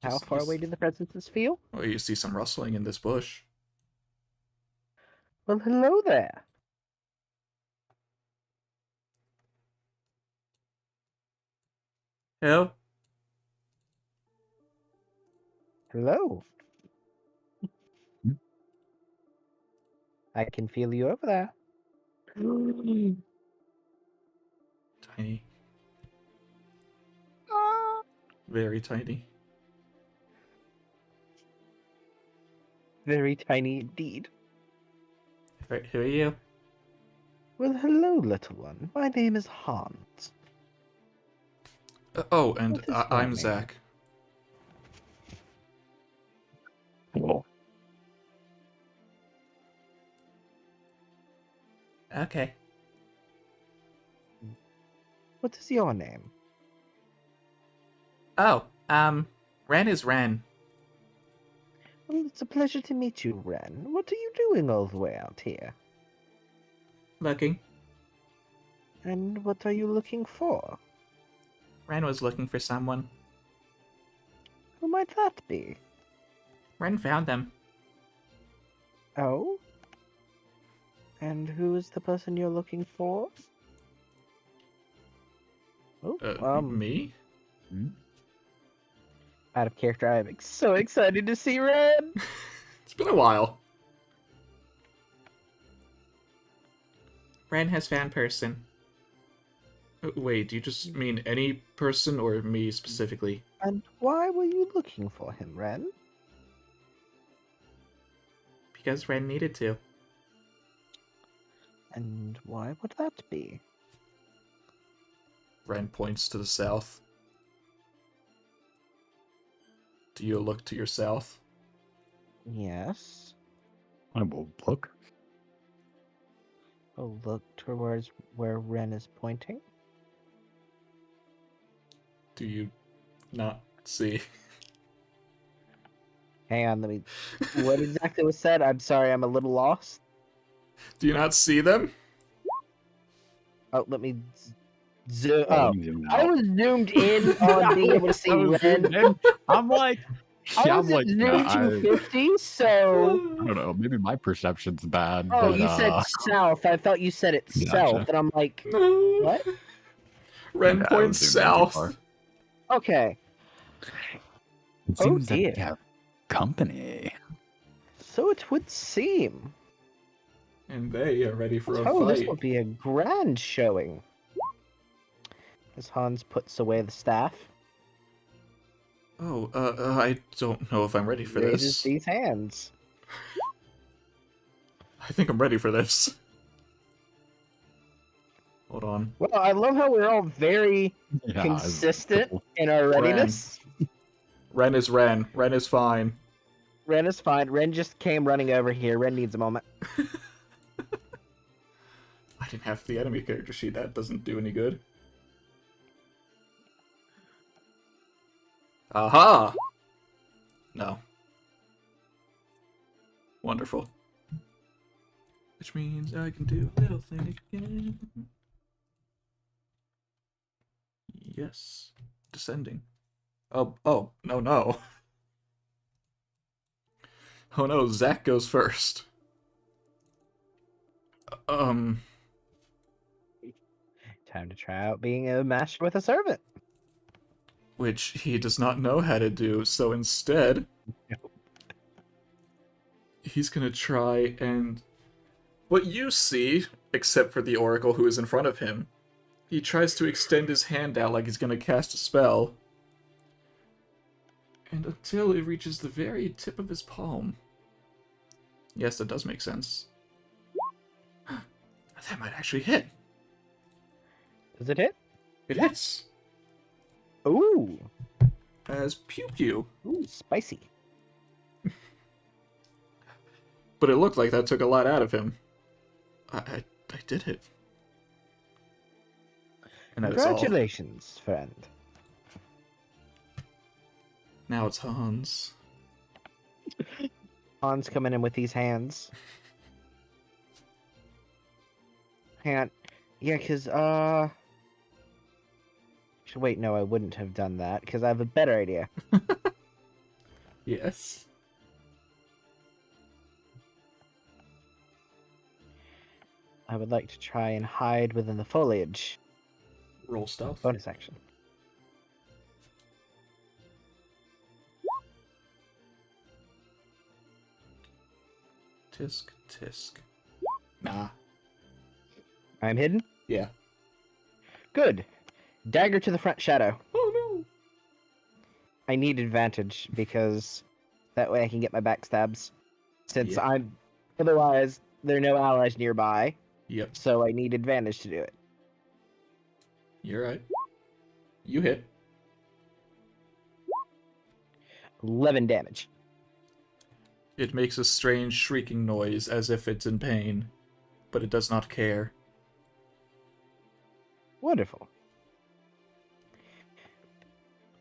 How Just- far just- away do the presences feel? well, you see some rustling in this bush. Well, hello there. Hello? Hello. Hmm? I can feel you over there. Tiny. Ah. Very tiny. Very tiny indeed. Right, who are you? Well, hello, little one. My name is Hans. Oh, and What is your I'm name? Zach. Well, Okay. What is your name? Oh, Ren is Ren. Well, it's a pleasure to meet you, Ren. What are you doing all the way out here? Looking. And what are you looking for? Ren was looking for someone. Who might that be? Ren found them. Oh? And who is the person you're looking for? Oh, Me? out of character. I'm so excited to see Ren. It's been a while. Ren has found person. Wait, do you just mean any person or me specifically? And why were you looking for him, Ren? Because Ren needed to. And why would that be? Ren points to the south. Do you look to your south? Yes. I will look. Oh, look towards where Ren is pointing. Do you not see? Hang on, let me. What exactly was said? I'm sorry, I'm a little lost. Do you not see them? Oh, let me zoom. Oh, you I know. was zoomed in on being able to see I was Ren. zoomed in. I'm like, I Yeah, was I'm at like, near nah, I 250, so. don't know. Maybe my perception's bad, Oh, but you said south. I thought you said it south, gotcha. and I'm like, No. what? Ren Yeah, I points was zooming in too far. south. Okay. It Oh, seems that dear. we have company. So it would seem. And they are ready for a Oh, this fight. will be a grand showing. As Hans puts away the staff, Oh, I don't know if I'm ready for raises this. these hands. I think I'm ready for this. Hold on. Well, I love how we're all very Yeah, it's consistent cool. in our readiness. Ren is Ren. Ren is fine. Ren is fine. Ren just came running over here. Ren needs a moment. I didn't have the enemy character sheet. That doesn't do any good. Aha! No. Wonderful. Which means I can do a little thing again. Yes. Descending. Oh, no, no. Oh no, Zach goes first. Time to try out being a master with a servant. Which he does not know how to do, so instead, he's gonna try and... What you see, except for the Oracle who is in front of him, he tries to extend his hand out like he's gonna cast a spell. And until it reaches the very tip of his palm. Yes, that does make sense. That might actually hit. Does it hit? It hits. Ooh. As Pew Pew. Ooh, spicy. But it looked like that took a lot out of him. I did it. And that is all. Congratulations, friend. Now it's Hans. Hans coming in with these hands. Hang on. Yeah, because, wait, no, I wouldn't have done that, because I have a better idea. Yes. I would like to try and hide within the foliage. Roll stealth. Bonus action. Tisk, tisk. Nah. I'm hidden? Yeah. Good. Dagger to the front shadow. Oh no! I need advantage, because that way I can get my backstabs. Since Yeah. I'm... Otherwise, there are no allies nearby, Yep, so I need advantage to do it. you're right. You hit. 11 damage. It makes a strange shrieking noise as if it's in pain, but it does not care. Wonderful.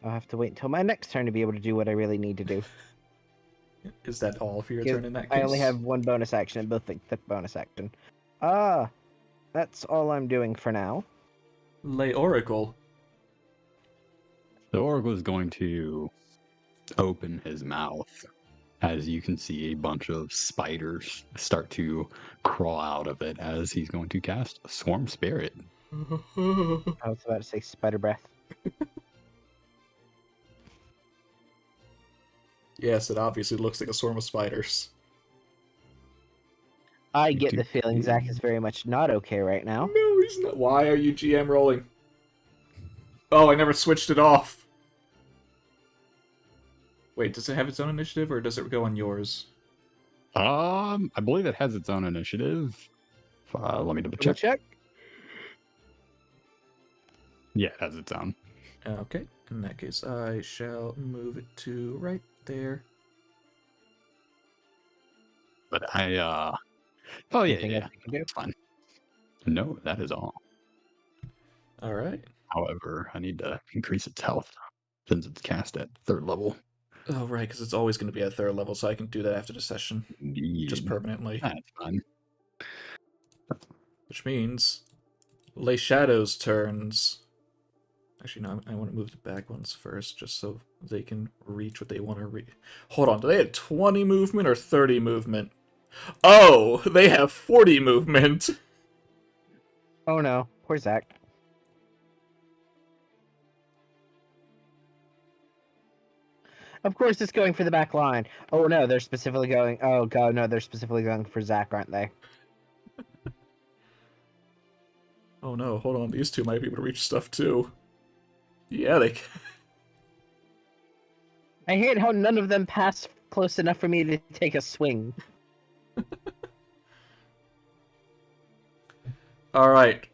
I'll have to wait until my next turn to be able to do what I really need to do. Is that all for your Because turn in that case? I only have one bonus action and both the bonus action. That's all I'm doing for now. Lay Oracle. The Oracle is going to open his mouth. As you can see, a bunch of spiders start to crawl out of it as he's going to cast Swarm Spirit. I was about to say spider breath. Yes, it obviously looks like a swarm of spiders. I get the feeling Zach is very much not okay right now. No, he's not. Why are you GM rolling? Oh, I never switched it off. Wait, does it have its own initiative, or does it go on yours? I believe it has its own initiative. Let me double Double check. check. Yeah, it has its own. Okay, in that case, I shall move it to right there. But oh yeah, Anything yeah, else you can do? it's fine. No, that is all. Alright. However, I need to increase its health since it's cast at 3rd level. Oh, right, because it's always going to be at 3rd level, so I can do that after the session. Just Indeed. permanently. That's fine. Which means... Lay Shadow's turns. Actually, no, I want to move the back ones first, just so they can reach what they want to reach. Hold on, do they have 20 movement or 30 movement? Oh, they have 40 movement! Oh no, poor Zach. Of course, it's going for the back line. Oh no, they're specifically going. Oh god, no, they're specifically going for Zach, aren't they? Oh no, hold on, these two might be able to reach stuff too. Yeah, they can. I hate how none of them pass close enough for me to take a swing. Alright,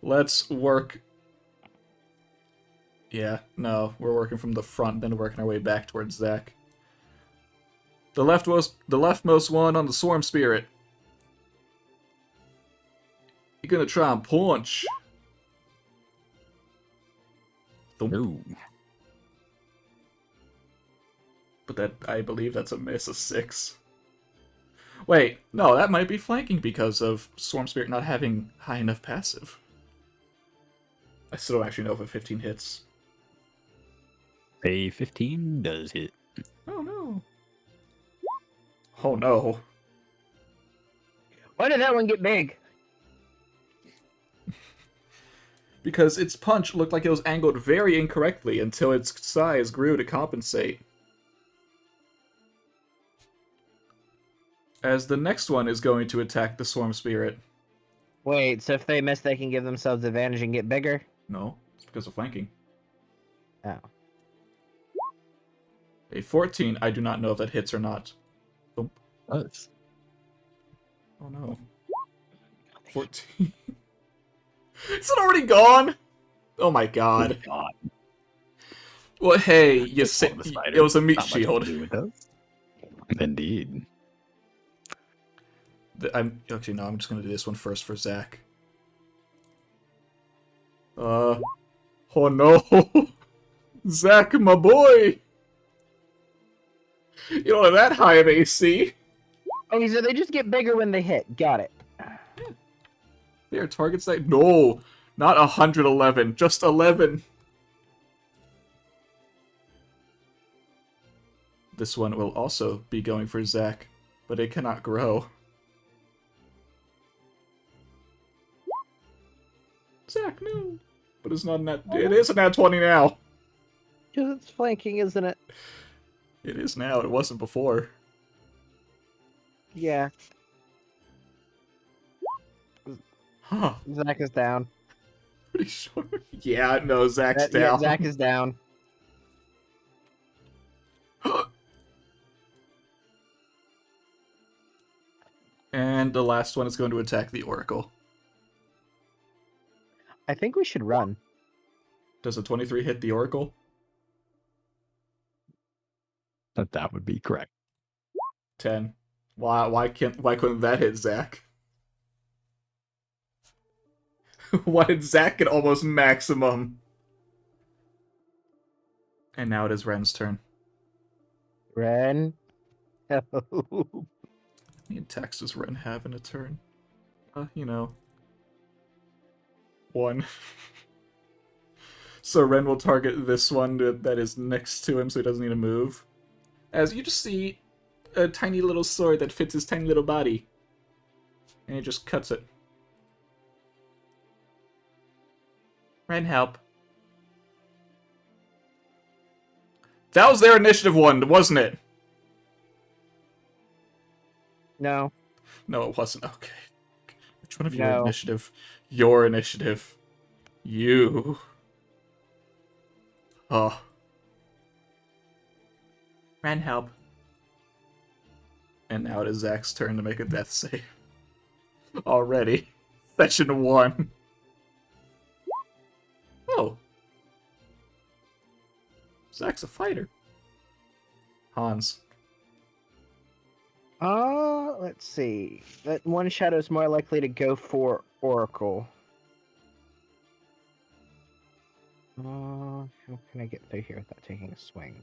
let's work. Yeah, no, we're working from the front, then working our way back towards Zach. The leftmost one on the Swarm Spirit. You're gonna try and punch. Thump. Ooh. But that, I believe that's a miss, a 6. Wait, no, that might be flanking because of Swarm Spirit not having high enough passive. I still don't actually know if a 15 hits. A 15 does hit. Oh no. Oh no. Why did that one get big? Because its punch looked like it was angled very incorrectly until its size grew to compensate. As the next one is going to attack the Swarm Spirit. Wait, so if they miss, they can give themselves advantage and get bigger? No, it's because of flanking. Oh. A 14, I do not know if that hits or not. Thump. Does. Oh no. 14. Is it already gone? Oh my god. Oh, God. Well, hey, you It's said one of the spiders. it was a meat Not much to shield. do with those. Indeed. I'm actually no. I'm just gonna do this one first for Zach. Oh no, Zach, my boy. You don't have that high of AC. Okay, so they just get bigger when they hit. Got it. They are targets that no, not 111, just 11. This one will also be going for Zach, but it cannot grow. Zach, no. But it's not a nat. It is a nat 20 now. Because it's flanking, isn't it? It is now. It wasn't before. Yeah. Huh. Zach is down. Pretty sure. Yeah, no, Zach's Yeah, down. Zach is down. And the last one is going to attack the Oracle. I think we should run. Does a 23 hit the Oracle? That would be correct. 10. Why couldn't that hit Zach? Why did Zach get almost maximum? And now it is Ren's turn. Ren. How many attacks does Ren have in a turn? You know. 1. So Ren will target this one that is next to him so he doesn't need to move. As you just see a tiny little sword that fits his tiny little body. And he just cuts it. Ren, help. That was their initiative one, wasn't it? No. No, it wasn't. Okay. Which one of your No. initiative? Your initiative. You. Oh. Ren, help. And now it is Zach's turn to make a death save. Already. Session 1. Oh. Zach's a fighter. Hans. Let's see. That one shadow is more likely to go for Oracle. How can I get through here without taking a swing?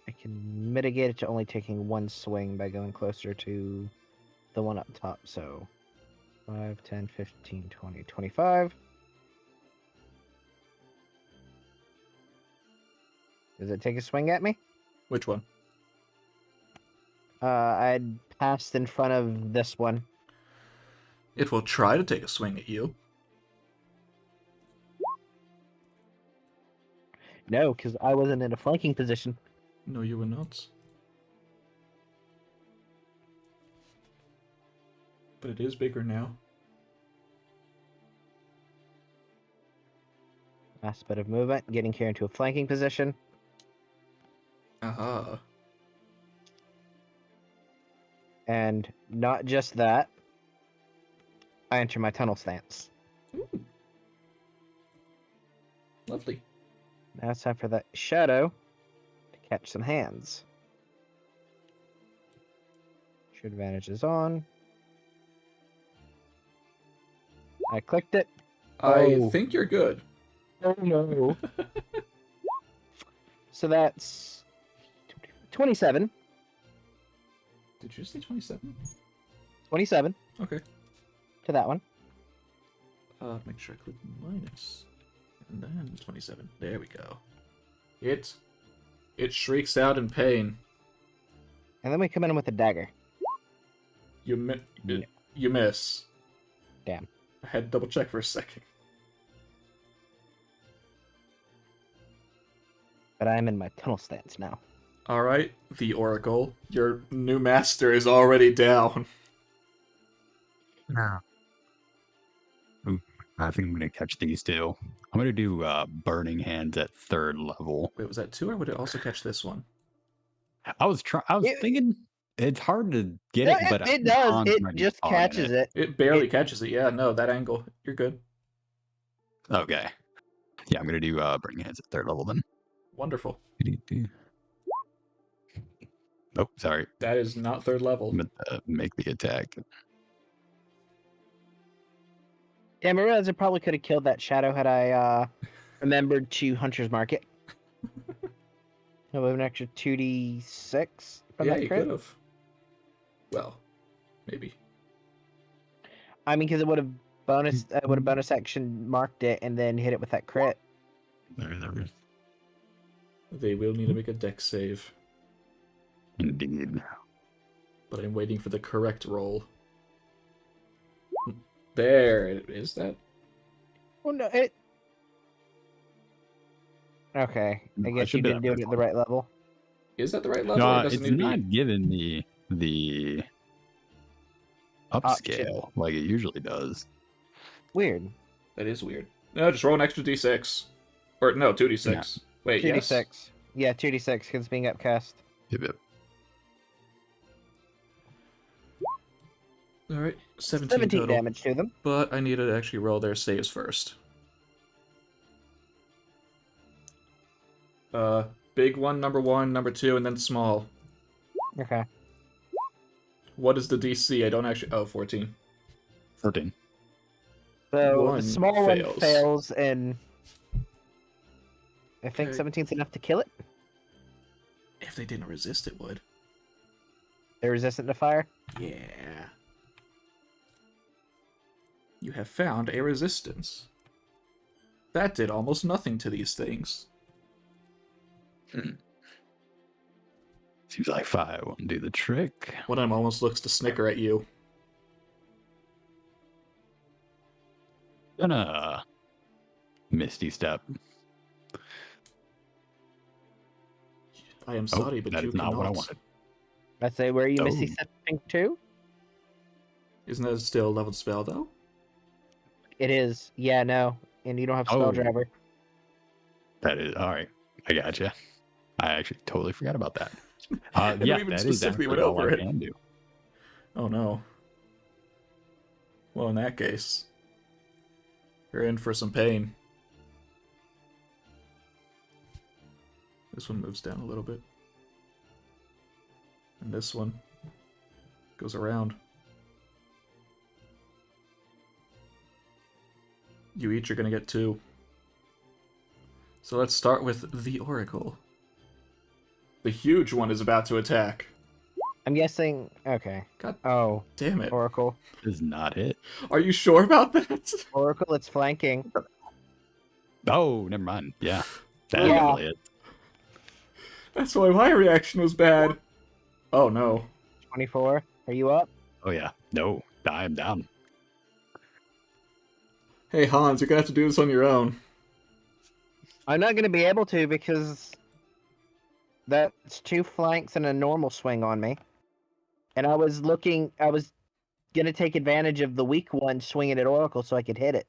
I can mitigate it to only taking one swing by going closer to the one up top, so 5, 10, 15, 20, 25. Does it take a swing at me? Which one? I'd passed in front of this one. It will try to take a swing at you. No, because I wasn't in a flanking position. No, you were not. But it is bigger now. Last bit of movement, getting here into a flanking position. Aha. And not just that, I enter my tunnel stance. Ooh. Lovely. Now it's time for that shadow to catch some hands. Should advantage is on. I clicked it. I Oh. think you're good. Oh no. So that's 27. Did you say 27? 27 Okay. to that one. Make sure I click minus. And then 27. There we go. It shrieks out in pain. And then we come in with a dagger. You Yeah. you miss. Damn. I had to double check for a second. But I'm in my tunnel stance now. Alright, the Oracle. Your new master is already down. No. Ooh, I think I'm gonna catch these two. I'm gonna do burning hands at 3rd level. Wait, was that 2 or would it also catch this one? I was thinking it's hard to get Yeah, it, but it does. Han's It already just on catches it. It barely catches it. Yeah, no, that angle. You're good. Okay. Yeah, I'm gonna do burning hands at 3rd level then. Wonderful. Oh, sorry. That is not 3rd level. I'm gonna make the attack. Damn, I realized I probably could have killed that shadow had I remembered to Hunter's Market. Have an extra 2d6 from Yeah, that you crit. could have. Well, maybe. I mean, because it would have bonus action marked it and then hit it with that crit. They will need to make a dex save. Indeed. But I'm waiting for the correct roll. There, is that? Oh no, it. Okay, I guess you should be didn't do it at the right level. Is that the right level? Or No, does it it's need to be? not giving me the Option. upscale like it usually does. Weird. That is weird. No, just roll an extra d6. Or no, 2d6. Wait, 2d6. yes? Yeah, 2d6 because it's being upcast. Yep. Alright, 17 17 total. damage to them. But I need to actually roll their saves first. Big one, number 1, number 2, and then small. Okay. What is the DC? I don't actually... Oh, 14. 13. So One the small fails. one fails, and I think Okay. 17's enough to kill it. If they didn't resist, it would. They're resistant to fire. Yeah. You have found a resistance. That did almost nothing to these things. Seems like fire won't do the trick. One of them almost looks to snicker at you. Gonna Misty Step. I am sorry, but that you is not cannot. what I wanted. I say, where are you Oh. Misty stepping to? Isn't that still a leveled spell, though? It is. Yeah, no. And you don't have spell Oh. driver. That is all right. I gotcha. I actually totally forgot about that. And we Yeah, even that is specifically actually went all over I it. can do. Oh no. Well, in that case, you're in for some pain. This one moves down a little bit. And this one goes around. You each are going to get 2. So let's start with the Oracle. The huge one is about to attack. I'm guessing. Okay. God Oh, damn it. Oracle. Does not hit. Are you sure about that? Oracle, it's flanking. Oh, never mind. Yeah. That Yeah. definitely hits. That's why my reaction was bad. Oh no. 24. Are you up? Oh yeah. No, I'm down. Hey Hans, you're gonna have to do this on your own. I'm not going to be able to because that's 2 flanks and a normal swing on me. And I was going to take advantage of the weak one swinging at Oracle so I could hit it.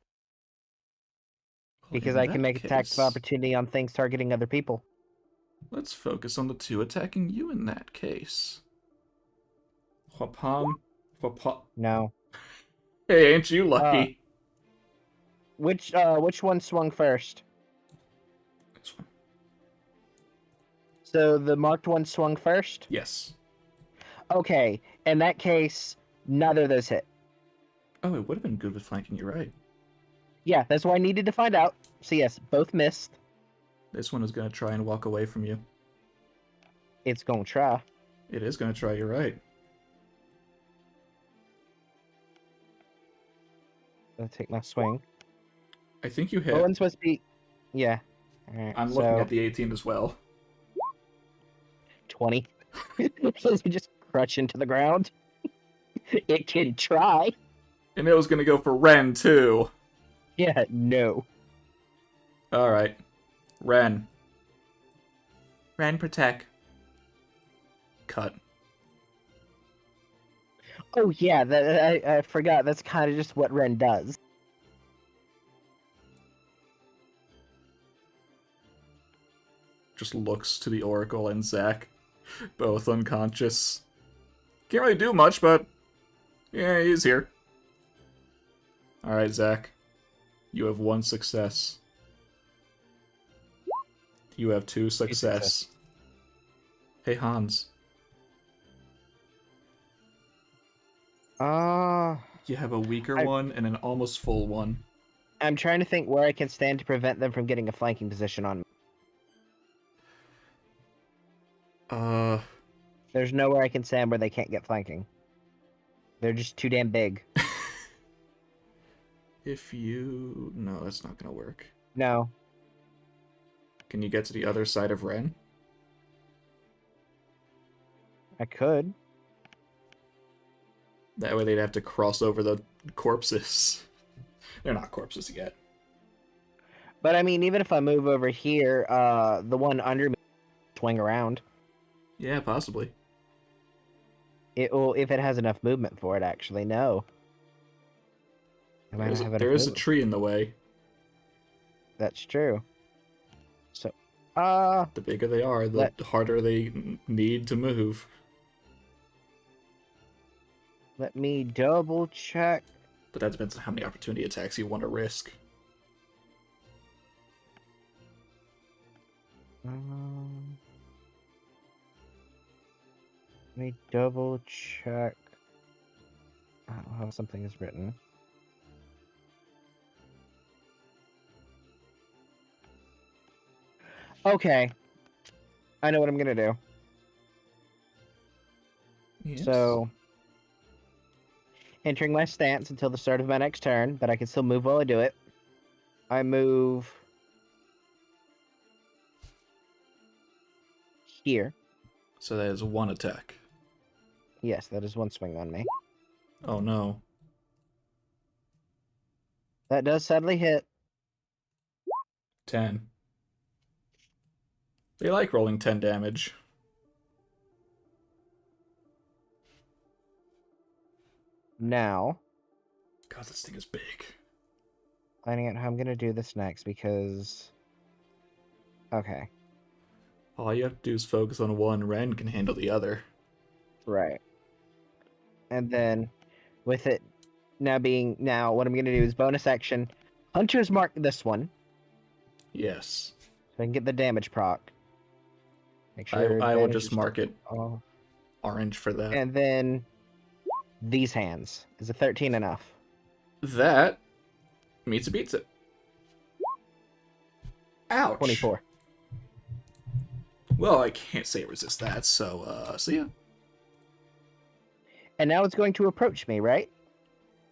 Because In I can that make attacks of case, opportunity on things targeting other people. let's focus on the 2 attacking you in that case. Wapam. Wapam. No. Hey, ain't you lucky? Which one swung first? This one. So the marked one swung first? Yes. Okay. In that case, neither of those hit. Oh, it would have been good with flanking, you're right. Yeah, that's what I needed to find out. So yes, both missed. This one is gonna try and walk away from you. It's gonna try. It is gonna try, you're right. I'll take my swing. I think you hit. Owen's supposed to be... Yeah. Alright, I'm looking at the 18 as well. 20. Does it just crutch into the ground? It can try. And it was gonna go for Ren, too. Yeah, no. Alright. Ren. Ren, protect. Cut. Oh yeah, I forgot. That's kind of just what Ren does. Just looks to the Oracle and Zack, both unconscious. Can't really do much, but yeah, he's here. Alright, Zack. You have 1 success. You have 2 success. Hey, Hans. You have a weaker one and an almost full one. I'm trying to think where I can stand to prevent them from getting a flanking position on me. There's nowhere I can stand where they can't get flanking. They're just too damn big. If you... No, that's not gonna work. No. Can you get to the other side of Ren? I could. That way they'd have to cross over the corpses. They're not corpses yet. But I mean, even if I move over here, the one under me swing around. Yeah, possibly. It will, if it has enough movement for it, actually. No. I might not have enough There is a movement. tree in the way. That's true. So, The bigger they are, the harder they need to move. let me double check. But that depends on how many opportunity attacks you want to risk. Let me double check. I don't know how something is written. Okay. I know what I'm gonna do. Yes. So, entering my stance until the start of my next turn, but I can still move while I do it. I move here. So that is 1 attack. Yes, that is 1 swing on me. Oh no. That does sadly hit. 10. They like rolling 10 damage. Now, God, this thing is big. planning out how I'm gonna do this next because... Okay. All you have to do is focus on one. Ren can handle the other. Right. And then, with it now being... Now, what I'm gonna do is bonus action. Hunter's Mark this one, Yes. so I can get the damage proc. Make sure I will advantage just is mark it off. orange for that. And then these hands. Is a 13 enough? That meets a beats it. Ouch. 24. Well, I can't say resist that, so, see ya. And now it's going to approach me, right?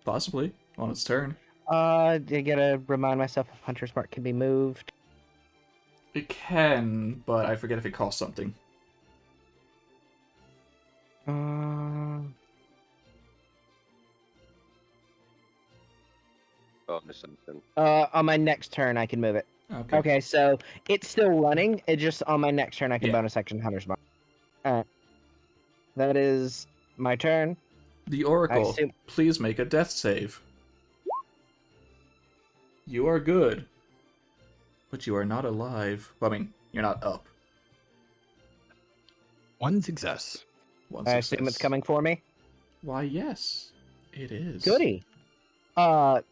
Possibly. On its turn. I gotta remind myself if Hunter's Mark can be moved. It can, but I forget if it costs something. Uh, Bonus something. on my next turn, I can move it. Okay. Okay, so it's still running. It just on my next turn, I can Yeah. bonus action Hunter's Mark. Alright. That is my turn. The I Oracle, assume. please make a death save. You are good. But you are not alive. Well, I mean, you're not up. One success. One I success. assume it's coming for me. Why, yes. It is. Goody.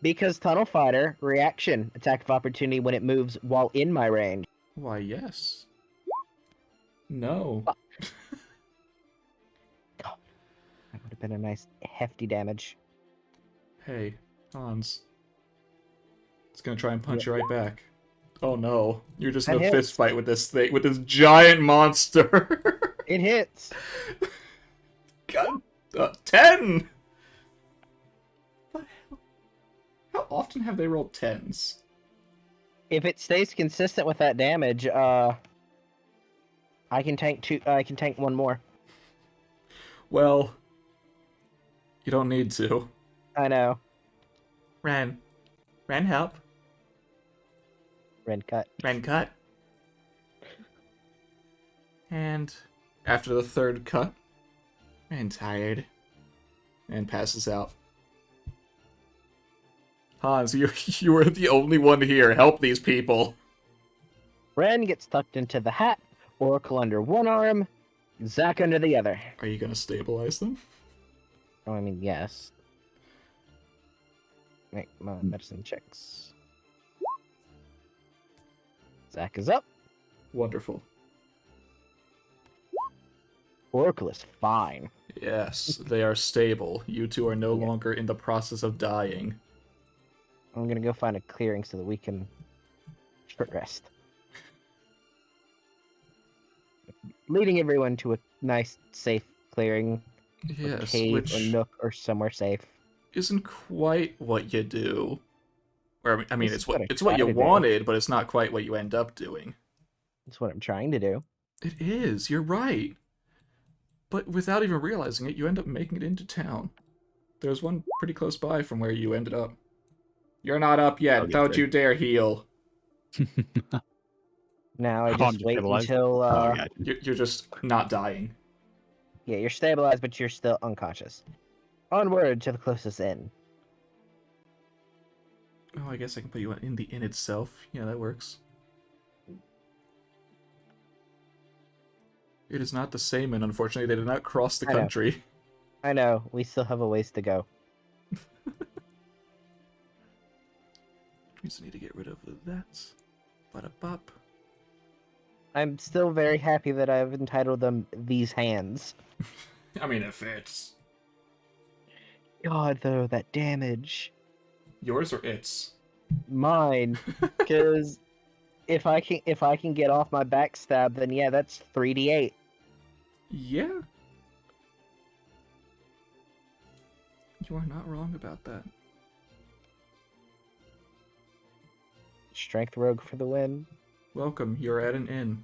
Because Tunnel Fighter, reaction, attack of opportunity when it moves while in my range. Why, yes. No. Fuck. God, that would have been a nice hefty damage. Hey, Hans. It's gonna try and punch you right back. Oh no. You're just in That a hits. fist fight with this thing, with this giant monster. It hits. God, 10! What the hell? How often have they rolled 10s? If it stays consistent with that damage, I can tank two. I can tank one more. Well, you don't need to. I know. Ren. Ren, help. Ren cut. Ren, cut. And after the third cut, Ren tired and passes out. Hans, you are the only one here. Help these people. Ren gets tucked into the hat. Oracle under one arm. Zack under the other. Are you gonna stabilize them? Oh, I mean, yes. Make my medicine checks. Zack is up. Wonderful. Oracle is fine. Yes, they are stable. You two are no Yeah. longer in the process of dying. I'm gonna go find a clearing so that we can short rest. Leading everyone to a nice, safe clearing. Yes, Cave which or nook or somewhere safe. isn't quite what you do. Or I mean, This it's is what I it's what try you to do. wanted, but it's not quite what you end up doing. That's what I'm trying to do. It is. You're right. But without even realizing it, you end up making it into town. There's one pretty close by from where you ended up. You're not up yet. I'll get Don't there. you dare heal. Now I I'm just just wait stabilized. until Oh, gotcha. You're just not dying. yeah, you're stabilized, but you're still unconscious. Onward to the closest inn. Oh, I guess I can put you in the inn itself. Yeah, that works. It is not the same inn, unfortunately. They did not cross the I know. country. I know, we still have a ways to go. We just need to get rid of that. Bada-bop. I'm still very happy that I've entitled them These Hands. I mean, it fits. God, though, that damage. Yours or its? Mine. Because if I can get off my backstab, then yeah, that's 3d8. Yeah. You are not wrong about that. Strength rogue for the win. Welcome, you're at an inn.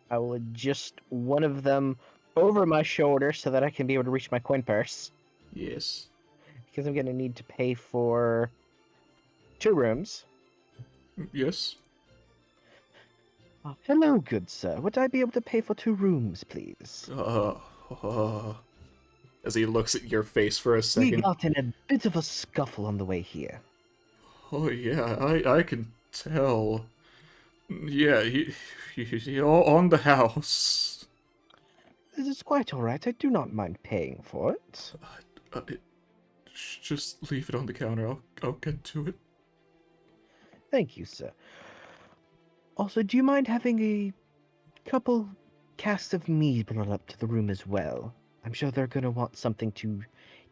I will adjust one of them over my shoulder so that I can be able to reach my coin purse. Yes. Because I'm going to need to pay for 2 rooms. Yes. Hello, good sir. Would I be able to pay for 2 rooms, please? As he looks at your face for a We second. got in a bit of a scuffle on the way here. Oh yeah, I can tell. Yeah, he on the house. This is quite alright. I do not mind paying for it. Just leave it on the counter. I'll get to it. Thank you, sir. Also, do you mind having a couple casts of mead brought up to the room as well? I'm sure they're going to want something to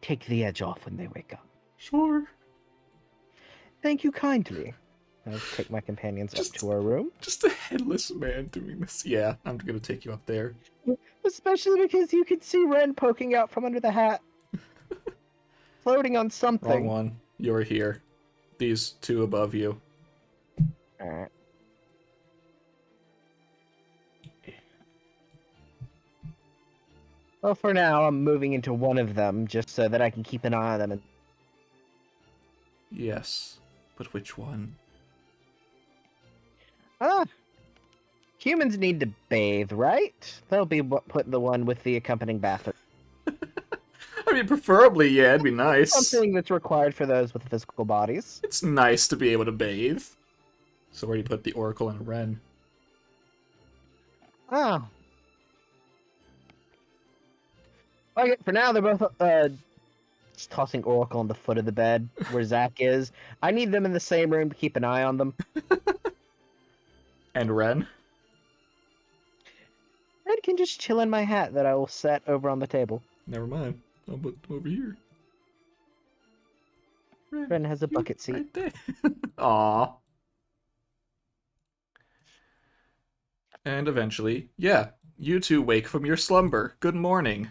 take the edge off when they wake up. Sure. Thank you kindly. I'll take my companions up to our room. Just a headless man doing this. Yeah, I'm gonna take you up there. Especially because you can see Ren poking out from under the hat. Floating on Wrong something. one. You're here. These 2 above you. Alright. Well, for now, I'm moving into one of them just so that I can keep an eye on them. And Yes, but which one? humans need to bathe, right? They'll be put the one with the accompanying bathroom. I mean, preferably, yeah, it'd be nice. Something that's required for those with physical bodies. It's nice to be able to bathe. So where do you put the Oracle and Ren? Oh. Okay, for now, they're both just tossing Oracle on the foot of the bed where Zach is. I need them in the same room to keep an eye on them. And Ren? Ren can just chill in my hat that I will set over on the table. Never mind. I'll put them over here. Ren has a bucket seat. Right there. Aww. And eventually, yeah, you two wake from your slumber. Good morning.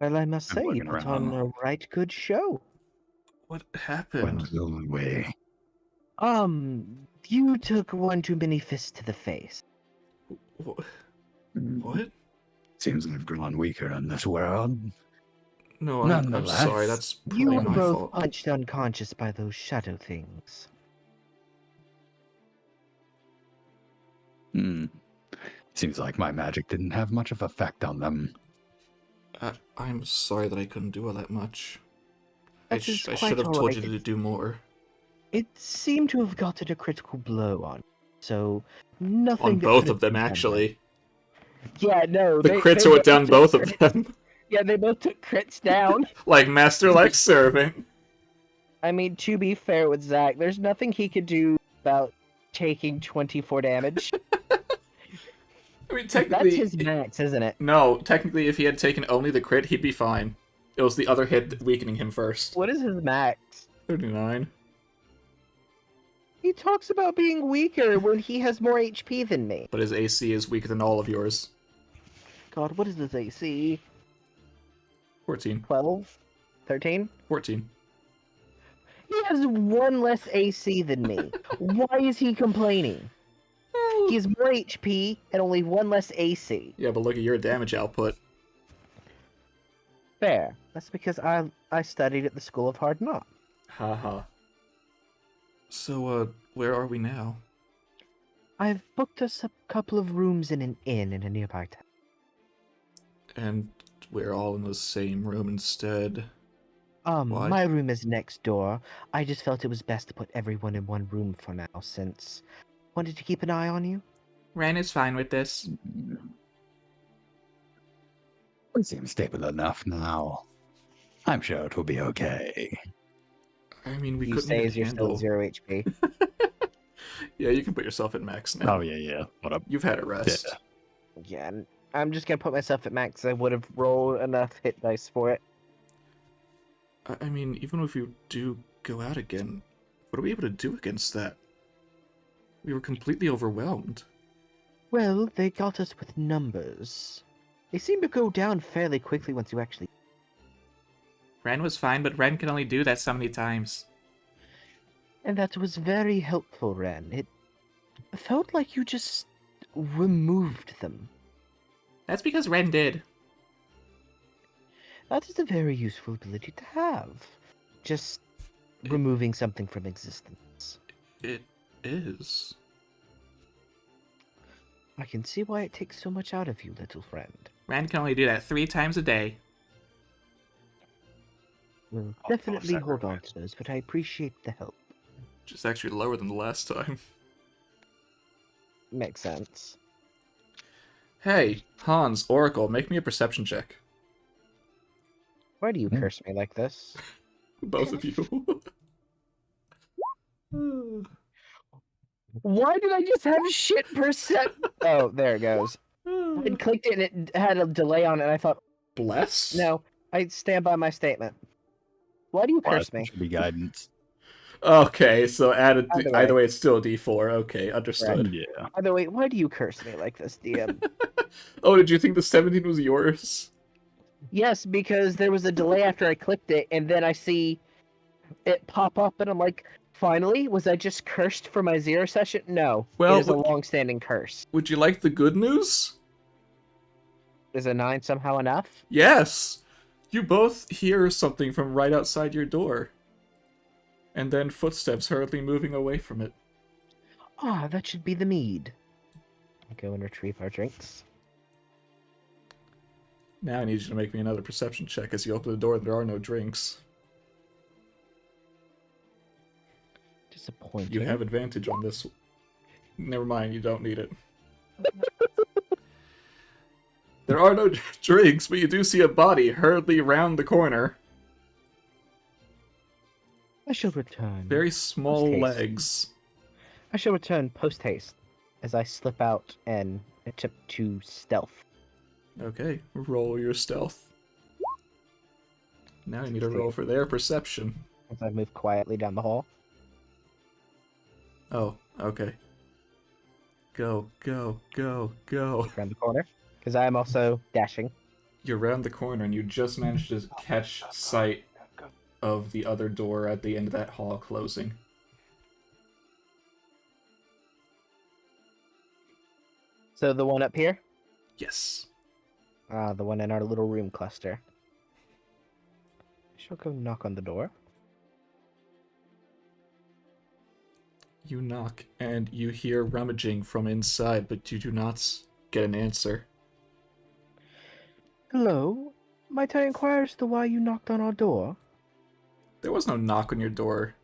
Well, I must I'm say, you looking put on around. a right good show. What happened? Went the only way. You took one too many fists to the face. What? Seems I've grown weaker in this world. No, I'm Nonetheless, sorry. That's You probably were my both fault. punched unconscious by those shadow things. Seems like my magic didn't have much of effect on them. I'm sorry that I couldn't do all that much. I That is should quite have all told right. you to do more. It seemed to have gotten a critical blow on, so nothing. On that both could of have them, been done actually. there. Yeah, no. The they crits are what both down took both of crits. them. Yeah, they both took crits down. Like master, like servant. I mean, to be fair with Zach, there's nothing he could do about taking 24 damage. I mean, That's technically... his max, isn't it? No, technically, if he had taken only the crit, he'd be fine. It was the other hit weakening him first. What is his max? 39. He talks about being weaker when he has more HP than me. But his AC is weaker than all of yours. God, what is his AC? 14. 12? 13? 14. He has one less AC than me. Why is he complaining? He has more HP and only one less AC. Yeah, but look at your damage output. Fair. That's because I studied at the School of Hard Knocks. Haha. So, where are we now? I've booked us a couple of rooms in an inn in a nearby town. And we're all in the same room instead. Why? My room is next door. I just felt it was best to put everyone in one room for now, since wanted to keep an eye on you. Ren is fine with this. We seem stable enough now. I'm sure it will be okay. I mean, we You couldn't say even as you're still handle... 0 HP. Yeah, you can put yourself at max now. Oh, yeah. What up? You've had a rest. Yeah, I'm just gonna put myself at max. I would have rolled enough hit dice for it. I mean, even if you do go out again, what are we able to do against that? We were completely overwhelmed. Well, they got us with numbers. They seem to go down fairly quickly once you actually... Ren was fine, but Ren can only do that so many times. And that was very helpful, Ren. It felt like you just removed them. That's because Ren did. That is a very useful ability to have. Just removing something from existence. It is. I can see why it takes so much out of you, little friend. Ren can only do that 3 times a day. We'll I'll definitely sacrifice. hold on to those, but I appreciate the help. Which is actually lower than the last time. Makes sense. Hey, Hans, Oracle, make me a perception check. Why do you curse me like this? Both of you. Why did I just have shit percent? Oh, there it goes. I clicked it and it had a delay on it, and I thought, Bless? no, I stand by my statement. Why do you curse me? Should be guidance. Okay, so added Either either way. way, it's still a D4. Okay, understood. Yeah. By the way, why do you curse me like this, DM? Oh, did you think the 17 was yours? Yes, because there was a delay after I clicked it, and then I see it pop up, and I'm like, finally, was I just cursed for my 0 session? No, Well, it is a long-standing curse. would you like the good news? Is a 9 somehow enough? Yes! You both hear something from right outside your door. And then footsteps hurriedly moving away from it. Ah, that should be the mead. I go and retrieve our drinks. Now I need you to make me another perception check as you open the door and there are no drinks. Disappointing. You have advantage on this. Never mind, you don't need it. There are no drinks, but you do see a body hurriedly round the corner. I shall return. Very small Post-haste. legs. I shall return post haste as I slip out and attempt to stealth. Okay, roll your stealth. Now you need to roll for their perception. As I move quietly down the hall. Oh, okay. Go, go, go, go. Around the corner. Because I am also dashing. You're around the corner and you just managed to catch sight of the other door at the end of that hall closing. So the one up here? Yes. The one in our little room cluster. I shall go knock on the door. You knock and you hear rummaging from inside, but you do not get an answer. Hello? Might I inquire as to why you knocked on our door? There was no knock on your door.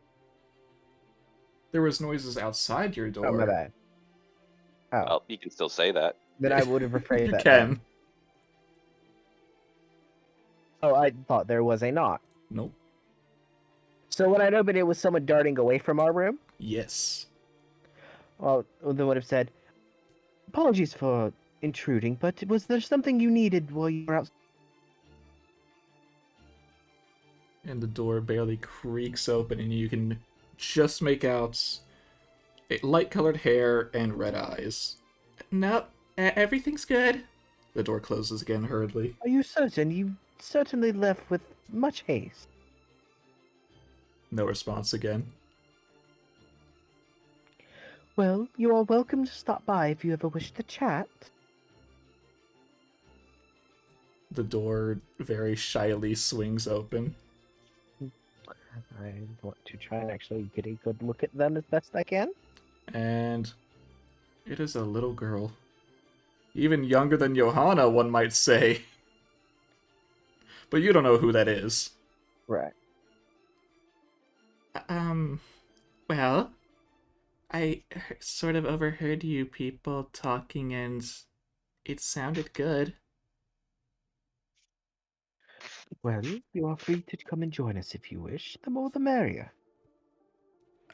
There was noises outside your door. Oh, my bad. Oh, Well, you can still say that. then I would have rephrased You that. can. Oh, I thought there was a knock. Nope. So when I opened it was someone darting away from our room? Yes. Well, then would have said, apologies for intruding, but was there something you needed while you were out? And the door barely creaks open and you can just make out light-colored hair and red eyes. Nope, everything's good. The door closes again hurriedly. Are you certain? You certainly left with much haste. No response again. Well, you are welcome to stop by if you ever wish to chat. The door very shyly swings open. I want to try and actually get a good look at them as best I can. And it is a little girl. Even younger than Johanna, one might say. But you don't know who that is. Right. Well, I sort of overheard you people talking and it sounded good. Well, you are free to come and join us if you wish. The more the merrier.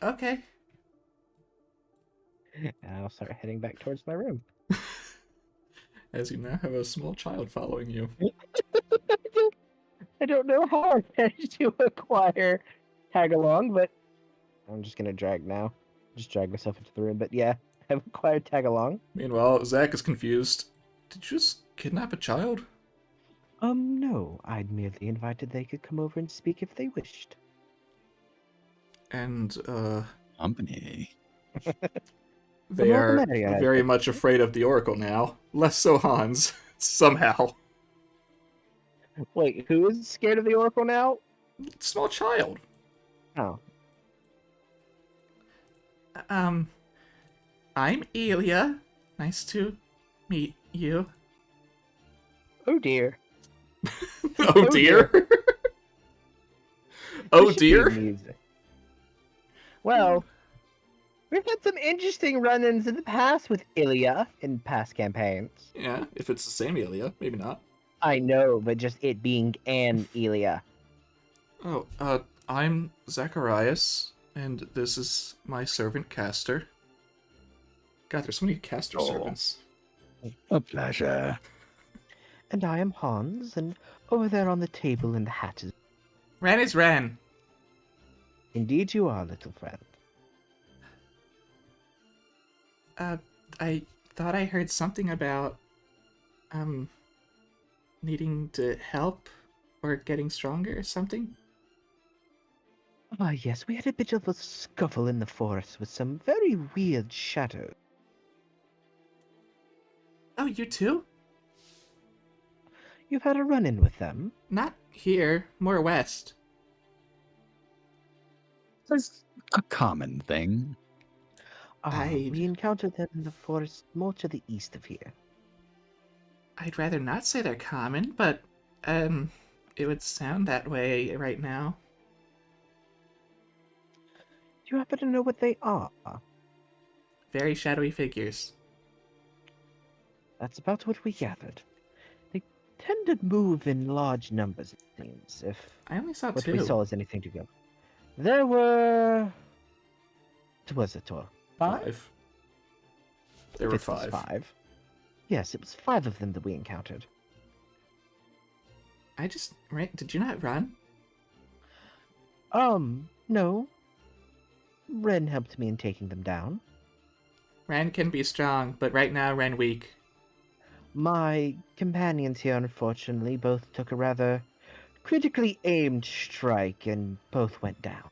Okay. And I'll start heading back towards my room. As you now have a small child following you. I don't know how I managed to acquire tag along, but I'm just gonna drag now. Just drag myself into the room. But yeah, I've acquired tag along. Meanwhile, Zach is confused. Did you just kidnap a child? No. I'd merely invited they could come over and speak if they wished. And, Company. they more are the merrier, I very think. much afraid of the Oracle now. Less so Hans, somehow. Wait, who is scared of the Oracle now? Small child. Oh. I'm Elia. Nice to meet you. Oh dear. Oh dear. Oh There should be dear. music. Well, we've had some interesting run-ins in the past with Ilya in past campaigns. Yeah, if it's the same Elia, maybe not. I know, but just it being an Ilya. Oh, I'm Zaqarias, and this is my servant Castor. God, there's so many Castor Oh. servants. A pleasure. And I am Hans, and over there on the table in the hat is... Ren is Ren. Indeed you are, little friend. I thought I heard something about, needing to help or getting stronger or something. Ah, yes, we had a bit of a scuffle in the forest with some very weird shadows. Oh, you too? You've had a run-in with them? Not here, more west. It's a common thing. We encountered them in the forest more to the east of here. I'd rather not say they're common, but, it would sound that way right now. Do you happen to know what they are? Very shadowy figures. That's about what we gathered. They tend to move in large numbers, it seems, if I only saw what two. we saw is anything to go. There were... What was it, or 5? There If were it was 5. 5. Yes, it was 5 of them that we encountered. I just ran. Did you not run? No. Ren helped me in taking them down. Ren can be strong, but right now Ren weak. My companions here, unfortunately, both took a rather critically aimed strike, and both went down.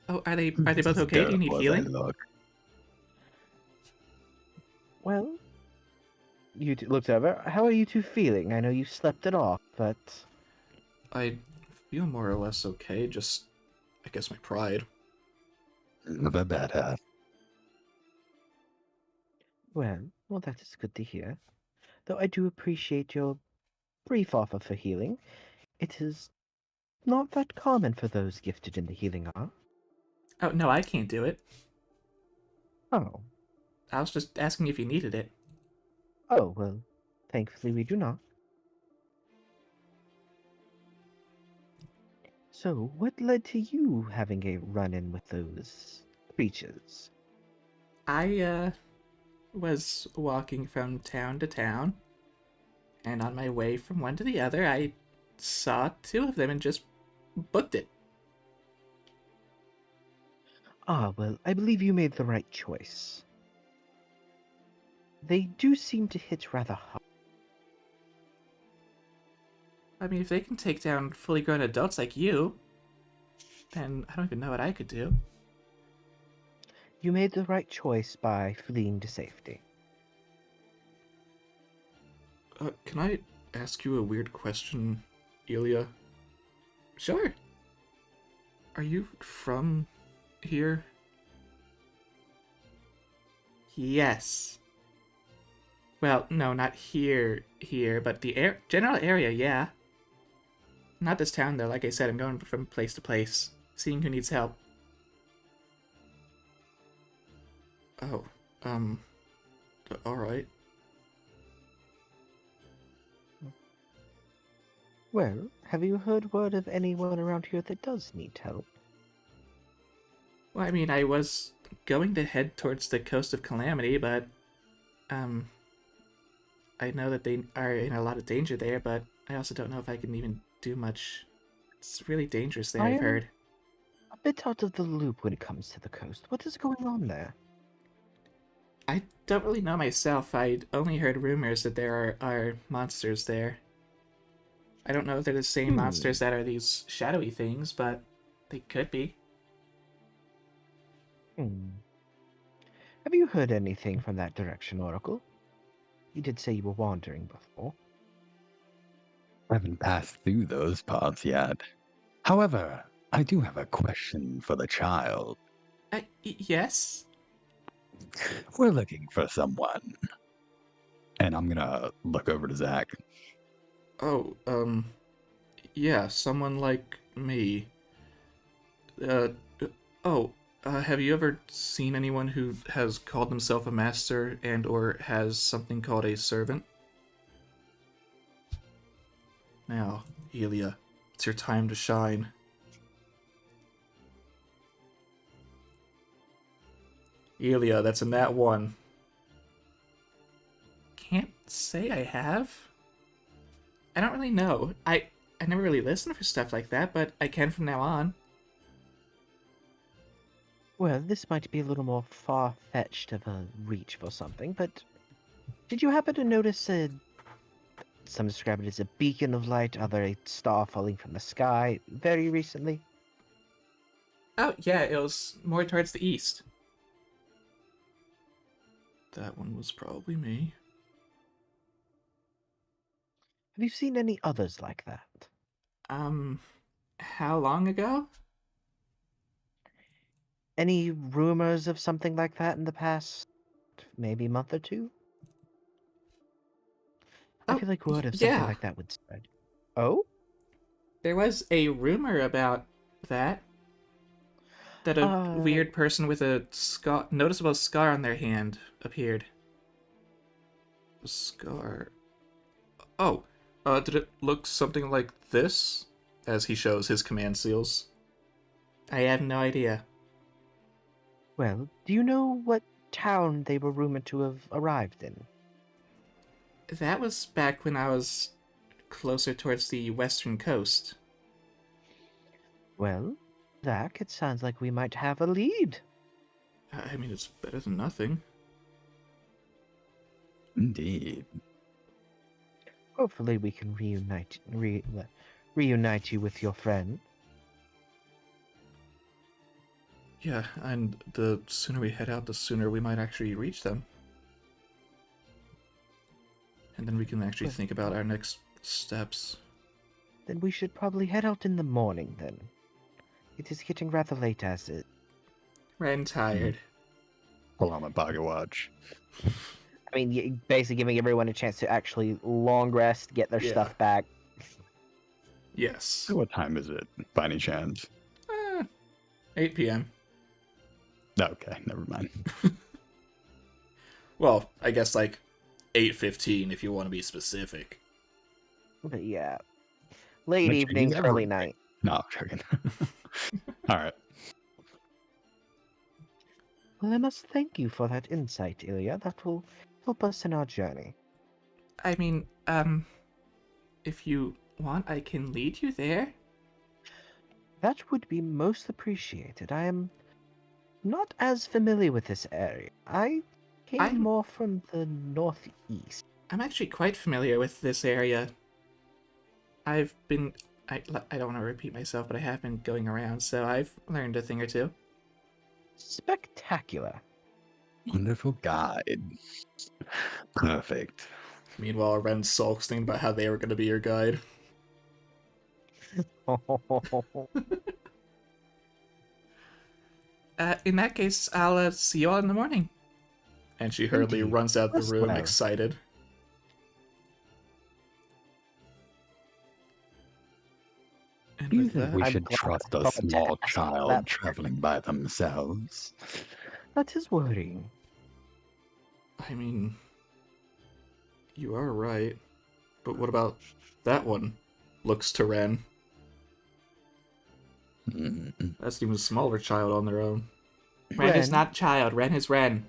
Oh, are they both okay? Do you need Terrible as I healing? look. Well, you two looked over. How are you two feeling? I know you slept it off, but... I feel more or less okay, just, I guess my pride. The bad hat. Well, that is good to hear. Though I do appreciate your brief offer for healing. It is not that common for those gifted in the healing art. Oh, no, I can't do it. Oh. I was just asking if you needed it. Oh, well, thankfully we do not. So, what led to you having a run-in with those creatures? I, was walking from town to town, and on my way from one to the other, I saw 2 of them and just booked it. Ah, well, I believe you made the right choice. They do seem to hit rather hard. I mean, if they can take down fully grown adults like you, then I don't even know what I could do. You made the right choice by fleeing to safety. Can I ask you a weird question, Ilya? Sure. Are you from here? Yes. Well, no, not here, but the general area, yeah. Not this town, though. Like I said, I'm going from place to place, seeing who needs help. Oh, alright. Well, have you heard word of anyone around here that does need help? Well, I mean, I was going to head towards the coast of Calamity, but, I know that they are in a lot of danger there, but I also don't know if I can even do much. It's really dangerous there, I've heard. A bit out of the loop when it comes to the coast. What is going on there? I don't really know myself. I'd only heard rumors that there are monsters there. I don't know if they're the same monsters that are these shadowy things, but they could be. Have you heard anything from that direction, Oracle? You did say you were wandering before. I haven't passed through those parts yet. However, I do have a question for the child. Yes? We're looking for someone. And I'm gonna look over to Zach. Oh, yeah, someone like me. Uh, have you ever seen anyone who has called himself a master and or has something called a servant? Now, Ilya, it's your time to shine. Ilya, that's a nat 1. Can't say I have. I don't really know. I never really listened for stuff like that, but I can from now on. Well, this might be a little more far-fetched of a reach for something, but did you happen to notice some describe it as a beacon of light, other a star falling from the sky very recently? Oh, yeah, it was more towards the east. That one was probably me. Have you seen any others like that? How long ago? Any rumors of something like that in the past maybe month or two? I Oh, feel like word of something yeah. like that would spread. Oh? There was a rumor about that. That a Uh, weird person with a noticeable scar on their hand appeared. A scar. Oh, did it look something like this? As he shows his command seals. I have no idea. well, do you know what town they were rumored to have arrived in? That was back when I was closer towards the western coast. Well, Zach, it sounds like we might have a lead. I mean, it's better than nothing. Indeed. Hopefully we can reunite you with your friend. Yeah, and the sooner we head out, the sooner we might actually reach them. And then we can actually Well, think about our next steps. Then we should probably head out in the morning then. It is getting rather late as it. Ren tired. Pull out my pocket watch. I mean, basically giving everyone a chance to actually long rest, get their Yeah. stuff back. Yes. What time is it, by any chance? 8 p.m. Okay, never mind. Well, I guess like 8:15 if you want to be specific. But yeah. Late Make sure evening, you get early everything. night. No, I'm joking. All right. Well, I must thank you for that insight, Ilya. That will help us in our journey. I mean, if you want, I can lead you there. That would be most appreciated. I am not as familiar with this area. I came I'm- more from the northeast. I'm actually quite familiar with this area. I've been. I don't want to repeat myself, but I have been going around, so I've learned a thing or two. Spectacular. Wonderful guide. Perfect. Meanwhile, Ren sulks thinking about how they were going to be your guide. In that case, I'll see you all in the morning. And she hurriedly Indeed. runs out the Rest room, well. excited. And Do you with think that, we I'm should glad trust I a thought to small ask child that. traveling by themselves? That is worrying. I mean, you are right. But what about that one? Looks to Ren. Mm, That's an even smaller child on their own. Ren is Ren? not child. Ren is Ren.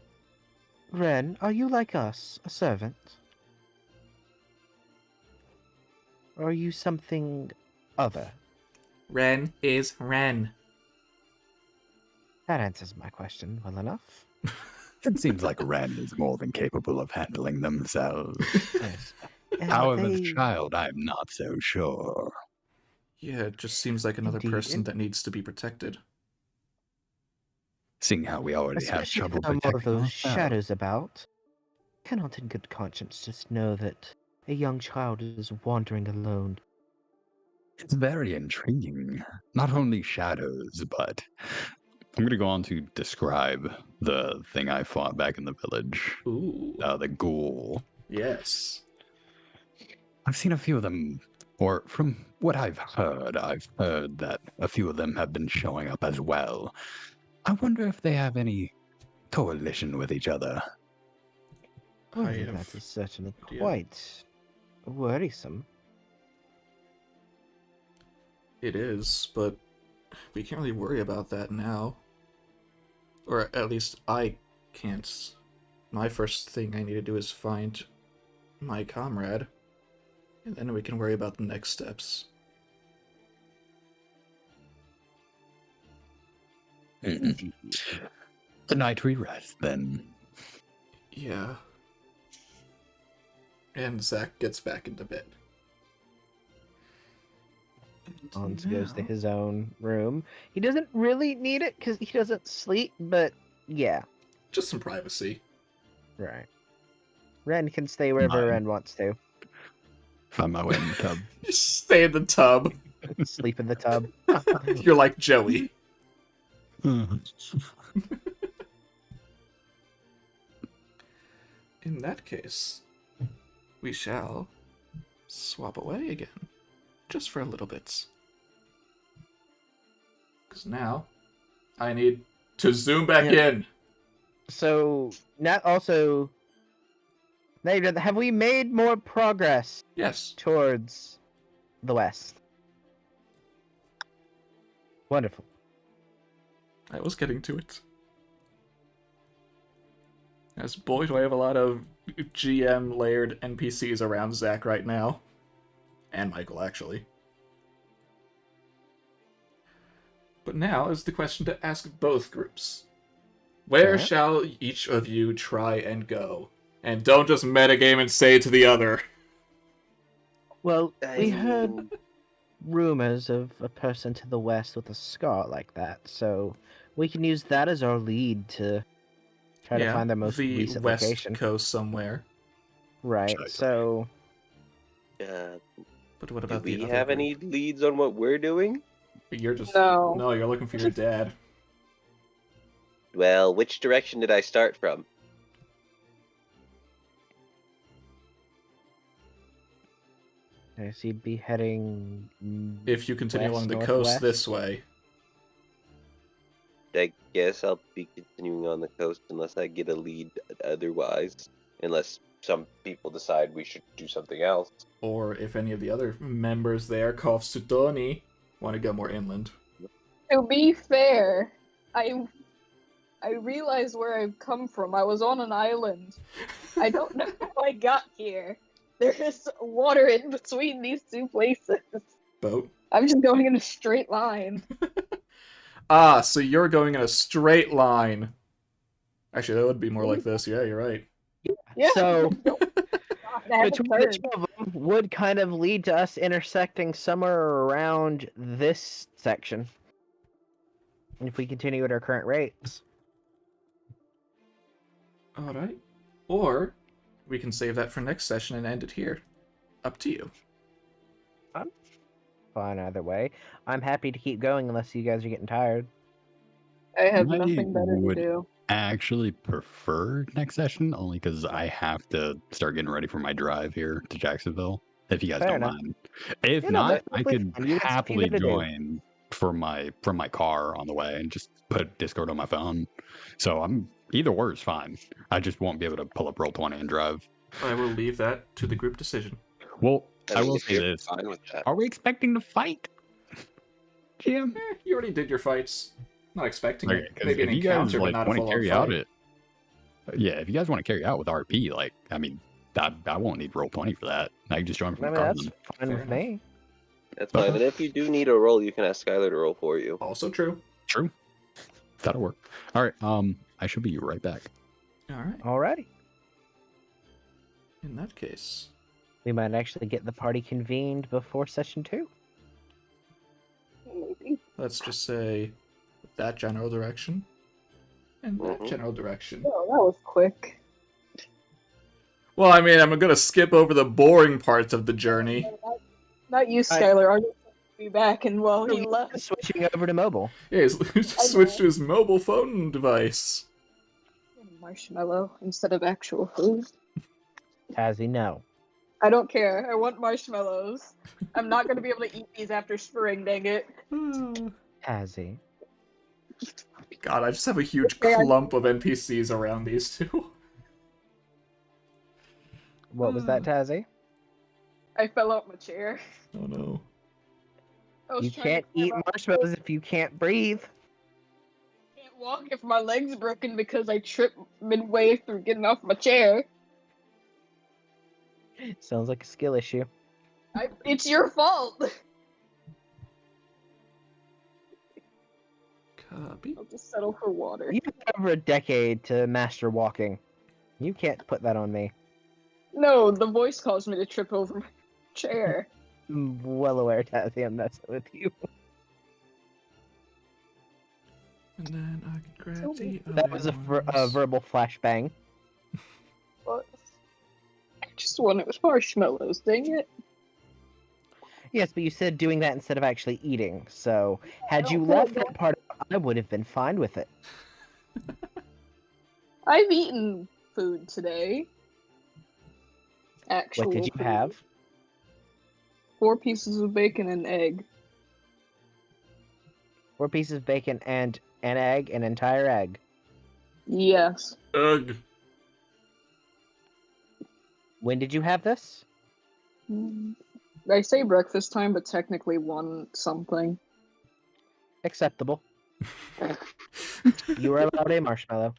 Ren, are you like us, a servant? Or are you something other? Ren is Ren. That answers my question well enough. It seems like Ren is more than capable of handling themselves. Yes. And However, the they... child, I'm not so sure. Yeah, it just seems like another Indeed, person and- that needs to be protected. Seeing how we already have Especially if trouble there are more of protecting those ourselves. shadows about. Cannot in good conscience just know that a young child is wandering alone. It's very intriguing. Not only shadows, but I'm going to go on to describe the thing I fought back in the village. Ooh. The ghoul. Yes. I've seen a few of them, or from what I've heard that a few of them have been showing up as well. I wonder if they have any coalition with each other. I Well, have that is certainly no idea. quite worrisome. It is, but we can't really worry about that now. Or at least I can't. My first thing I need to do is find my comrade. And then we can worry about the next steps. Mm-mm. The night we rest, then. Yeah. And Zach gets back into bed. Hans goes to Now- his own room. He doesn't really need it because he doesn't sleep, but yeah, Just some privacy. right. Ren can stay wherever No. Ren wants to. Find my way in the tub. Just stay in the tub. Sleep in the tub. You're like Joey. In that case, we shall swap away again. Just for a little bit. Because now, I need to zoom back Yeah. in. So, not also. Neither, have we made more progress Yes. towards the west? Wonderful. I was getting to it. As boy, do I have a lot of GM layered NPCs around Zach right now. And Michael, actually. But now is the question to ask both groups. Where Okay. shall each of you try and go? And don't just metagame and say to the other. Well, we I heard mean, rumors of a person to the west with a scar like that, so we can use that as our lead to try to find their most the recent west location. coast somewhere. Right, Check. so But what do about the we other have group? any leads on what we're doing? You're just No. you're looking for your dad. Well, which direction did I start from? I guess you'd be heading. If you continue West, along the coast northwest? this way. I guess I'll be continuing on the coast unless I get a lead otherwise. Unless some people decide we should do something else. Or if any of the other members there, Kov Sutoni, want to go more inland. To be fair, I realized where I've come from. I was on an island. I don't know how I got here. There is water in between these two places. Boat. I'm just going in a straight line. Ah, so you're going in a straight line. Actually, that would be more like this. Yeah, you're right. Yeah. So, I haven't between the turned. two of them would kind of lead to us intersecting somewhere around this section. If we continue at our current rates. Alright. Or we can save that for next session and end it here. Up to you. Fine either way. I'm happy to keep going unless you guys are getting tired. I have I nothing better to would do. actually prefer next session only because I have to start getting ready for my drive here to Jacksonville. If you guys Fair don't enough. mind. If Yeah, no, not, that's I perfectly could fine. You got stuff you happily gotta do. join from my car on the way and just put Discord on my phone. So I'm either or is fine. I just won't be able to pull up Roll20 and drive. I will leave that to the group decision. Well, I mean, will if say you're this. fine with that. Are we expecting to fight? Jim? You already did your fights. Not expecting Okay, it. 'cause Maybe an if you guys encounter, but like not a want to full-on carry fight. out it, yeah. If you guys want to carry out with RP, like I mean, I won't need Roll20 for that. I can just join from I the mean, car. that's then. fine Fair with enough. me. That's fine. And if you do need a roll, you can ask Skylar to roll for you. Also true. True. That'll work. All right. I should be right back. Alright. Alrighty. In that case. We might actually get the party convened before session 2. Maybe. Let's just say that general direction. And that Mhm. general direction. Oh, that was quick. Well, I mean, I'm gonna skip over the boring parts of the journey. Not you, Skylar. I'll just be back, and while he He's left, switching over to mobile. Yeah, he's just switched to his mobile phone device. marshmallow instead of actual food. Tazzy, no. I don't care. I want marshmallows. I'm not going to be able to eat these after spring, dang it. Tazzy. God, I just have a huge Okay, clump of NPCs around these two. What was that, Tazzy? I fell out my chair. Oh no. I was You trying to can't climb eat up. marshmallows if you can't breathe. I can't walk if my leg's broken because I tripped midway through getting off my chair. Sounds like a skill issue. It's your fault. Copy. I'll just settle for water. You've had over a decade to master walking. You can't put that on me. No, the voice caused me to trip over my chair. I'm well aware, Tazzy, I'm messing with you. And then I can grab the That other was a ones. verbal flashbang. What? I just wanted with marshmallows, dang it. Yes, but you said doing that instead of actually eating, so had I you don't feel left like that part, I would have been fine with it. I've eaten food today. Actual What did you food. have? 4 pieces of bacon and egg. 4 pieces of bacon and an egg, an entire egg. Yes. Ugh. When did you have this? I say breakfast time, but technically 1 something. Acceptable. You are allowed a marshmallow.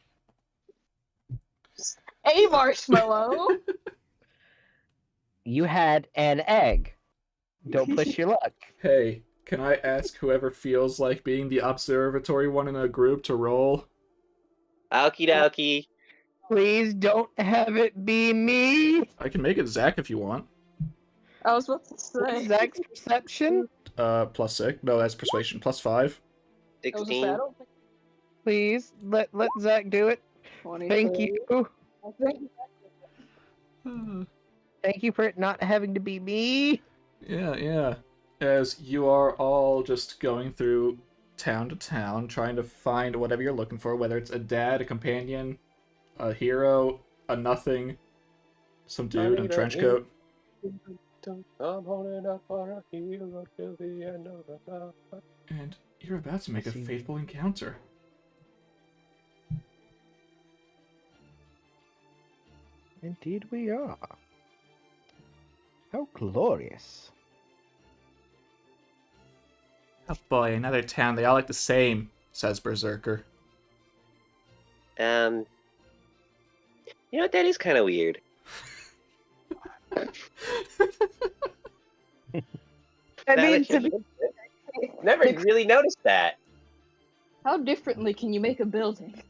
A marshmallow! You had an egg. Don't push your luck. Hey, can I ask whoever feels like being the observatory one in a group to roll? Okie dokie. Please don't have it be me. I can make it Zach if you want. I was about to say. Zach's perception. +6. No, that's persuasion. +5. I was gonna say, 16. I don't think Please let Zach do it. 23. Thank you. I think Thank you for it not having to be me. Yeah. As you are all just going through town to town, trying to find whatever you're looking for, whether it's a dad, a companion, a hero, a nothing, some dude in a trench coat. I'm holding up for a hero till the end of the night. And you're about to make a fateful encounter. Indeed we are. How glorious. Oh boy, another town. They all look the same, says Berserker. You know what? That is kind of weird. I Now mean, that you to be, mention it, never really noticed that. how differently can you make a building?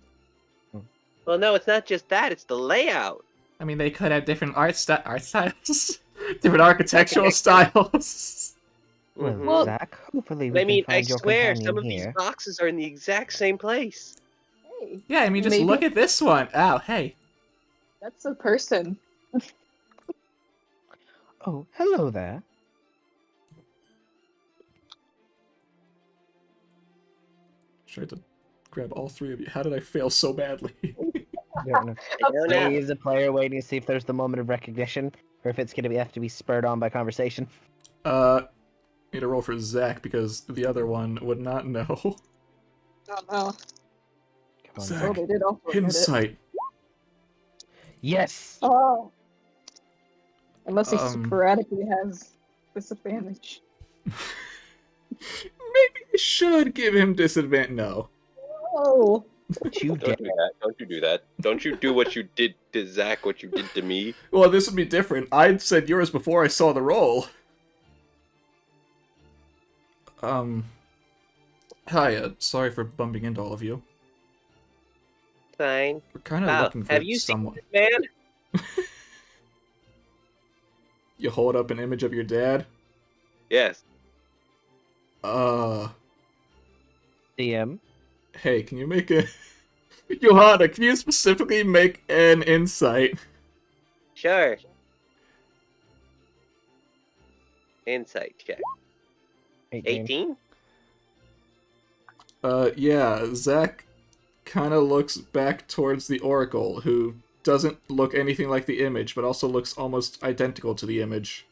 Well, no, it's not just that. It's the layout. I mean, they could have different art styles, different architectural styles. Well, Mhm. Zach, hopefully But we I mean, can I find your swear, companion some of here. these boxes are in the exact same place. Hey, Yeah, I mean, just Maybe. look at this one. Ow, hey. that's a person. Oh, hello there. Tried to grab all 3 of you. How did I fail so badly? Don't know. I don't know. He's a player waiting to see if there's the moment of recognition, or if it's going to have to be spurred on by conversation. Need a roll for Zach because the other one would not know. Oh no. Come on, Zach. Oh, they did also admit it. Insight. Yes! Oh. Unless he Um. sporadically has disadvantage. Maybe I should give him disadvantage. No. Oh. Don't you Don't dare. do that. Don't you do that. Don't you do what you did to Zach, what you did to me. Well, this would be different. I said yours before I saw the roll. Hi, sorry for bumping into all of you. Fine. We're kind of Wow, looking for have you someone. seen this man? You hold up an image of your dad? Yes. DM. Hey, can you make a... Johanna, can you specifically make an insight? Sure. Insight check. 18? Yeah, Zach kind of looks back towards the Oracle, who doesn't look anything like the image, but also looks almost identical to the image.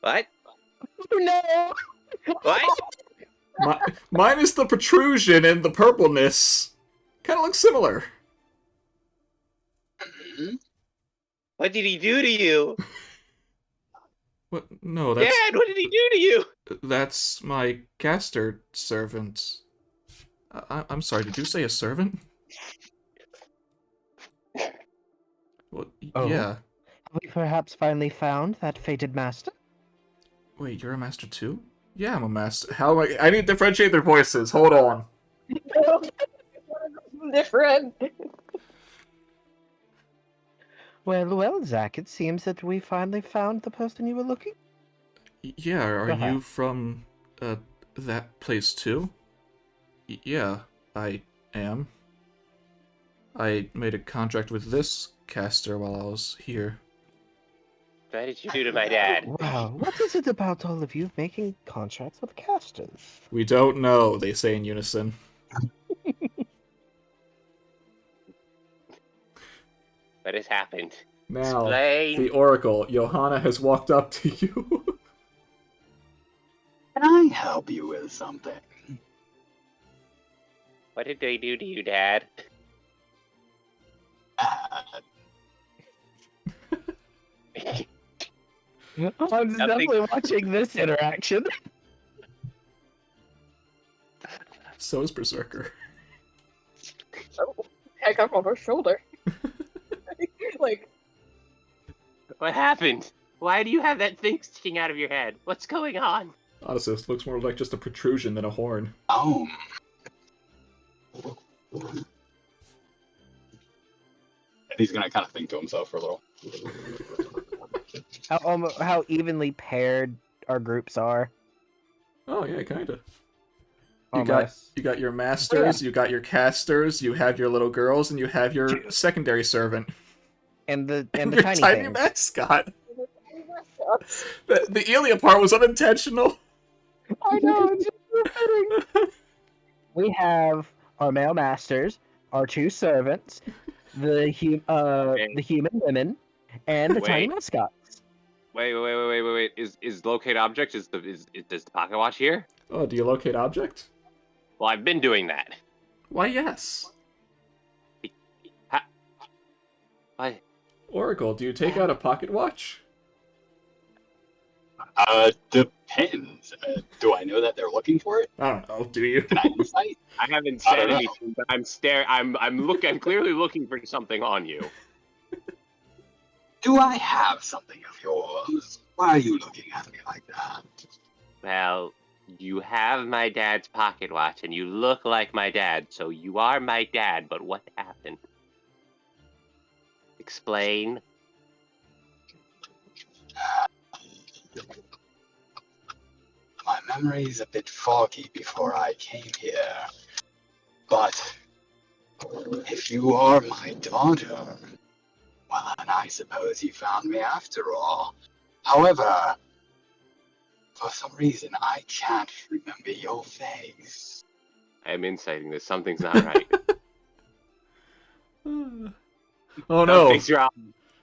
What? Oh no! What? Minus the protrusion and the purpleness. Kind of looks similar. What did he do to you? What? No, that's... Dad, what did he do to you? That's my caster servant. I'm sorry, did you say a servant? Well, Oh. yeah. Have we perhaps finally found that fated master? Wait, you're a master too? Yeah, I'm a master. How am I need to differentiate their voices. Hold on. Different. Well, Zach, it seems that we finally found the person you were looking. Yeah, are Go ahead. you from that place too? Yeah, I am. I made a contract with this caster while I was here. What did you do to my dad? Wow, what is it about all of you making contracts with casters? We don't know, they say in unison. What has happened? Now, Explain. the Oracle, Johanna has walked up to you. Can I help you with something? What did they do to you, Dad? I'm definitely watching this interaction. So is Berserker. Oh, heck, I'm on her shoulder. Like, What happened? Why do you have that thing sticking out of your head? What's going on? Honestly, this looks more like just a protrusion than a horn. Oh. And he's gonna kind of think to himself for a little. How evenly paired our groups are. Oh yeah, kinda. Almost. You got your masters, you got your casters, you have your little girls, and you have your secondary servant. And the Your tiny things. mascot. The Elia part was unintentional. I know, it's just so fitting. We have our male masters, our two servants, the human women, and the tiny Wait. mascots. Wait. Is locate object is does the pocket watch here? Oh, do you locate object? Well, I've been doing that. Why, yes. Why? Oracle, do you take out a pocket watch? Depends. Do I know that they're looking for it? I don't know, do you? Can I insight? I haven't I said don't know. anything, but I'm clearly looking for something on you. Do I have something of yours? Why are you looking at me like that? Well, you have my dad's pocket watch, and you look like my dad, so you are my dad, but what happened? Explain. My memory's a bit foggy before I came here. But if you are my daughter, well, then I suppose you found me after all. However, for some reason, I can't remember your face. I'm inciting this. Something's not right. Oh no. Something's wrong.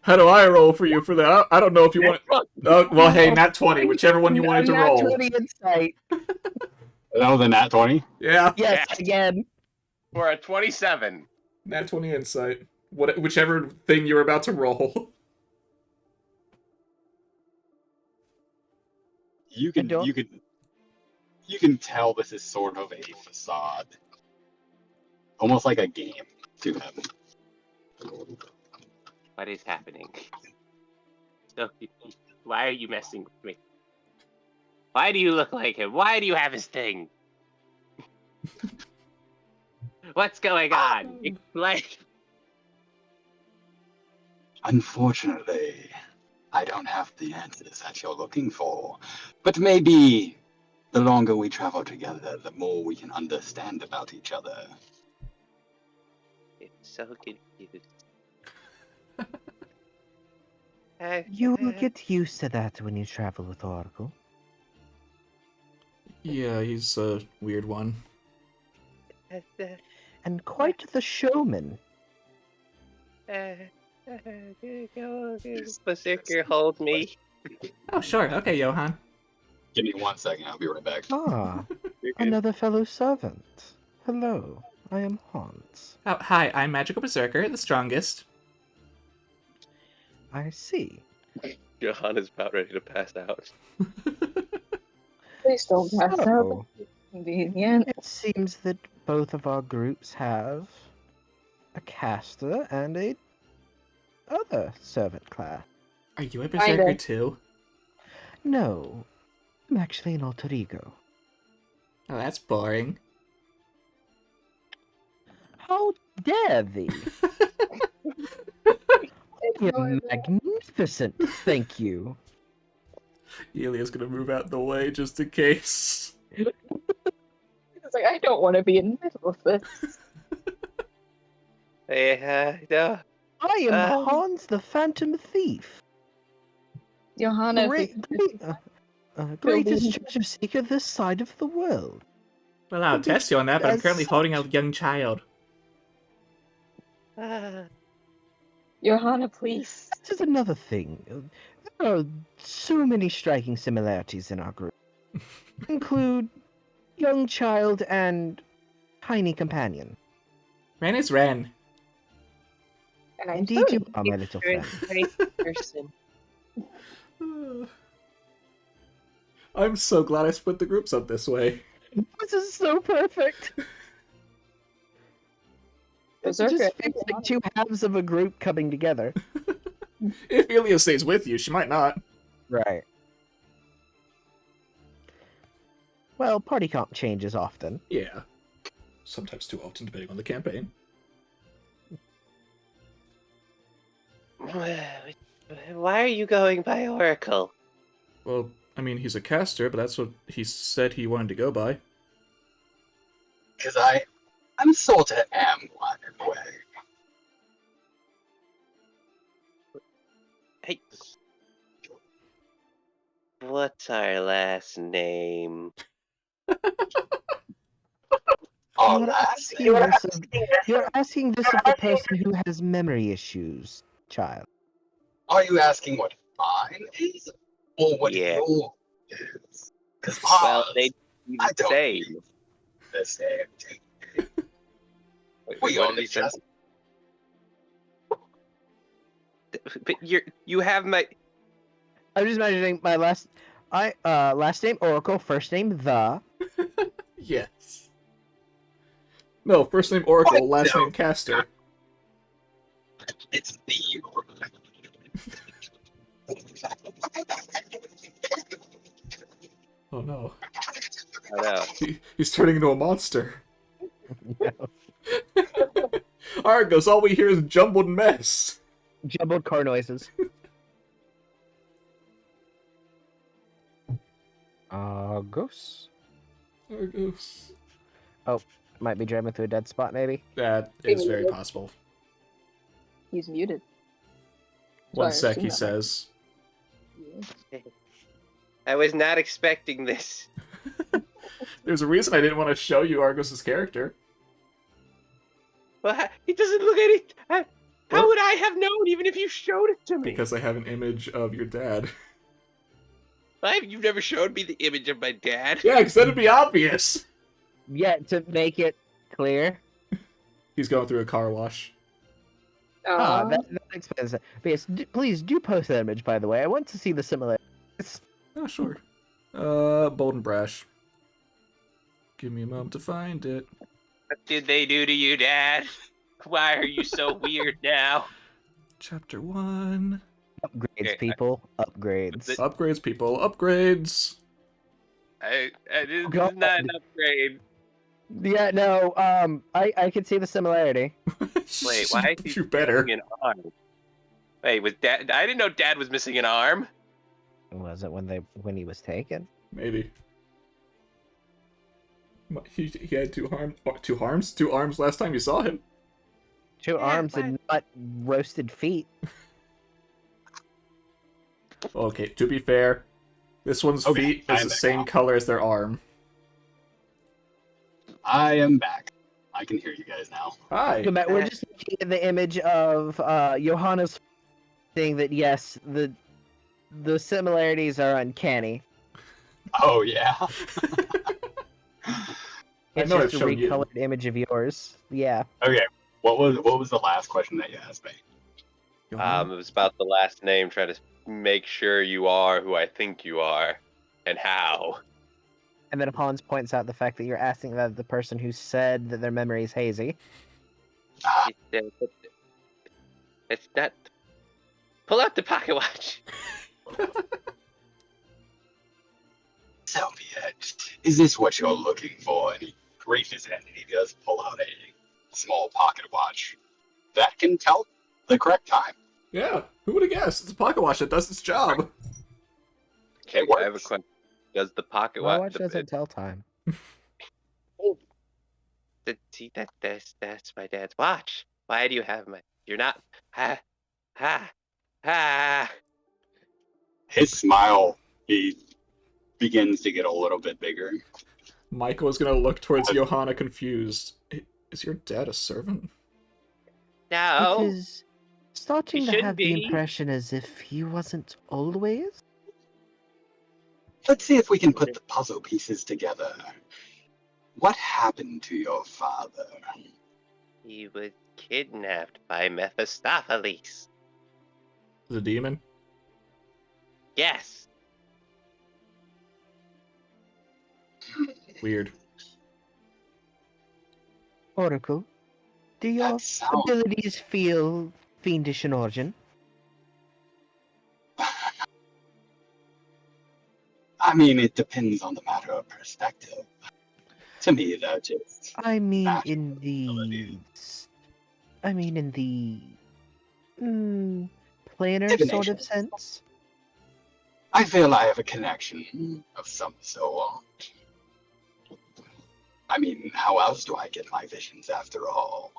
How do I roll for you for that? I don't know if you want... Oh, well, hey, nat 20, whichever one you wanted to Nat roll. 20 insight. That was a nat 20? Yeah, Yes, Yeah. again. We're at 27. nat 20 insight. Whichever thing you're about to roll. You can tell this is sort of a facade. Almost like a game to him. What is happening? So, why are you messing with me? Why do you look like him? Why do you have his thing? What's going on? Explain. Unfortunately, I don't have the answers that you're looking for. But maybe the longer we travel together, the more we can understand about each other. It's so confused. You will get used to that when you travel with Oracle. Yeah, he's a weird one. And quite the showman. Berserker, hold me. Oh, sure. Okay, Johan. Give me 1 second, I'll be right back. Ah, another fellow servant. Hello, I am Hans. Oh, hi, I'm Magical Berserker, the strongest. I see. Johanna's about ready to pass out. please don't pass out. So, Convenient. it seems that both of our groups have a caster and a other servant class. Are you a Berserker too? No, I'm actually an alter ego. Oh, that's boring. How dare thee? You're magnificent, thank you. Elia's gonna move out the way just in case. It's like, I don't want to be in the middle of this. No. I am Hans the Phantom Thief. Johanna, Greatest treasure seeker this side of the world. Well, I'll test you on that, but I'm As currently holding a such- young child. Johanna, please. This is another thing. There are so many striking similarities in our group. Include young child and tiny companion. Ren is Ren. And I'm Indeed, you sorry. are, my little friend. Person. I'm so glad I split the groups up this way. This is so perfect. It Berserker, just feels like two halves of a group coming together. If Ilia stays with you, she might not. Right. Well, party comp changes often. Yeah. Sometimes too often, depending on the campaign. Why are you going by Oracle? Well, I mean, he's a caster, but that's what he said he wanted to go by. Because I'm sort of am one in a way. Hey. What's our last name? All You're that. you're asking this of the person who has memory issues, child. Are you asking what mine is? Or what Yeah. yours is? Because Well, they be I the don't same. need the same thing. Wait, We what only did he say? just But you have my. I'm just imagining my last name Oracle, first name The. Yes. No, first name Oracle, What? last No. name Caster. it's the Oh no. I know. He's turning into a monster. Argos, all we hear is jumbled mess. Jumbled car noises. Argos? Argos. Might be driving through a dead spot, maybe? That is very possible. He's muted. One Sorry, sec, he assume that says. I was not expecting this. There's a reason I didn't want to show you Argos' character. Well, he doesn't look at it. How would I have known even if you showed it to me? Because I have an image of your dad. You've never showed me the image of my dad. Yeah, because that'd be obvious. Yeah, to make it clear. He's going through a car wash. That explains it. But yes, please do post that image, by the way. I want to see the similarities. Oh, sure. Bold and Brash. Give me a moment to find it. What did they do to you, Dad? Why are you so weird now? Chapter 1. Upgrades, Okay, people. Upgrades. Upgrades, people. Upgrades. This is God. not an upgrade. Yeah, no, I can see the similarity. Wait, why is he You better. missing an arm? Wait, was Dad? I didn't know Dad was missing an arm. Was it when he was taken? Maybe. He had two arms last time you saw him. Two Yeah, arms and not roasted feet. Okay, to be fair, this one's Okay, feet is I'm the back same now. color as their arm. I am back. I can hear you guys now. Hi. We're just looking at the image of Johanna's saying that yes, the similarities are uncanny. Oh yeah. I It's know just I've a shown you. recolored image of yours. Yeah. Okay. What was the last question that you asked me? It was about the last name, trying to make sure you are who I think you are, and how. And then Hans points out the fact that you're asking that the person who said that their memory is hazy. It's not. Pull out the pocket watch. Tell me, Ed, is this what you're looking for? And he reaches in and he does pull out a small pocket watch that can tell the correct time. Yeah, who would have guessed? It's a pocket watch that does its job. Okay, It I have a works. question. Does the pocket My watch watch doesn't tell time. see that's my dad's watch? Why do you have my? You're not. Ha ha ha. His smile, he begins to get a little bit bigger. Michael is gonna look towards Johanna confused. Is your dad a servant? No, It is starting to shouldn't have the be. impression as if he wasn't always. Let's see if we can put the puzzle pieces together. What happened to your father? He was kidnapped by Mephistopheles. The demon? Yes. Weird. Oracle, do your That sounds... abilities feel fiendish in origin? I mean, it depends on the matter of perspective. To me, they're just... I mean, natural in the. abilities. I mean, in the. Planar sort of Divination. sense? I feel I have a connection of some sort. I mean, how else do I get my visions after all?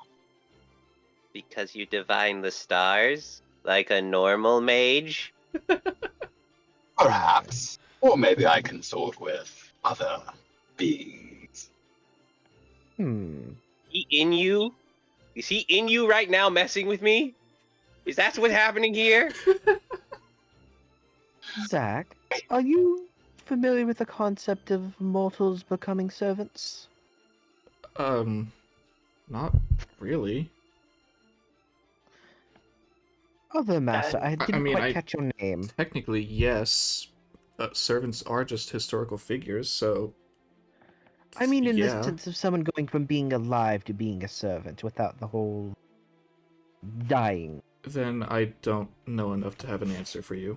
Because you divine the stars like a normal mage. Perhaps. Or maybe I consort with other beings. He in you? Is he in you right now messing with me? Is that what's happening here? Zach, are you familiar with the concept of mortals becoming servants? Not really. Other master, I didn't mean, quite catch your name. Technically, yes. Servants are just historical figures, so... I mean, in yeah. the sense of someone going from being alive to being a servant without the whole dying. Then I don't know enough to have an answer for you.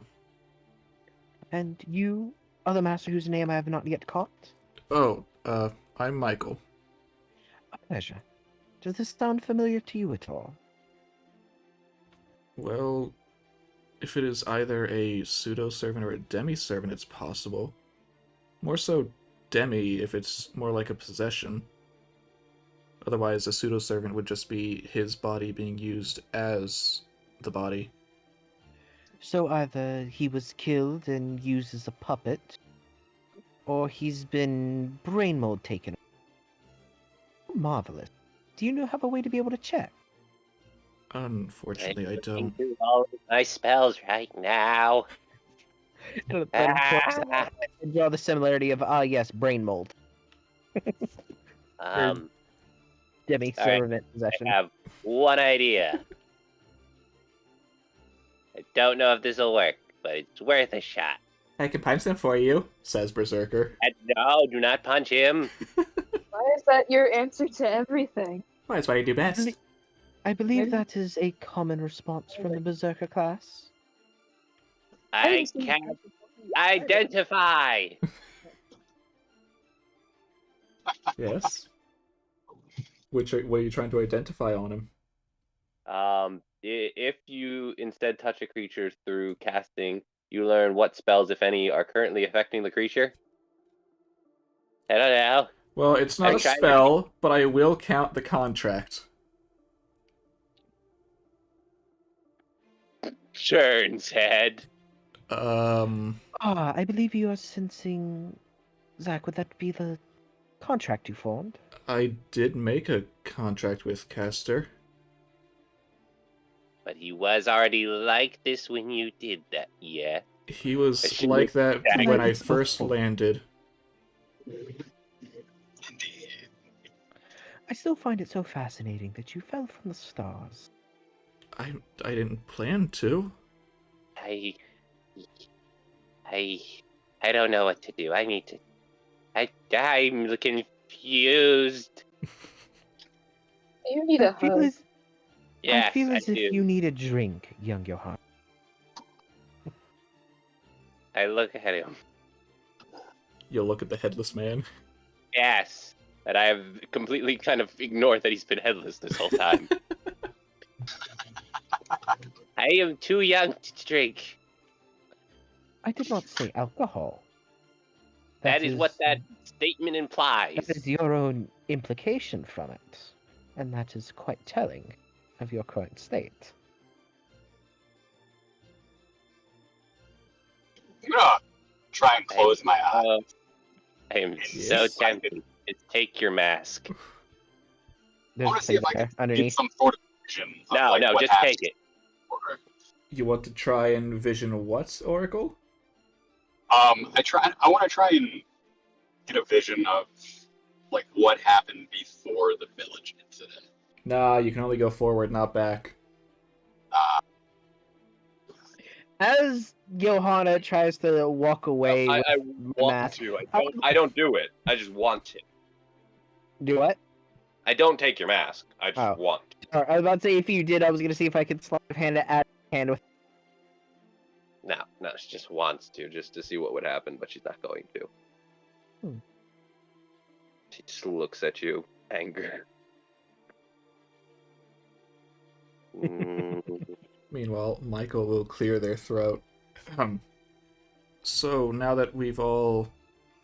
And you, other master whose name I have not yet caught? Oh, I'm Michael. A pleasure. Does this sound familiar to you at all? Well, if it is either a pseudo-servant or a demi-servant, it's possible. More so demi if it's more like a possession. Otherwise, a pseudo-servant would just be his body being used as the body. So either he was killed and used as a puppet, or he's been brain mold taken. Marvelous. Do you have a way to be able to check? Unfortunately, I don't. Do all of my spells right now. And then, of course, I draw the similarity of, yes, brain mold. Demi-servant possession. I have one idea. I don't know if this will work, but it's worth a shot. I can punch them for you, says Berserker. And no, do not punch him. Why is that your answer to everything? Well, that's what I do best. I believe Maybe- that is a common response from the Berserker class. I can't identify. Yes. What are you trying to identify on him? If you instead touch a creature through casting, you learn what spells, if any, are currently affecting the creature. I don't know. Well, it's not I'm a trying to- spell, but I will count the contract. Churn's head. I believe you are sensing... Zach, would that be the contract you formed? I did make a contract with Caster. But he was already like this when you did that, yeah? He was should like that Yeah, when I it's first before. landed. Indeed. I still find it so fascinating that you fell from the stars. I didn't plan to. I don't know what to do. I need to. I'm confused. You need a hug. Yes, I feel as if do. you need a drink, young Johann. I look at him. You'll look at the headless man. Yes, and I have completely kind of ignored that he's been headless this whole time. I am too young to drink. I did not say alcohol. That is what that statement implies. That is your own implication from it, and that is quite telling of your current state. I'm gonna try and close my eyes. I am so Yes. tempted to take your mask. I There's want a to see if thing I there can get underneath. some sort of vision. Of, No, like, no, what just happens take it. before. You want to try and vision what, Oracle? I want to try and get a vision of like what happened before the village incident. Nah, you can only go forward, not back. As Johanna tries to walk away I with the want mask, to. I don't do it. I just want to. do what? I don't take your mask. I just Oh. want to. Or, I was about to say if you did, I was gonna see if I could sleight of hand it at hand with. No, she just wants to, just to see what would happen, but she's not going to. Hmm. She just looks at you, anger. Meanwhile, Michael will clear their throat. So, now that we've all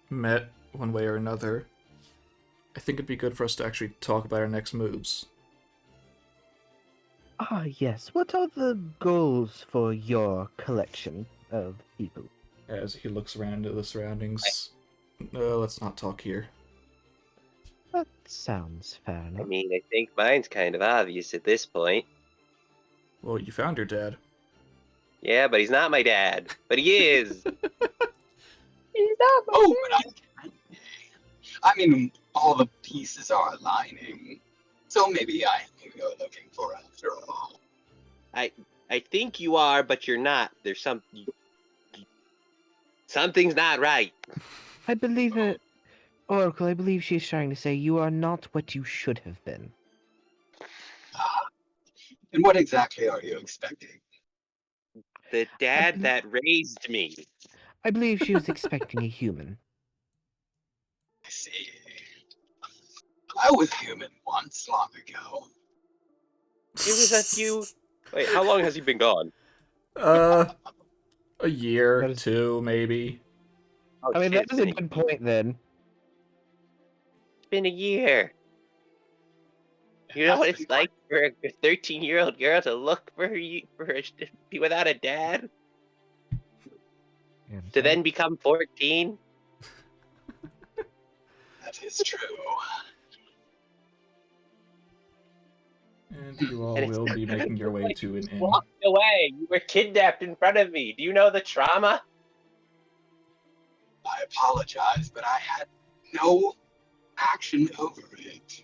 met one way or another, I think it'd be good for us to actually talk about our next moves. Ah, yes. What are the goals for your collection of people? As he looks around at the surroundings. Let's not talk here. That sounds fair I enough. mean, I think mine's kind of obvious at this point. Well, you found your dad. Yeah, but he's not my dad. But he is. He's not my Oh, dad. but I mean, all the pieces are aligning, so maybe I am who you're looking for after all. I think you are, but you're not. There's something's not right. I believe it. Oracle, I believe she's trying to say you are not what you should have been. And what exactly are you expecting? The dad that raised me. I believe she was expecting a human. I see. I was human once, long ago. It was a few. Wait, how long has he been gone? A year, That is- 2, maybe. Oh, I mean, shit, that is a good point then. It's been a year. You know what it's like for a 13-year-old girl to look for to be without a dad, to then become 14. That is true. And you all will be making your way to an inn. Walked away. You were kidnapped in front of me. Do you know the trauma? I apologize, but I had no action over it.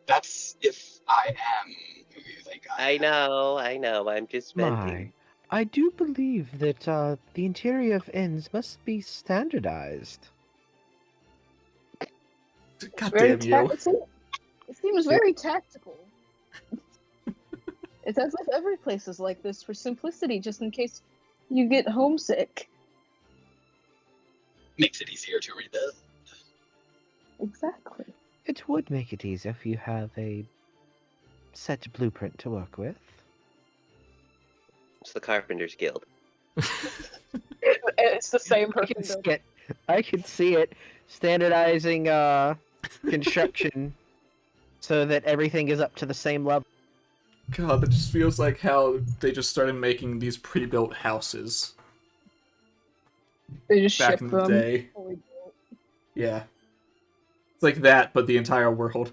That's if I am who you think I am. I know. I'm just venting. My, I do believe that the interior of inns must be standardized. God Very damn you. It seems very tactical. It's as if every place is like this for simplicity, just in case you get homesick. Makes it easier to read this. Exactly. It would make it easier if you have a set blueprint to work with. It's the Carpenters Guild. It's the same person. I can see it standardizing construction so that everything is up to the same level. God, that just feels like how they just started making these pre-built houses They just back ship in the them. day. Yeah. It's like that, but the entire world.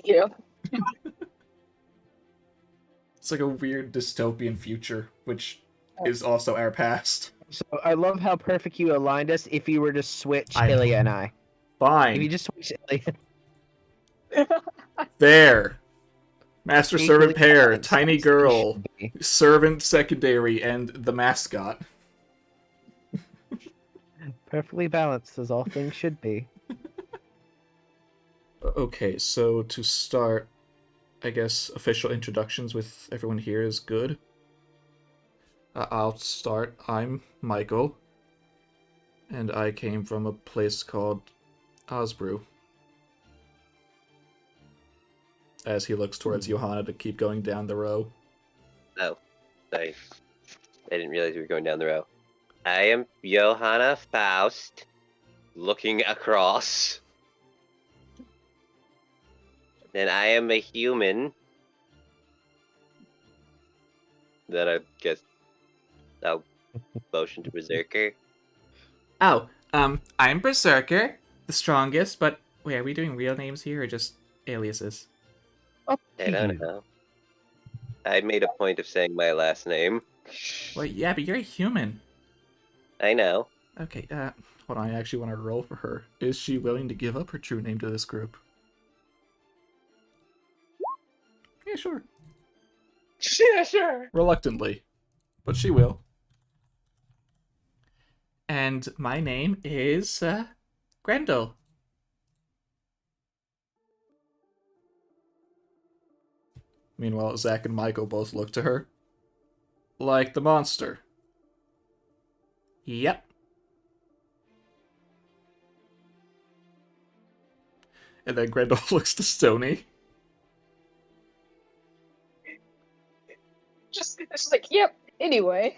Yeah. It's like a weird dystopian future, which is also our past. So I love how perfect you aligned us if you were to switch I- Ilya and I. If you Fine. just switch Ilya. There. Master servant Equally pair, balanced, tiny as they girl, should be. servant secondary, and the mascot. Perfectly balanced as all things should be. Okay, so to start, I guess official introductions with everyone here is good. I'll start. I'm Michael, and I came from a place called Osbrew. As he looks towards Johanna to keep going down the row. Oh, I didn't realize we were going down the row. I am Johanna Faust, looking across. Then I am a human. Then I guess I'll motion to Berserker. Oh, I'm Berserker, the strongest, but wait, are we doing real names here or just aliases? Up I to don't you. know. I made a point of saying my last name. Well, yeah, but you're a human. I know. Okay, hold on, I actually want to roll for her. Is she willing to give up her true name to this group? Yeah, sure. Yeah, sure. Reluctantly, but she will. And my name is, Grendel. Meanwhile, Zach and Michael both look to her. Like the monster. Yep. And then Grendel looks to Stony. Just like, yep. Anyway,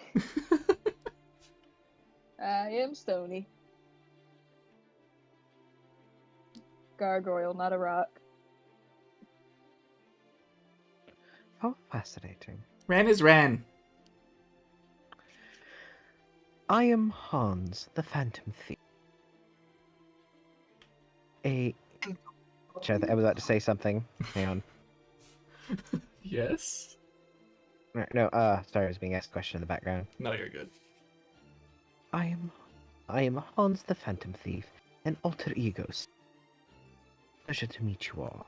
I am Stony. Gargoyle, not a rock. How fascinating. Ran is Ran. I am Hans, the Phantom Thief. I was about to say something. Hang on. Yes? No, sorry, I was being asked a question in the background. No, you're good. I am Hans, the Phantom Thief, an alter egos. Pleasure to meet you all.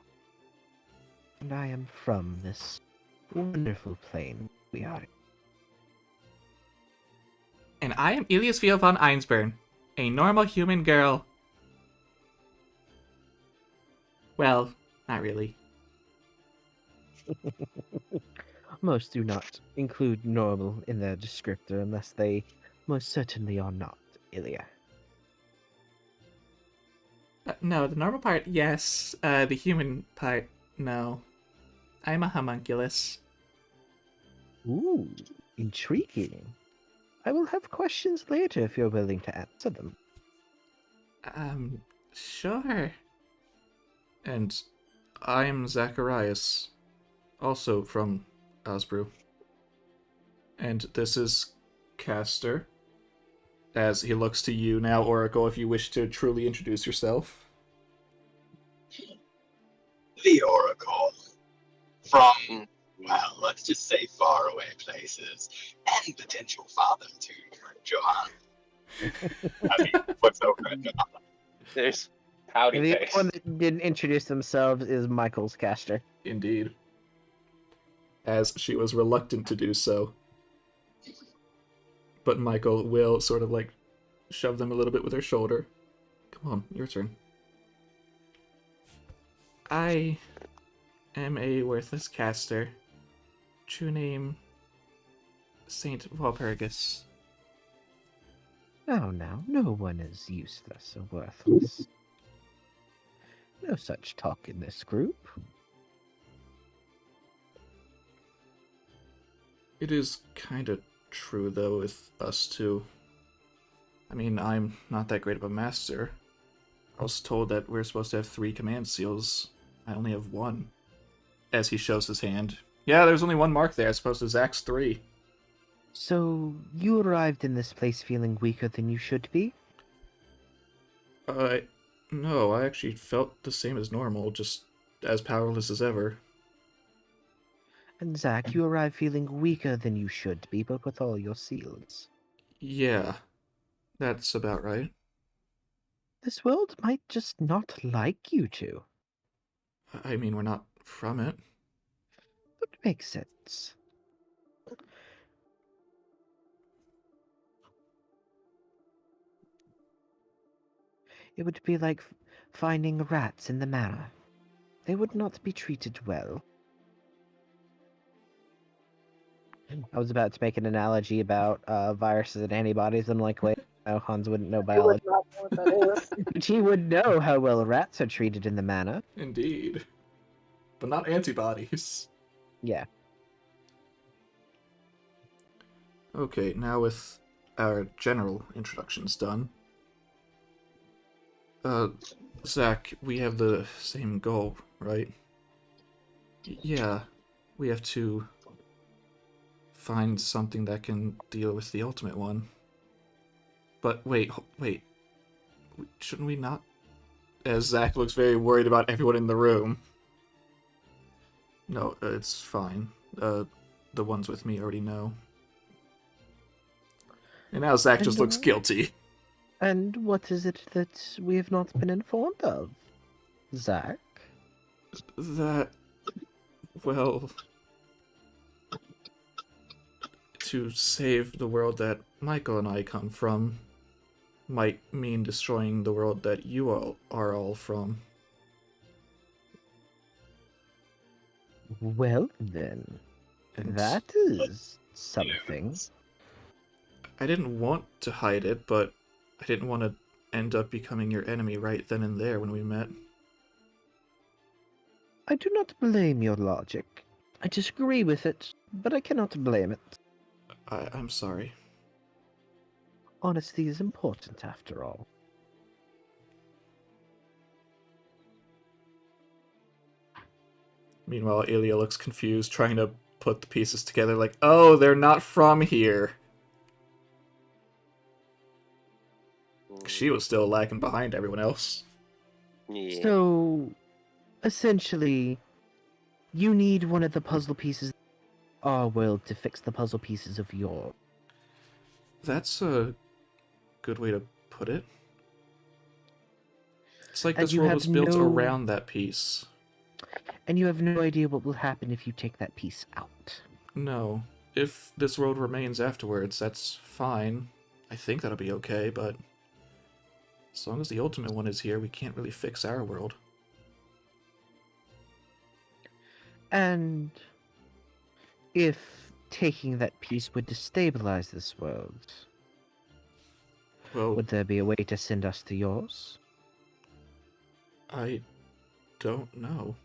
And I am from this wonderful plane we are in. And I am Eliasfiel von Einsburn, a normal human girl. Well, not really. Most do not include normal in their descriptor unless they most certainly are not, Ilya. No, the normal part, yes. The human part, no. I'm a homunculus. Ooh, intriguing. I will have questions later if you're willing to answer them. Sure. And I'm Zaqarias, also from Osbrew. And this is Castor. As he looks to you now, Oracle, if you wish to truly introduce yourself. The Oracle. From, well, let's just say faraway places. And potential father to Johanna. I mean, what's over at Johanna? There's howdy The face. one that didn't introduce themselves is Michael's caster. Indeed. As she was reluctant to do so. But Michael will sort of like shove them a little bit with her shoulder. Come on, your turn. I am a worthless caster. True name, Saint Walpurgis. Oh, now, no one is useless or worthless. No such talk in this group. It is kind of true, though, with us two. I mean, I'm not that great of a master. I was told that we're supposed to have 3 command seals. I only have 1. As he shows his hand. Yeah, there's only 1 mark there, as opposed to Zach's 3. So, you arrived in this place feeling weaker than you should be? No, I actually felt the same as normal, just as powerless as ever. And Zach, you arrived feeling weaker than you should be, but with all your seals. Yeah, that's about right. This world might just not like you two. I mean, we're not from it. That makes sense. It would be like finding rats in the manor. They would not be treated well. I was about to make an analogy about viruses and antibodies, and I'm like, wait, no, Hans wouldn't know You would biology. not know what that is. But he would know how well rats are treated in the manor. Indeed. But not antibodies. Yeah. Okay, now with our general introductions done. Zach, we have the same goal, right? Yeah, we have to find something that can deal with the Ultimate One. But wait, shouldn't we not? As Zach looks very worried about everyone in the room. No, it's fine. The ones with me already know. And now Zach just looks guilty. And what is it that we have not been informed of, Zach? That, well, to save the world that Michael and I come from might mean destroying the world that you all are all from. Well then, And that is something. I didn't want to hide it, but I didn't want to end up becoming your enemy right then and there when we met. I do not blame your logic. I disagree with it, but I cannot blame it. I'm sorry. Honesty is important after all. Meanwhile, Ilya looks confused, trying to put the pieces together like, oh, they're not from here. She was still lagging behind everyone else. Yeah. So, essentially, you need one of the puzzle pieces of our world to fix the puzzle pieces of yours. That's a good way to put it. It's like And this you world have was built no- around that piece. And you have no idea what will happen if you take that piece out. No. If this world remains afterwards, that's fine. I think that'll be okay, but as long as the Ultimate One is here, we can't really fix our world. And if taking that piece would destabilize this world, Well, would there be a way to send us to yours? I don't know.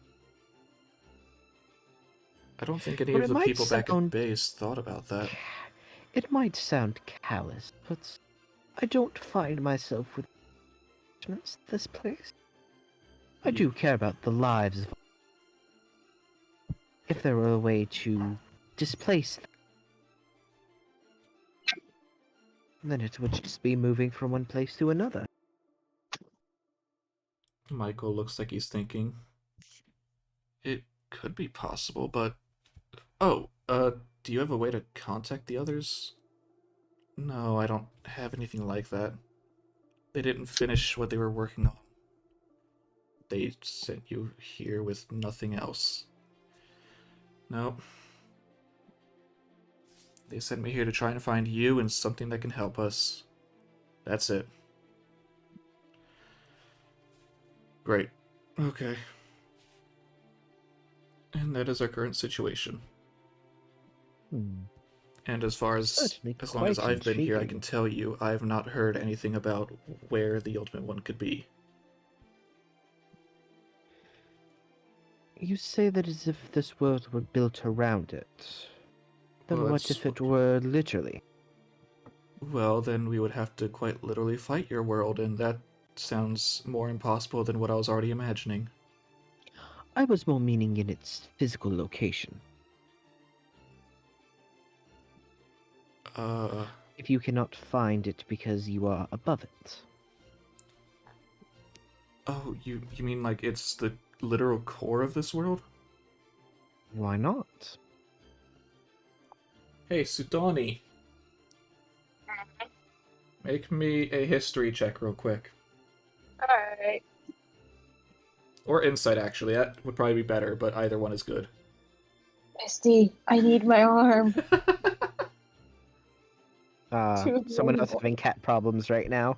I don't think any Well, of it the might people back at sound- base thought about that. It might sound callous, but I don't find myself with attachments to this place. I do care about the lives of. If there were a way to displace them, then it would just be moving from one place to another. Michael looks like he's thinking. It could be possible, but... Oh, do you have a way to contact the others? No, I don't have anything like that. They didn't finish what they were working on. They sent you here with nothing else. Nope. They sent me here to try and find you and something that can help us. That's it. Great. Okay. And that is our current situation. And as far as Certainly long as quite I've been here, I intriguing. can tell you I have not heard anything about where the Ultimate One could be. You say that as if this world were built around it. Then Well, what that's if it were literally? Well, then we would have to quite literally fight your world, and that sounds more impossible than what I was already imagining. I was more meaning in its physical location. If you cannot find it because you are above it. Oh, you mean like it's the literal core of this world? Why not? Hey, Sudani. Make me a history check real quick. Alright. Or insight, actually. That would probably be better, but either one is good. Misty, I need my arm. Too Someone else long. having cat problems right now.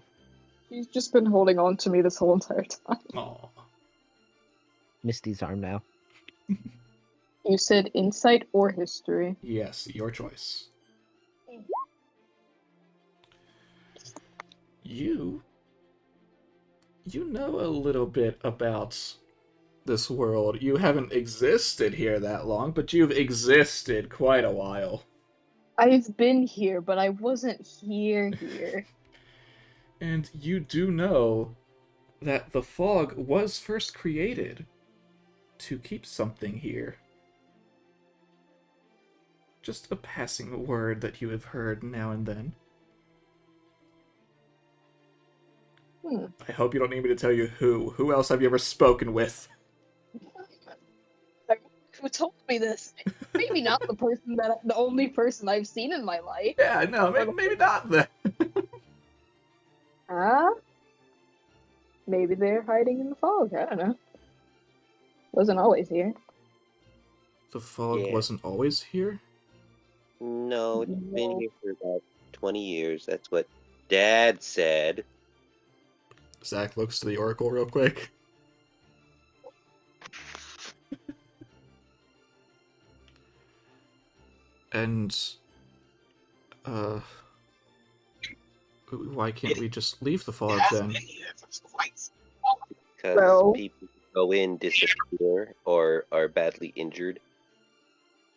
He's just been holding on to me this whole entire time. Aw. Misty's arm now. You said insight or history. Yes, your choice. You know a little bit about this world. You haven't existed here that long, but you've existed quite a while. I've been here, but I wasn't here. And you do know that the fog was first created to keep something here. Just a passing word that you have heard now and then. I hope you don't need me to tell you who. Who else have you ever spoken with? Who told me this? Maybe not the only person I've seen in my life. Yeah, no, maybe not then. Maybe they're hiding in the fog. I don't know. Wasn't always here. The fog Yeah. wasn't always here? No, it's been No. here for about 20 years. That's what Dad said. Zach looks to the oracle real quick. And, why can't we just leave the fog then? Because Well- people who go in disappear or are badly injured.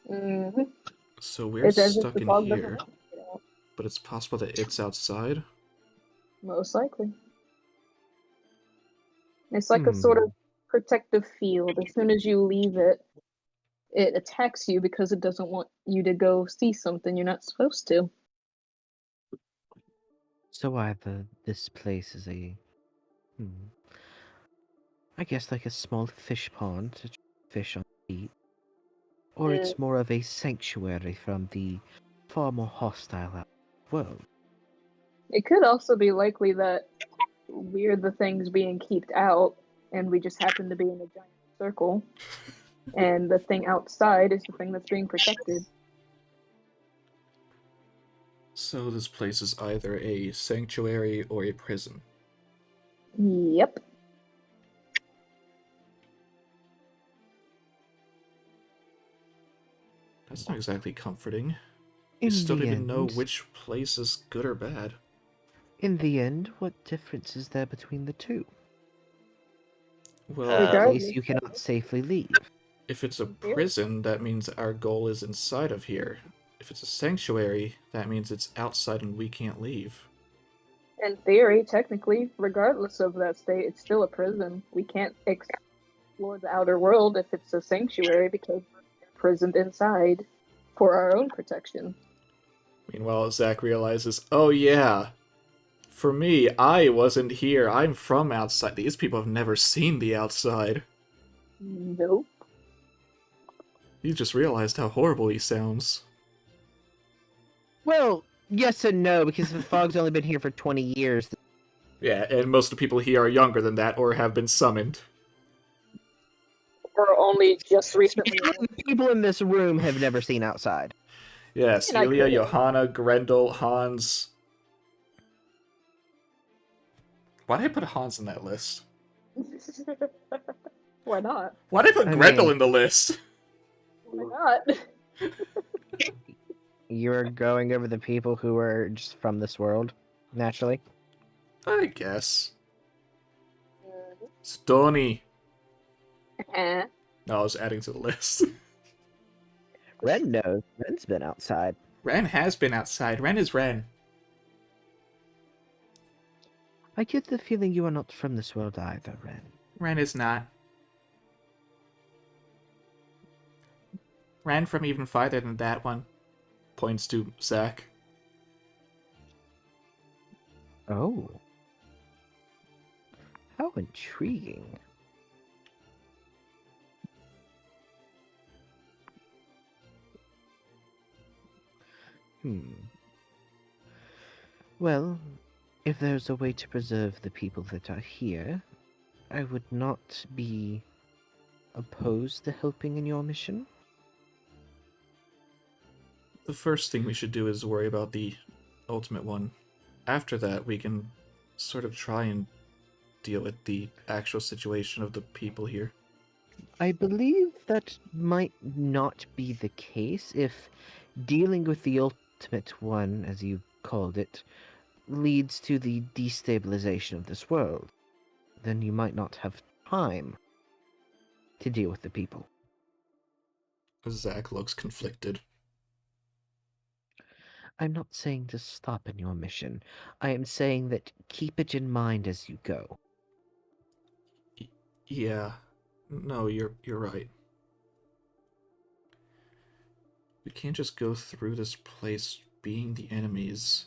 Mm-hmm. So we're It's as if stuck the in fog doesn't here, want to get out. but it's possible that it's outside? Most likely. It's like a sort of protective field. As soon as you leave it, it attacks you because it doesn't want you to go see something you're not supposed to. So either this place is a, I guess like a small fish pond to fish on the beach, or it's more of a sanctuary from the far more hostile world. It could also be likely that we're the things being keeped out, and we just happen to be in a giant circle, and the thing outside is the thing that's being protected. So this place is either a sanctuary or a prison. Yep. That's not exactly comforting. In You still the don't even know end- which place is good or bad. In the end, what difference is there between the two? Well, Uh, A Regardless. place you cannot safely leave. if it's a prison, that means our goal is inside of here. If it's a sanctuary, that means it's outside and we can't leave. In theory, technically, regardless of that state, it's still a prison. We can't explore the outer world if it's a sanctuary because we're imprisoned inside for our own protection. Meanwhile, Zach realizes, oh yeah, for me, I wasn't here. I'm from outside. These people have never seen the outside. Nope. You just realized how horrible he sounds. Well, yes and no, because the fog's only been here for 20 years. Yeah, and most of the people here are younger than that or have been summoned. Or only just recently. People in this room have never seen outside. Yes, And I Ilya, could've. Johanna, Grendel, Hans. Why did I put Hans in that list? Why not? Why did I put I Grendel mean- in the list? Why not? You're going over the people who are just from this world, naturally. I guess. Stony. Eh. No, I was adding to the list. Ren knows. Ren's been outside. Ren has been outside. Ren is Ren. I get the feeling you are not from this world either, Ren. Ren is not. Ren from even farther than that one. Points to Zach. Oh. How intriguing. Well, if there's a way to preserve the people that are here, I would not be opposed to helping in your mission. The first thing we should do is worry about the ultimate one. After that, we can sort of try and deal with the actual situation of the people here. I believe that might not be the case if dealing with the ultimate one, as you called it, leads to the destabilization of this world. Then you might not have time to deal with the people. Zach looks conflicted. I'm not saying to stop in your mission. I am saying that keep it in mind as you go. Yeah. No, you're right. We can't just go through this place being the enemies.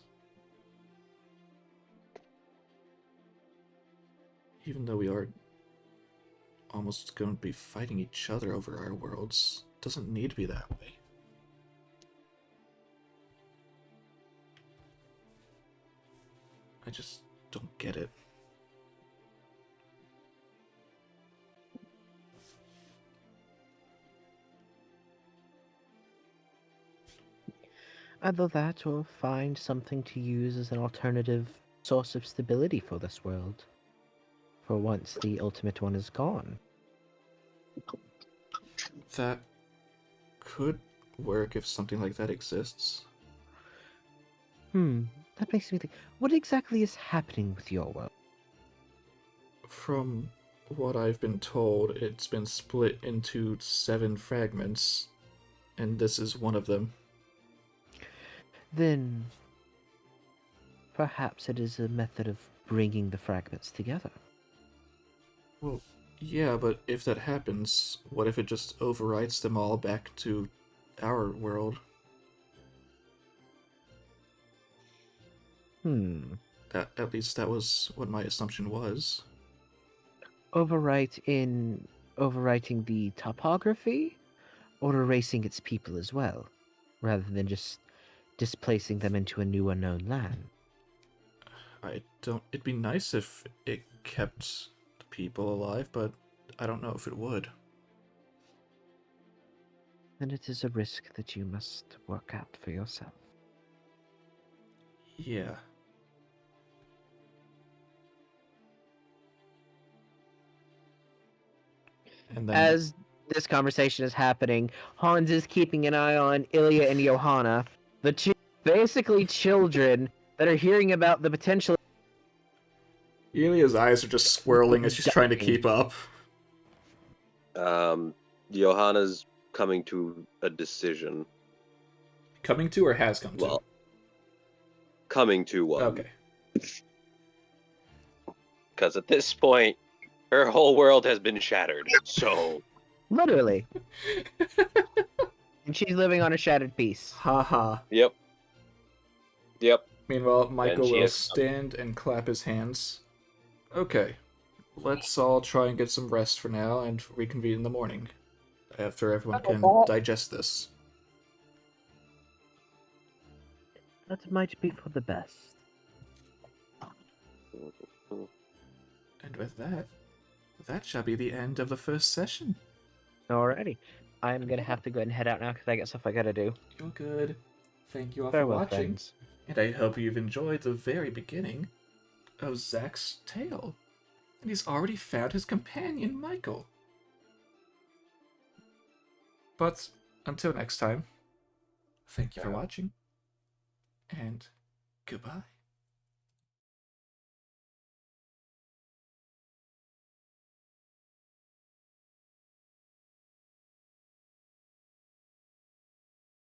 Even though we are almost going to be fighting each other over our worlds, it doesn't need to be that way. I just don't get it. Either that or find something to use as an alternative source of stability for this world. For once the ultimate one is gone. That could work if something like that exists. That makes me think. What exactly is happening with your world? From what I've been told, it's been split into 7 fragments, and this is one of them. Then perhaps it is a method of bringing the fragments together. Well, yeah, but if that happens, what if it just overwrites them all back to our world? At least that was what my assumption was. Overwriting the topography, or erasing its people as well, rather than just displacing them into a new unknown land. It'd be nice if it kept the people alive, but I don't know if it would. Then it is a risk that you must work out for yourself. Yeah. And then As this conversation is happening, Hans is keeping an eye on Ilya and Johanna, the two basically children that are hearing about the potential. Elia's eyes are just swirling as she's trying to keep up. Johanna's coming to a decision. Coming to or has come to? Well, coming to one. Okay. Because at this point, her whole world has been shattered. So, Literally. And she's living on a shattered piece. Haha. yep. Meanwhile, Michael she will has- stand and clap his hands. Okay. Let's all try and get some rest for now and reconvene in the morning. After everyone can digest this. That might be for the best. And with that, that shall be the end of the first session. Alrighty. I'm gonna have to go ahead and head out now because I got stuff I gotta do. You're good. Thank you all Farewell, for watching. friends. And I hope you've enjoyed the very beginning of Zach's tale. And he's already found his companion, Michael. But until next time, thank you for watching, and goodbye.